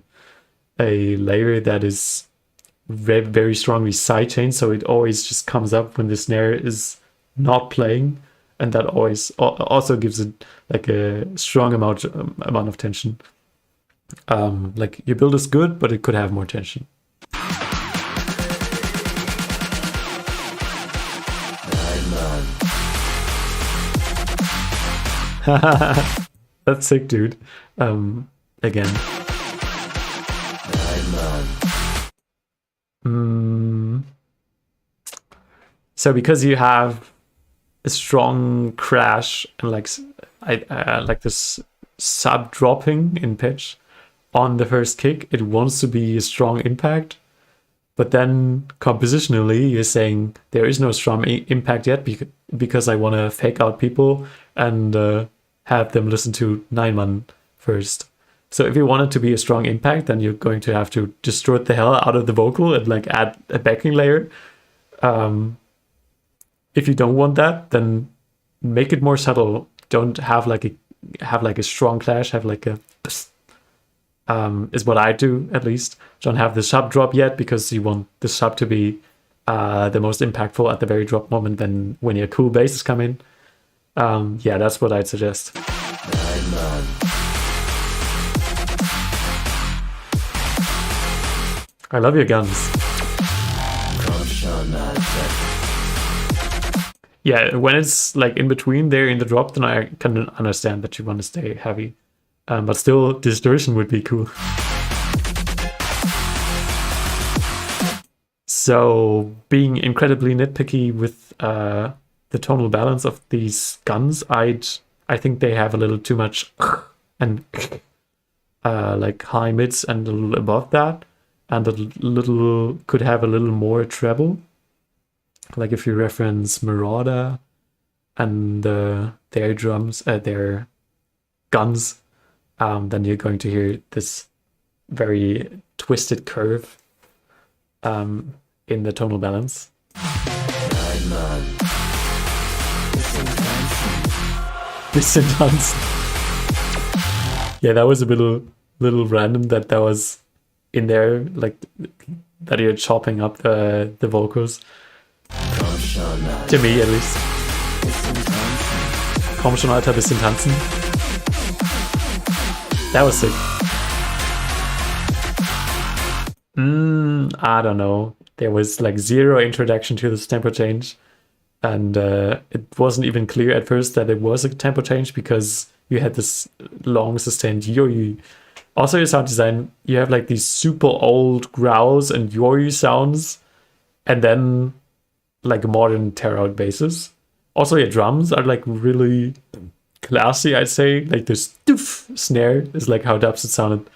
layer that is very strongly sidechained, so it always just comes up when the snare is not playing, and that always also gives it like a strong amount of tension. Like your build is good, but it could have more tension. That's sick, dude. Again. So because you have a strong crash and like this sub dropping in pitch on the first kick, it wants to be a strong impact, but then compositionally you're saying there is no strong impact yet because I want to fake out people and have them listen to 9-1 first. So if you want it to be a strong impact, then you're going to have to distort the hell out of the vocal and like add a backing layer. If you don't want that, then make it more subtle. Don't have like a strong clash. Have like a is what I do, at least. Don't have the sub drop yet because you want the sub to be the most impactful at the very drop moment. Then when your cool basses come in, yeah, that's what I'd suggest. I love your guns. Yeah, when it's like in between there in the drop, then I can understand that you want to stay heavy. But still, distortion would be cool. So, being incredibly nitpicky with the tonal balance of these guns, I think they have a little too much and like high mids and a little above that, and a little could have a little more treble. Like if you reference Marauder and their drums, their guns, then you're going to hear this very twisted curve in the tonal balance. Nein, Mann. Bisschen tanzen. Yeah, that was a little random that was in there, like that you're chopping up the vocals. Komm schon, Alter. To me, at least. Bisschen tanzen. Komm schon, Alter, bisschen tanzen. That was sick. I don't know. There was like zero introduction to this tempo change. And it wasn't even clear at first that it was a tempo change because you had this long sustained yo-yo. Also, your sound design, you have like these super old growls and yo-yo sounds, and then like modern tear out basses. Also, your drums are like really classy, I'd say. Like this doof snare is like how dubstep sounded.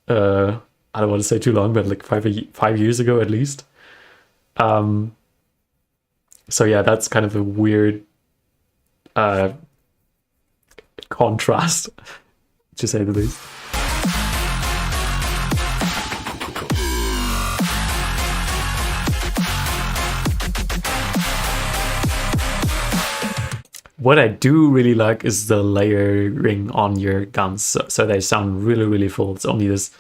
I don't want to say too long, but like 5 years ago at least. So yeah, that's kind of a weird contrast, to say the least. What I do really like is the layering on your guns, so they sound really, really full. It's only this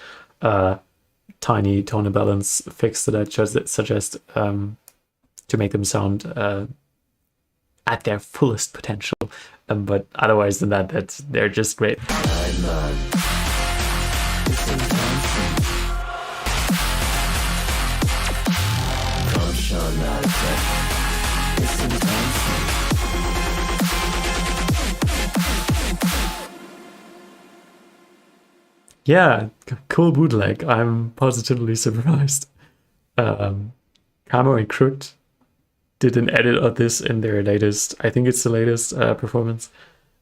tiny tone and balance fix that I suggest to make them sound at their fullest potential. But otherwise than that, they're just great. Nein, Mann. Bisschen tanzen. Komm schon, Alter. Bisschen tanzen. Yeah, cool bootleg. I'm positively surprised. Camo and Crooked did an edit of this in their latest, I think it's the latest performance.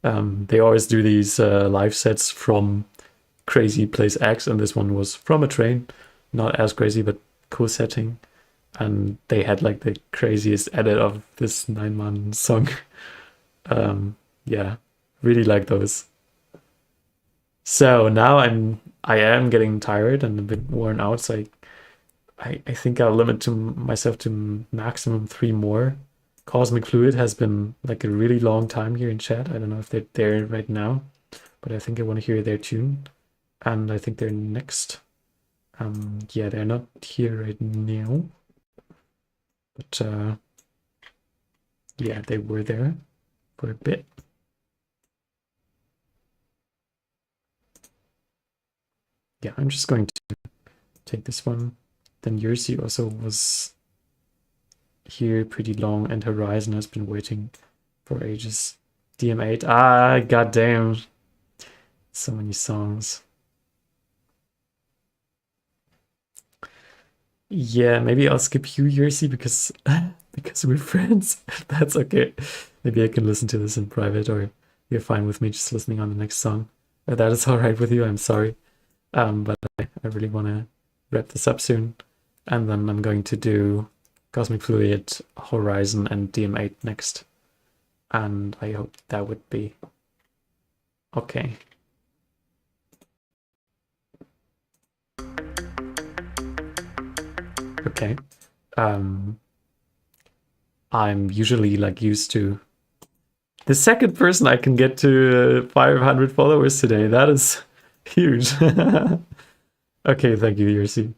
They always do these live sets from crazy place X, and this one was from a train. Not as crazy, but cool setting. And they had like the craziest edit of this 9-man song. Yeah, really like those. So now I am getting tired and a bit worn out, so I think I'll limit myself to maximum 3 more. Cosmic Fluid has been like a really long time here in chat. I don't know if they're there right now, but I think I want to hear their tune. And I think they're next. Yeah, they're not here right now. But yeah, they were there for a bit. Yeah, I'm just going to take this one. Then Jersey also was here pretty long, and Horizon has been waiting for ages. DM8, goddamn. So many songs. Yeah, maybe I'll skip you, Jersey, because we're friends. That's okay. Maybe I can listen to this in private, or you're fine with me just listening on the next song. If that is all right with you, I'm sorry. But I really want to wrap this up soon. And then I'm going to do Cosmic Fluid, Horizon, and DM8 next. And I hope that would be okay. Okay. I'm usually like used to the second person I can get to 500 followers today. That is huge. Okay, thank you, Yersi.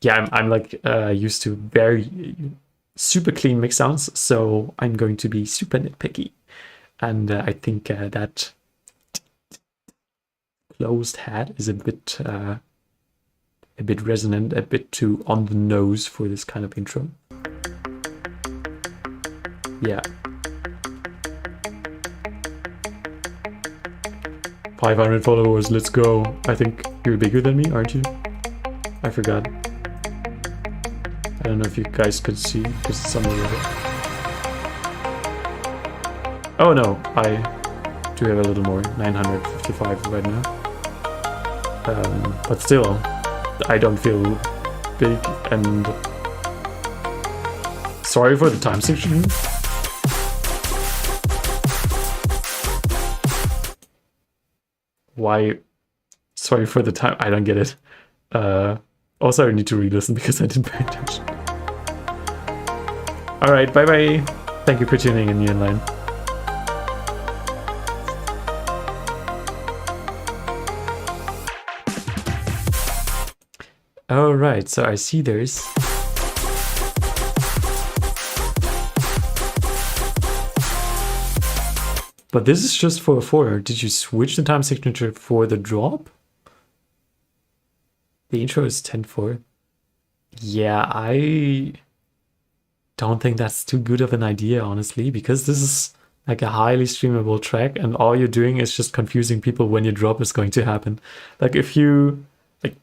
Yeah, I'm like used to very super clean mix sounds, so I'm going to be super nitpicky, and I think that closed hat is a bit resonant, a bit too on the nose for this kind of intro. Yeah. 500 followers, let's go. I think you're bigger than me, aren't you? I forgot. I don't know if you guys could see, because it's on the river. Oh no, I do have a little more, 955 right now. But still, I don't feel big, and Sorry for the time section. Why? Sorry for the time. I don't get it. Also, I need to re-listen because I didn't pay attention. Alright, bye bye. Thank you for tuning in, Neon Line. Alright, so I see there's... But this is just for a 4. Did you switch the time signature for the drop? The intro is 10-4. Yeah, I don't think that's too good of an idea, honestly, because this is like a highly streamable track and all you're doing is just confusing people when your drop is going to happen. Like if you... Like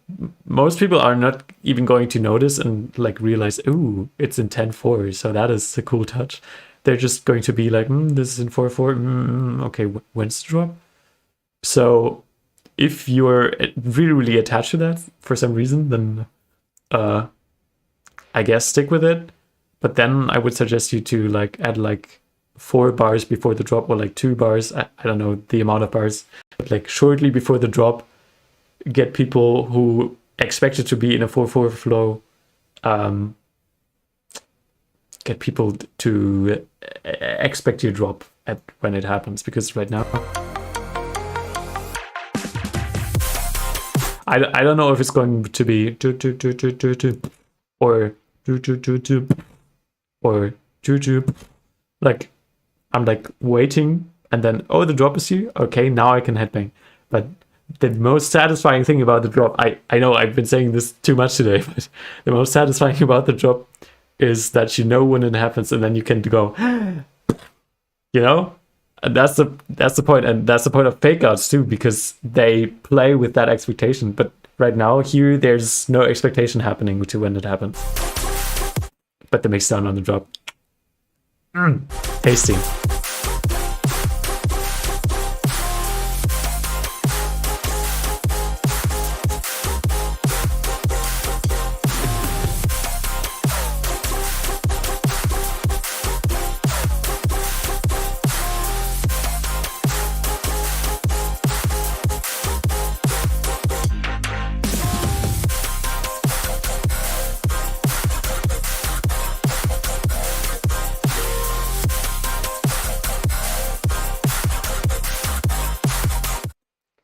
most people are not even going to notice and like realize, ooh, it's in 10-4, so that is a cool touch. They're just going to be like, this is in 4-4, okay, when's the drop? So if you're really, really attached to that for some reason, then I guess stick with it. But then I would suggest you to like add like 4 bars before the drop or like 2 bars. I don't know the amount of bars, but like shortly before the drop, get people who expect it to be in a 4-4 flow, get people to expect your drop at when it happens, because right now I don't know if it's going to be or like I'm like waiting and then the drop is here, okay, now I can headbang. But the most satisfying thing about the drop, I know I've been saying this too much today, but the most satisfying about the drop is that you know when it happens and then you can go, you know? And that's the point, and that's the point of fake outs too, because they play with that expectation. But right now here there's no expectation happening to when it happens. But the mix down on the drop. Tasty.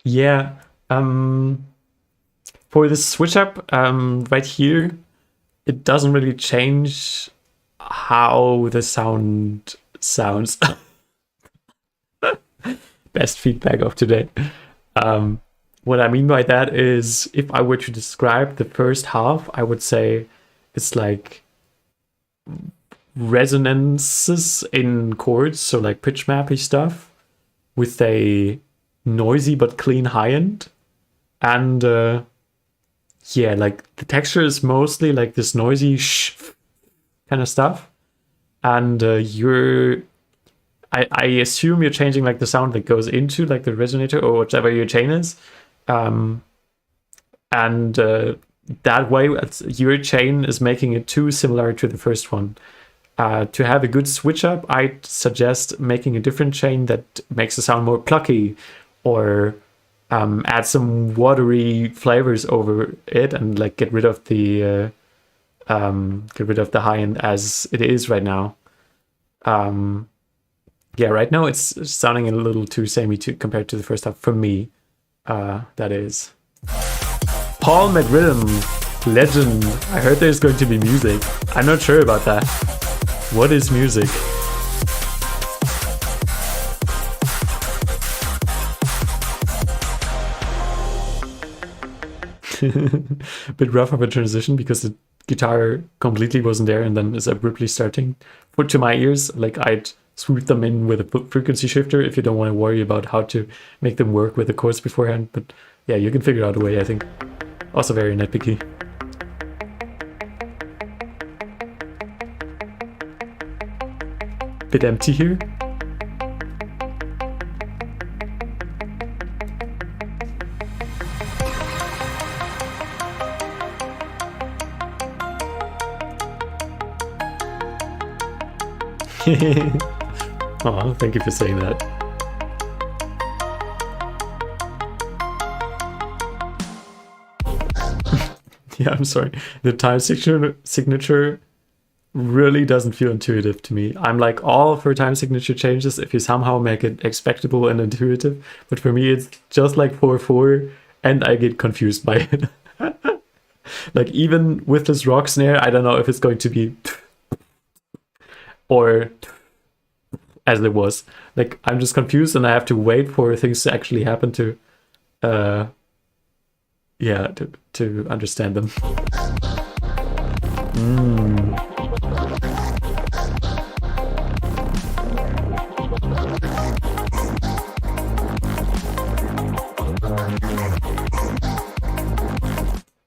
Yeah, for this switch up right here, it doesn't really change how the sound sounds. Best feedback of today. What I mean by that is, if I were to describe the first half, I would say it's like resonances in chords, so like pitch mappy stuff with a noisy but clean high end, and yeah, like the texture is mostly like this noisy kind of stuff, and I assume you're changing like the sound that goes into like the resonator or whatever your chain is, and that way your chain is making it too similar to the first one. To have a good switch up, I'd suggest making a different chain that makes the sound more plucky, or add some watery flavors over it and like get rid of the high end as it is right now. Yeah, right now it's sounding a little too samey compared to the first half for me. That is. Paul McRhythm, legend. I heard there's going to be music. I'm not sure about that. What is music? A bit rough of a transition because the guitar completely wasn't there and then is abruptly starting. To my ears, like I'd swoop them in with a frequency shifter if you don't want to worry about how to make them work with the chords beforehand. But yeah, you can figure out a way, I think. Also very nitpicky. Bit empty here. Oh, thank you for saying that. Yeah, I'm sorry. The time signature really doesn't feel intuitive to me. I'm like all for time signature changes if you somehow make it expectable and intuitive. But for me, it's just like 4/4, and I get confused by it. Like even with this rock snare, I don't know if it's going to be or as it was. Like I'm just confused, and I have to wait for things to actually happen to, yeah, to understand them.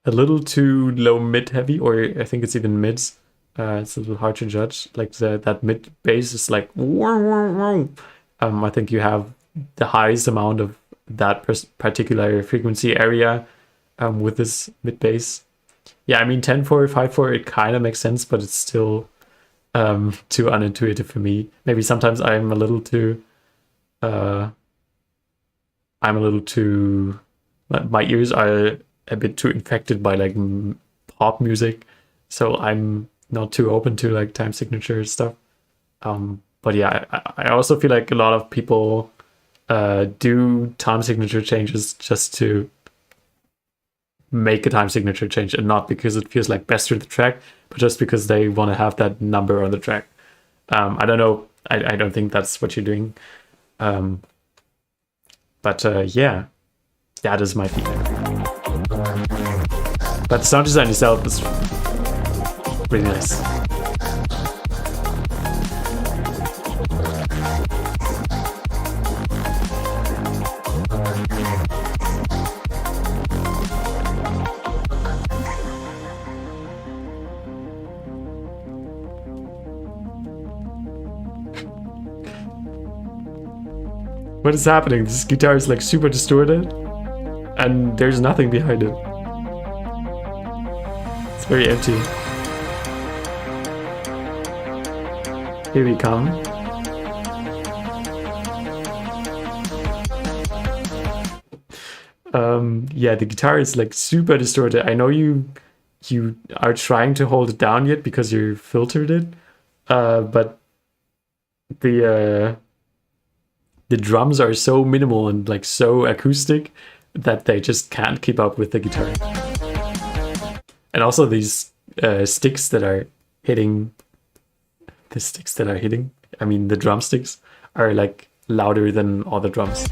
A little too low mid heavy, or I think it's even mids. It's a little hard to judge. Like that mid bass is like I think you have the highest amount of that particular frequency area with this mid bass. Yeah, I mean 10/4, 5/4, it kind of makes sense, but it's still too unintuitive for me. Maybe sometimes I'm a little too my ears are a bit too infected by like pop music, so I'm not too open to like time signature stuff. But yeah, I also feel like a lot of people do time signature changes just to make a time signature change, and not because it feels like best to the track, but just because they want to have that number on the track. I don't know. I don't think that's what you're doing. But yeah, that is my feedback. But the sound design itself is really nice. What is happening? This guitar is like super distorted and there's nothing behind it. It's very empty. Here we come. Yeah, the guitar is like super distorted. I know you are trying to hold it down yet because you filtered it, but the drums are so minimal and like so acoustic that they just can't keep up with the guitar. And also these sticks that are hitting, I mean the drumsticks, are like louder than all the drums.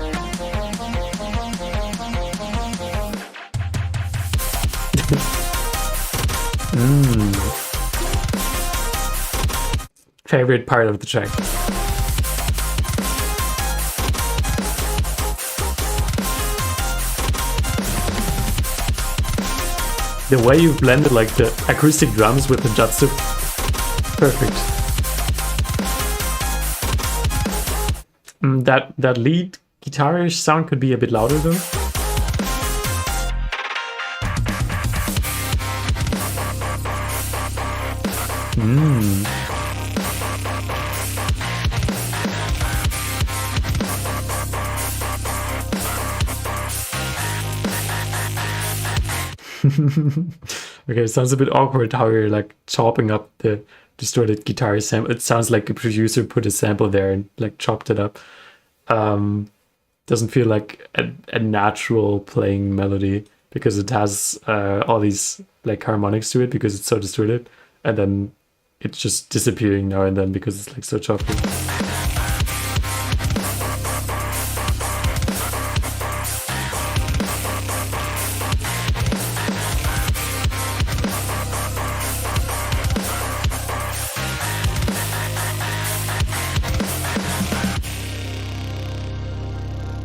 Favorite part of the track. The way you've blended like the acoustic drums with the jutsu, perfect. That lead guitarish sound could be a bit louder though. Okay, it sounds a bit awkward how you're like chopping up the distorted guitar sample. It sounds like a producer put a sample there and like chopped it up. Doesn't feel like a natural playing melody because it has all these like harmonics to it because it's so distorted, and then it's just disappearing now and then because it's like so choppy.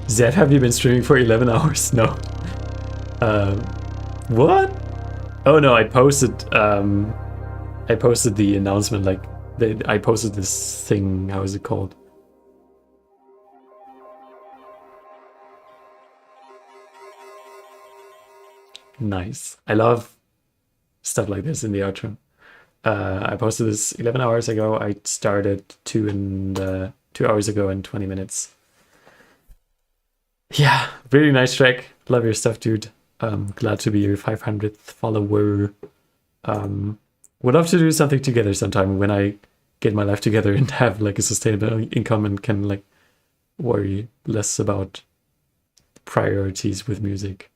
Zef, have you been streaming for 11 hours? No. What? Oh no, I posted the announcement, like I posted this thing, how is it called? Nice. I love stuff like this in the outro. I posted this 11 hours ago. I started 2 hours ago and 20 minutes. Yeah, really nice track. Love your stuff, dude. Glad to be your 500th follower. Would love to do something together sometime when I get my life together and have like a sustainable income and can like worry less about priorities with music.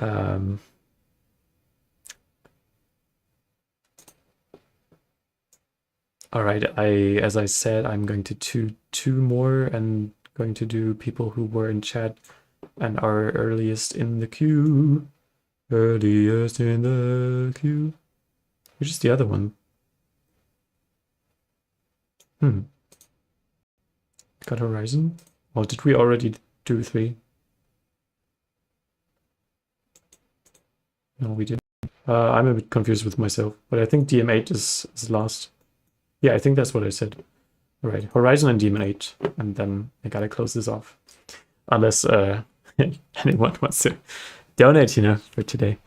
All right, as I said, I'm going to do 2 more and going to do people who were in chat and are earliest in the queue. Earliest in the queue. Which is the other one? Got Horizon? Or did we already do 3? No, we didn't. I'm a bit confused with myself, but I think DM8 is last. Yeah, I think that's what I said. All right, Horizon and DM8, and then I gotta close this off. Unless anyone wants to donate, you know, for today.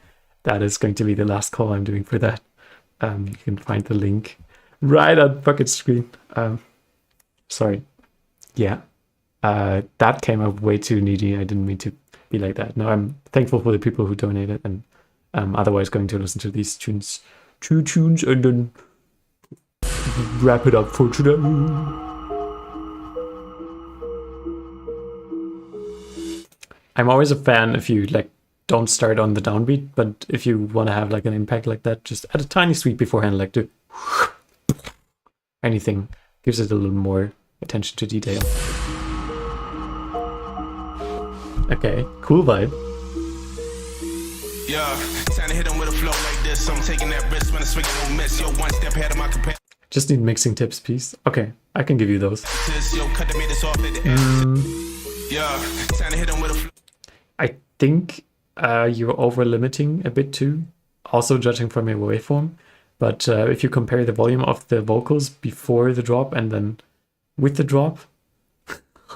That is going to be the last call I'm doing for that. You can find the link right on Bucket screen. Sorry. Yeah. That came up way too needy. I didn't mean to be like that. No, I'm thankful for the people who donated, and otherwise going to listen to these tunes. 2 tunes and then wrap it up for today. I'm always a fan if you like don't start on the downbeat, but if you want to have like an impact like that, just add a tiny sweep beforehand, like do anything. Gives it a little more attention to detail. Okay, cool vibe. Yeah, time to hit them with a flow like this. I'm taking that risk when I swing it, no miss. Yo, 1 step ahead of my competitors. Just need mixing tips, please. Okay, I can give you those. Yo, cut the meters off at the end. Yeah, time to hit them with a flow. I think you're over limiting a bit too, also judging from your waveform. But if you compare the volume of the vocals before the drop and then with the drop,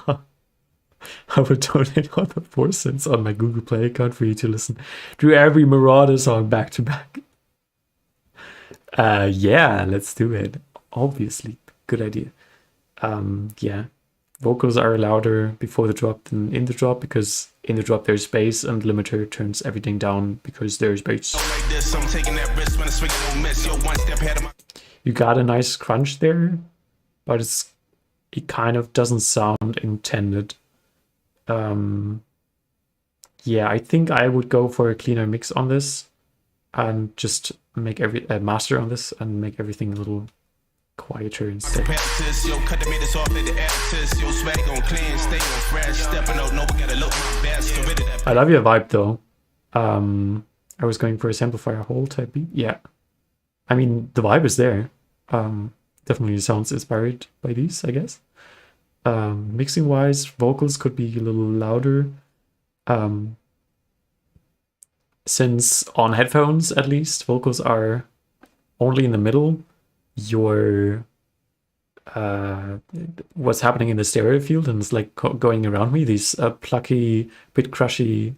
I would donate all the 4 cents on my Google Play account for you to listen to every Marauder song back to back. Yeah, let's do it. Obviously, good idea. Yeah, vocals are louder before the drop than in the drop, because in the drop there's bass and limiter turns everything down because there's bass. You got a nice crunch there, but it kind of doesn't sound intended. Yeah, I think I would go for a cleaner mix on this and just make master on this and make everything a little quieter instead. I love your vibe though. I was going for a samplifier hole type beat. Yeah, I mean the vibe is there. Definitely sounds inspired by these, I guess. Mixing wise, vocals could be a little louder. Since on headphones at least, vocals are only in the middle, your what's happening in the stereo field and it's like going around me, these plucky, bit crushy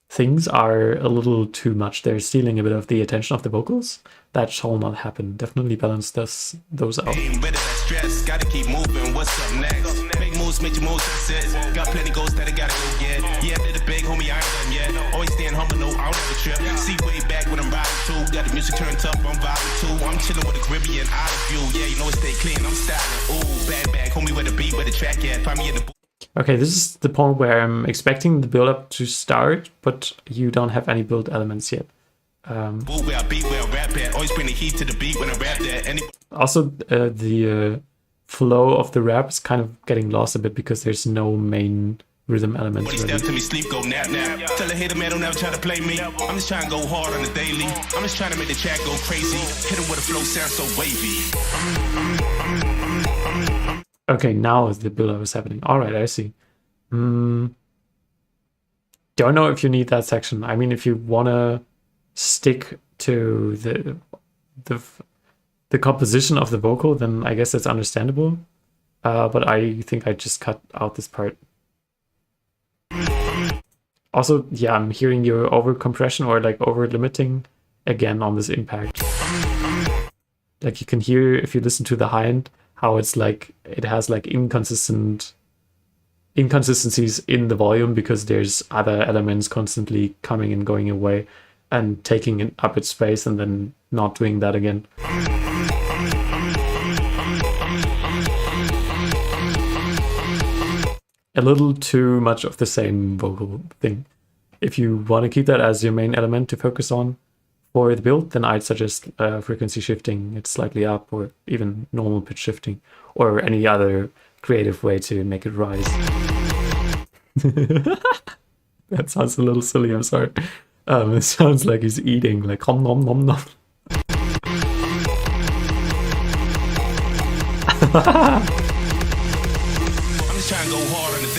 things are a little too much. They're stealing a bit of the attention of the vocals. That shall not happen. Definitely balance those out. Gotta keep moving. What's up next? Make moves, make your moves, that's it. Got plenty goals that I gotta go get. Yeah, they're the big homie, I ain't done yet. Always staying humble, no, I don't have a trip. See way back when I'm riding too. Got the music turned up, I'm vibing too. I'm chilling with the Caribbean out of view. Yeah, you know it stay clean, I'm styling. Ooh, bad, homie, where the beat, where the track at. Find me in the. Okay, this is the point where I'm expecting the build up to start, but you don't have any build elements yet. Also, the flow of the rap is kind of getting lost a bit because there's no main rhythm element. Tell a hater man, don't ever try to play me. I'm just trying to go hard on the daily. I'm just trying to make the track go crazy. Hit him with a flow sound so wavy. Okay, now the build-up is happening. All right, I see. Don't know if you need that section. I mean, if you wanna stick to the composition of the vocal, then I guess that's understandable. But I think I just cut out this part. Also, yeah, I'm hearing your over compression or like over limiting again on this impact. Like you can hear if you listen to the high end how it's like it has like inconsistencies in the volume because there's other elements constantly coming and going away and taking up its space and then not doing that again. A little too much of the same vocal thing. If you want to keep that as your main element to focus on for the build, then I'd suggest frequency shifting it slightly up, or even normal pitch shifting, or any other creative way to make it rise. That sounds a little silly, I'm sorry. It sounds like he's eating, like nom nom nom nom. Trying to go hard on the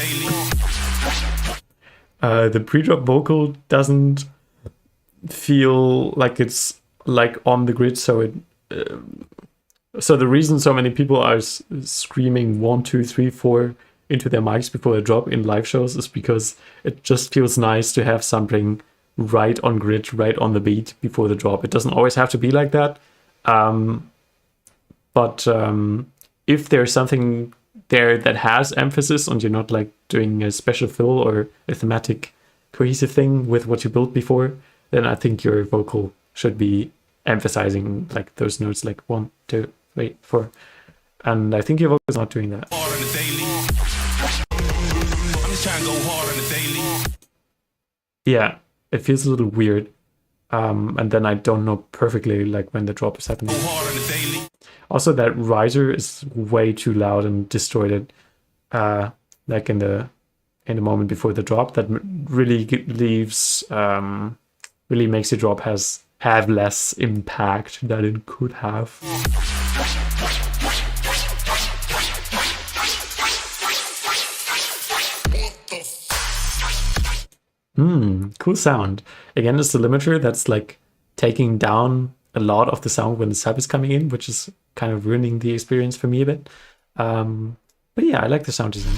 daily. The pre-drop vocal doesn't feel like it's like on the grid, so it so the reason so many people are screaming 1, 2, 3, 4 into their mics before they drop in live shows is because it just feels nice to have something right on grid, right on the beat before the drop. It doesn't always have to be like that, but if there's something there that has emphasis and you're not like doing a special fill or a thematic cohesive thing with what you built before, then I think your vocal should be emphasizing like those notes like 1, 2, 3, 4. And I think your vocal is not doing that. Hard on the daily. I'm just trying to go hard on the daily. Yeah, it feels a little weird. And then I don't know perfectly like when the drop is happening. Go hard on the daily. Also, that riser is way too loud and distorted, like in the moment before the drop. That really leaves, really makes the drop have less impact than it could have. Cool sound. Again, it's the limiter that's like taking down a lot of the sound when the sub is coming in, which is kind of ruining the experience for me a bit. But yeah, I like the sound design.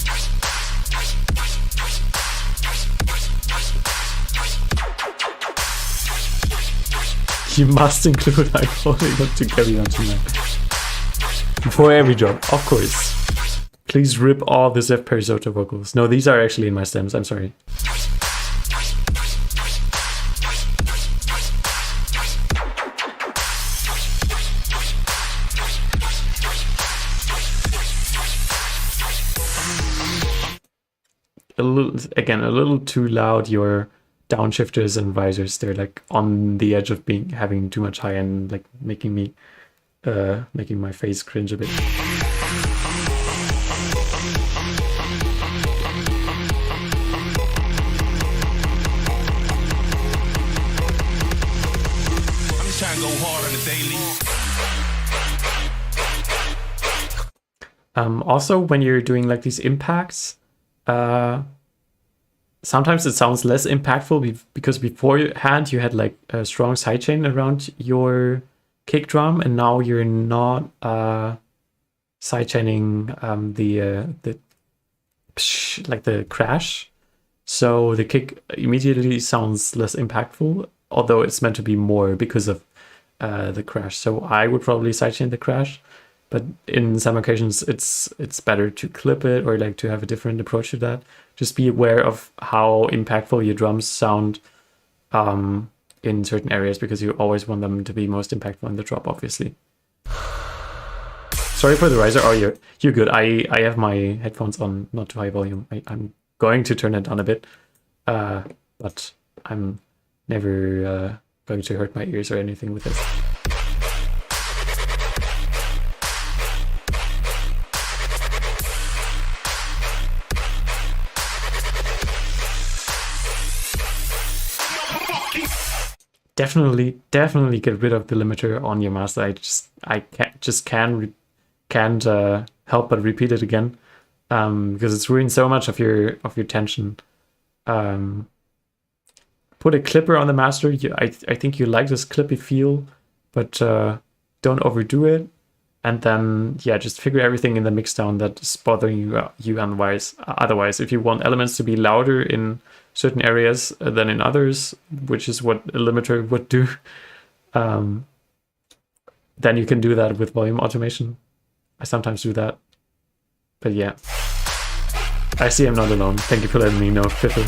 You must include I'm holding up to carry on tonight. Before every drop, of course. Please rip all the Zef Parisoto vocals. No, these are actually in my stems, I'm sorry. A little too loud. Your downshifters and risers, they're like on the edge of having too much high end, like making my face cringe a bit. I'm just trying to go hard on the daily. Also, when you're doing like these impacts, sometimes it sounds less impactful because beforehand you had like a strong sidechain around your kick drum, and now you're not sidechaining the psh, like the crash, so the kick immediately sounds less impactful, although it's meant to be more because of the crash. So I would probably sidechain the crash. But in some occasions, it's better to clip it or like to have a different approach to that. Just be aware of how impactful your drums sound in certain areas, because you always want them to be most impactful in the drop, obviously. Sorry for the riser. Oh, you're good. I have my headphones on not too high volume. I'm going to turn it down a bit, but I'm never going to hurt my ears or anything with this. Definitely get rid of the limiter on your master. I can't help but repeat it again, because it's ruined so much of your tension. Put a clipper on the master. I think you like this clippy feel, but don't overdo it. And then just figure everything in the mix down that's bothering you otherwise. If you want elements to be louder in certain areas than in others, which is what a limiter would do, then you can do that with volume automation. I sometimes do that. But yeah. I see I'm not alone. Thank you for letting me know, Fiffle.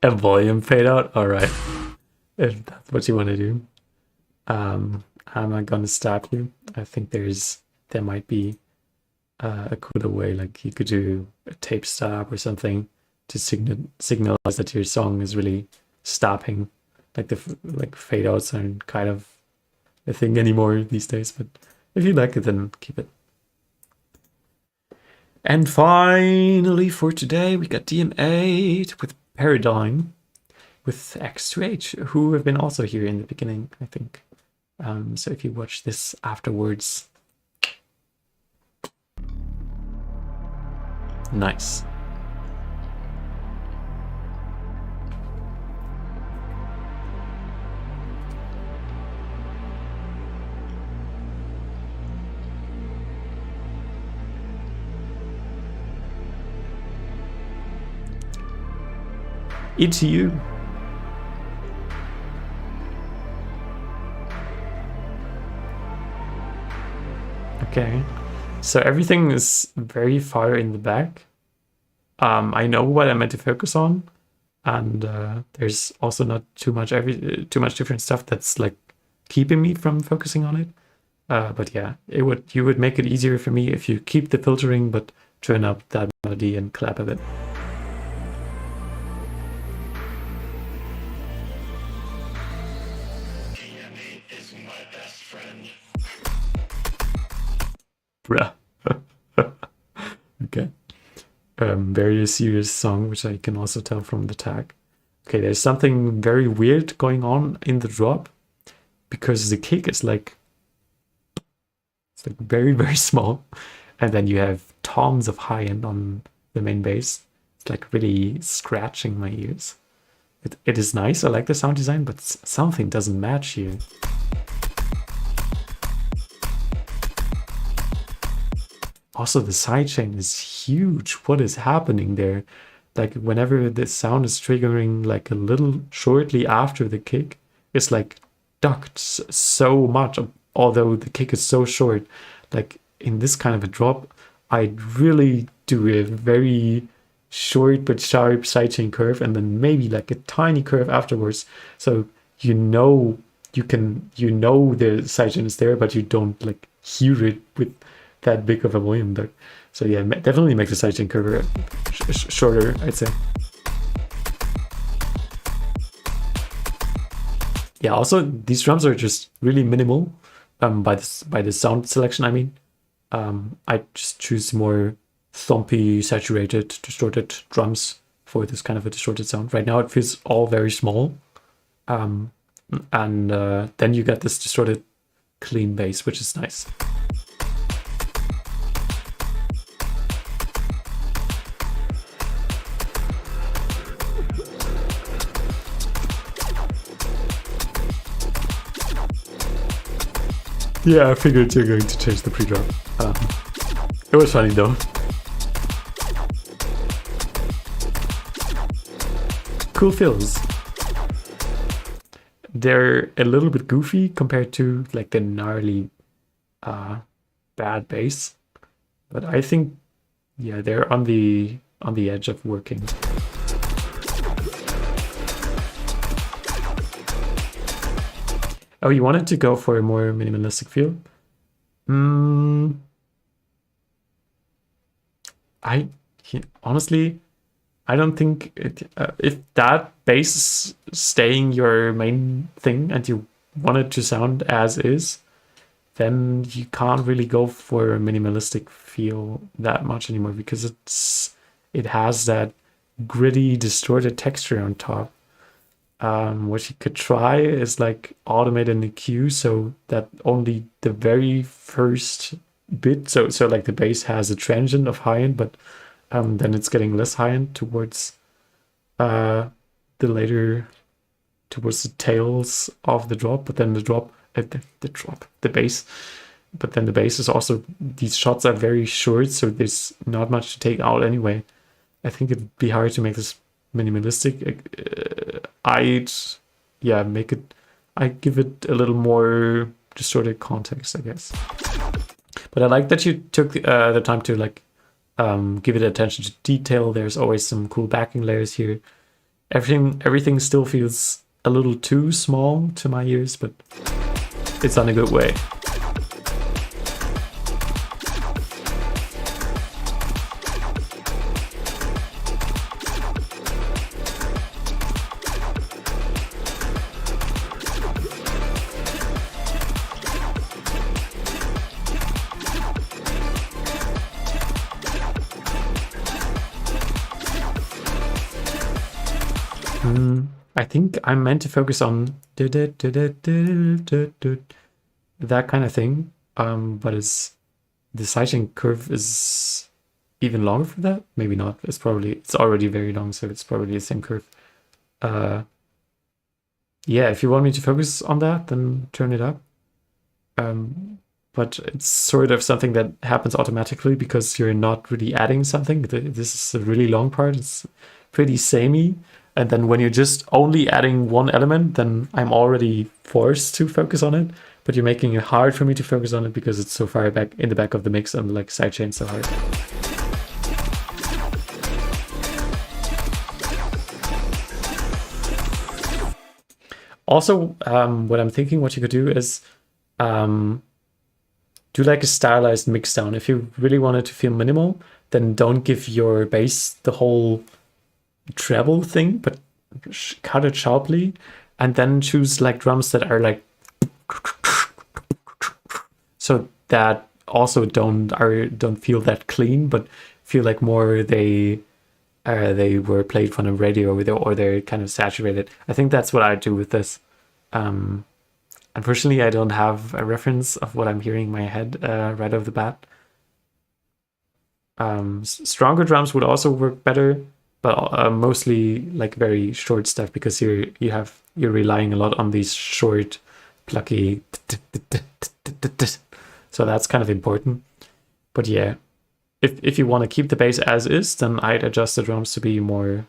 A volume fade out? Alright. If that's what you want to do. I'm not gonna stop you. I think there might be a cooler way, like you could do a tape stop or something to signalize that your song is really stopping. Like the fade outs aren't kind of a thing anymore these days, but if you like it, then keep it. And finally for today, we got DM8 with Paradigm with X2H, who have been also here in the beginning, I think. So if you watch this afterwards, nice. ETU. Okay, so everything is very far in the back. I know what I meant to focus on, and there's also not too much different stuff that's like keeping me from focusing on it. But yeah, you would make it easier for me if you keep the filtering but turn up that melody and clap a bit. Bruh. Okay. Very serious song, which I can also tell from the tag. Okay, there's something very weird going on in the drop because the kick is like, it's like very, very small. And then you have toms of high end on the main bass. It's like really scratching my ears. It is nice, I like the sound design, but something doesn't match here. Also, the sidechain is huge. What is happening there? Like, whenever the sound is triggering like a little shortly after the kick, it's like ducked so much, although the kick is so short. Like, in this kind of a drop, I'd really do a very short but sharp sidechain curve and then maybe like a tiny curve afterwards. So you know the sidechain is there, but you don't like hear it with that big of a volume there. So yeah, definitely make the sidechain curve shorter, I'd say. Yeah, also these drums are just really minimal by the sound selection. I mean, I just choose more thumpy, saturated, distorted drums for this kind of a distorted sound. Right now it feels all very small, and then you get this distorted, clean bass, which is nice. Yeah, I figured you're going to change the pre-drop. It was funny though. Cool fills. They're a little bit goofy compared to like the gnarly bad bass, but I think yeah, they're on the edge of working. Oh, you wanted to go for a more minimalistic feel? Honestly, I don't think if that bass is staying your main thing and you want it to sound as is, then you can't really go for a minimalistic feel that much anymore because it has that gritty, distorted texture on top. What you could try is like automate an EQ so that only the very first bit, so like the bass has a transient of high end, but then it's getting less high end towards the later towards the tails of the drop, but then the bass. But then the bass is also, these shots are very short, so there's not much to take out anyway. I think it'd be hard to make this minimalistic. I'd give it a little more distorted context, I guess. But I like that you took the time to like give it attention to detail. There's always some cool backing layers here. Everything still feels a little too small to my ears, but it's on a good way. I think I'm meant to focus on that kind of thing, but the sidechain curve is even longer for that. Maybe not. It's already very long, so it's probably the same curve. Yeah, if you want me to focus on that, then turn it up. But it's sort of something that happens automatically because you're not really adding something. This is a really long part. It's pretty samey. And then when you're just only adding one element, then I'm already forced to focus on it. But you're making it hard for me to focus on it because it's so far back in the back of the mix and like sidechain so hard. Also, what I'm thinking what you could do is do like a stylized mix down. If you really want it to feel minimal, then don't give your bass the whole treble thing, but cut it sharply, and then choose like drums that are like so that also don't feel that clean, but feel like more they were played from a radio or they're kind of saturated. I think that's what I do with this. Unfortunately, I don't have a reference of what I'm hearing in my head right off the bat. Stronger drums would also work better, but mostly like very short stuff because you're relying a lot on these short, plucky. So that's kind of important. But yeah, if you want to keep the bass as is, then I'd adjust the drums to be more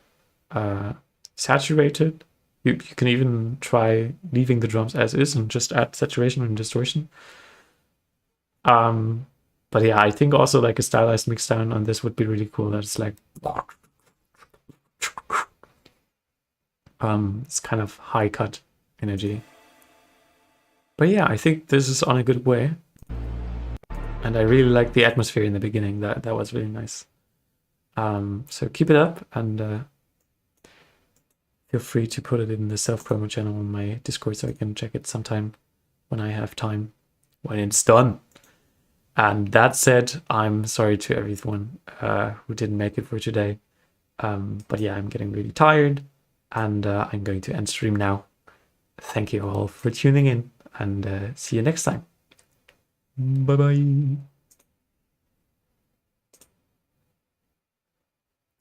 saturated. You can even try leaving the drums as is and just add saturation and distortion. But yeah, I think also like a stylized mixdown on this would be really cool. That's like it's kind of high cut energy. But yeah, I think this is on a good way. And I really like the atmosphere in the beginning. That was really nice. So keep it up and feel free to put it in the self-promo channel on my Discord so I can check it sometime when I have time, when it's done. And that said, I'm sorry to everyone who didn't make it for today. But yeah, I'm getting really tired and I'm going to end stream now. Thank you all for tuning in and see you next time. Bye-bye.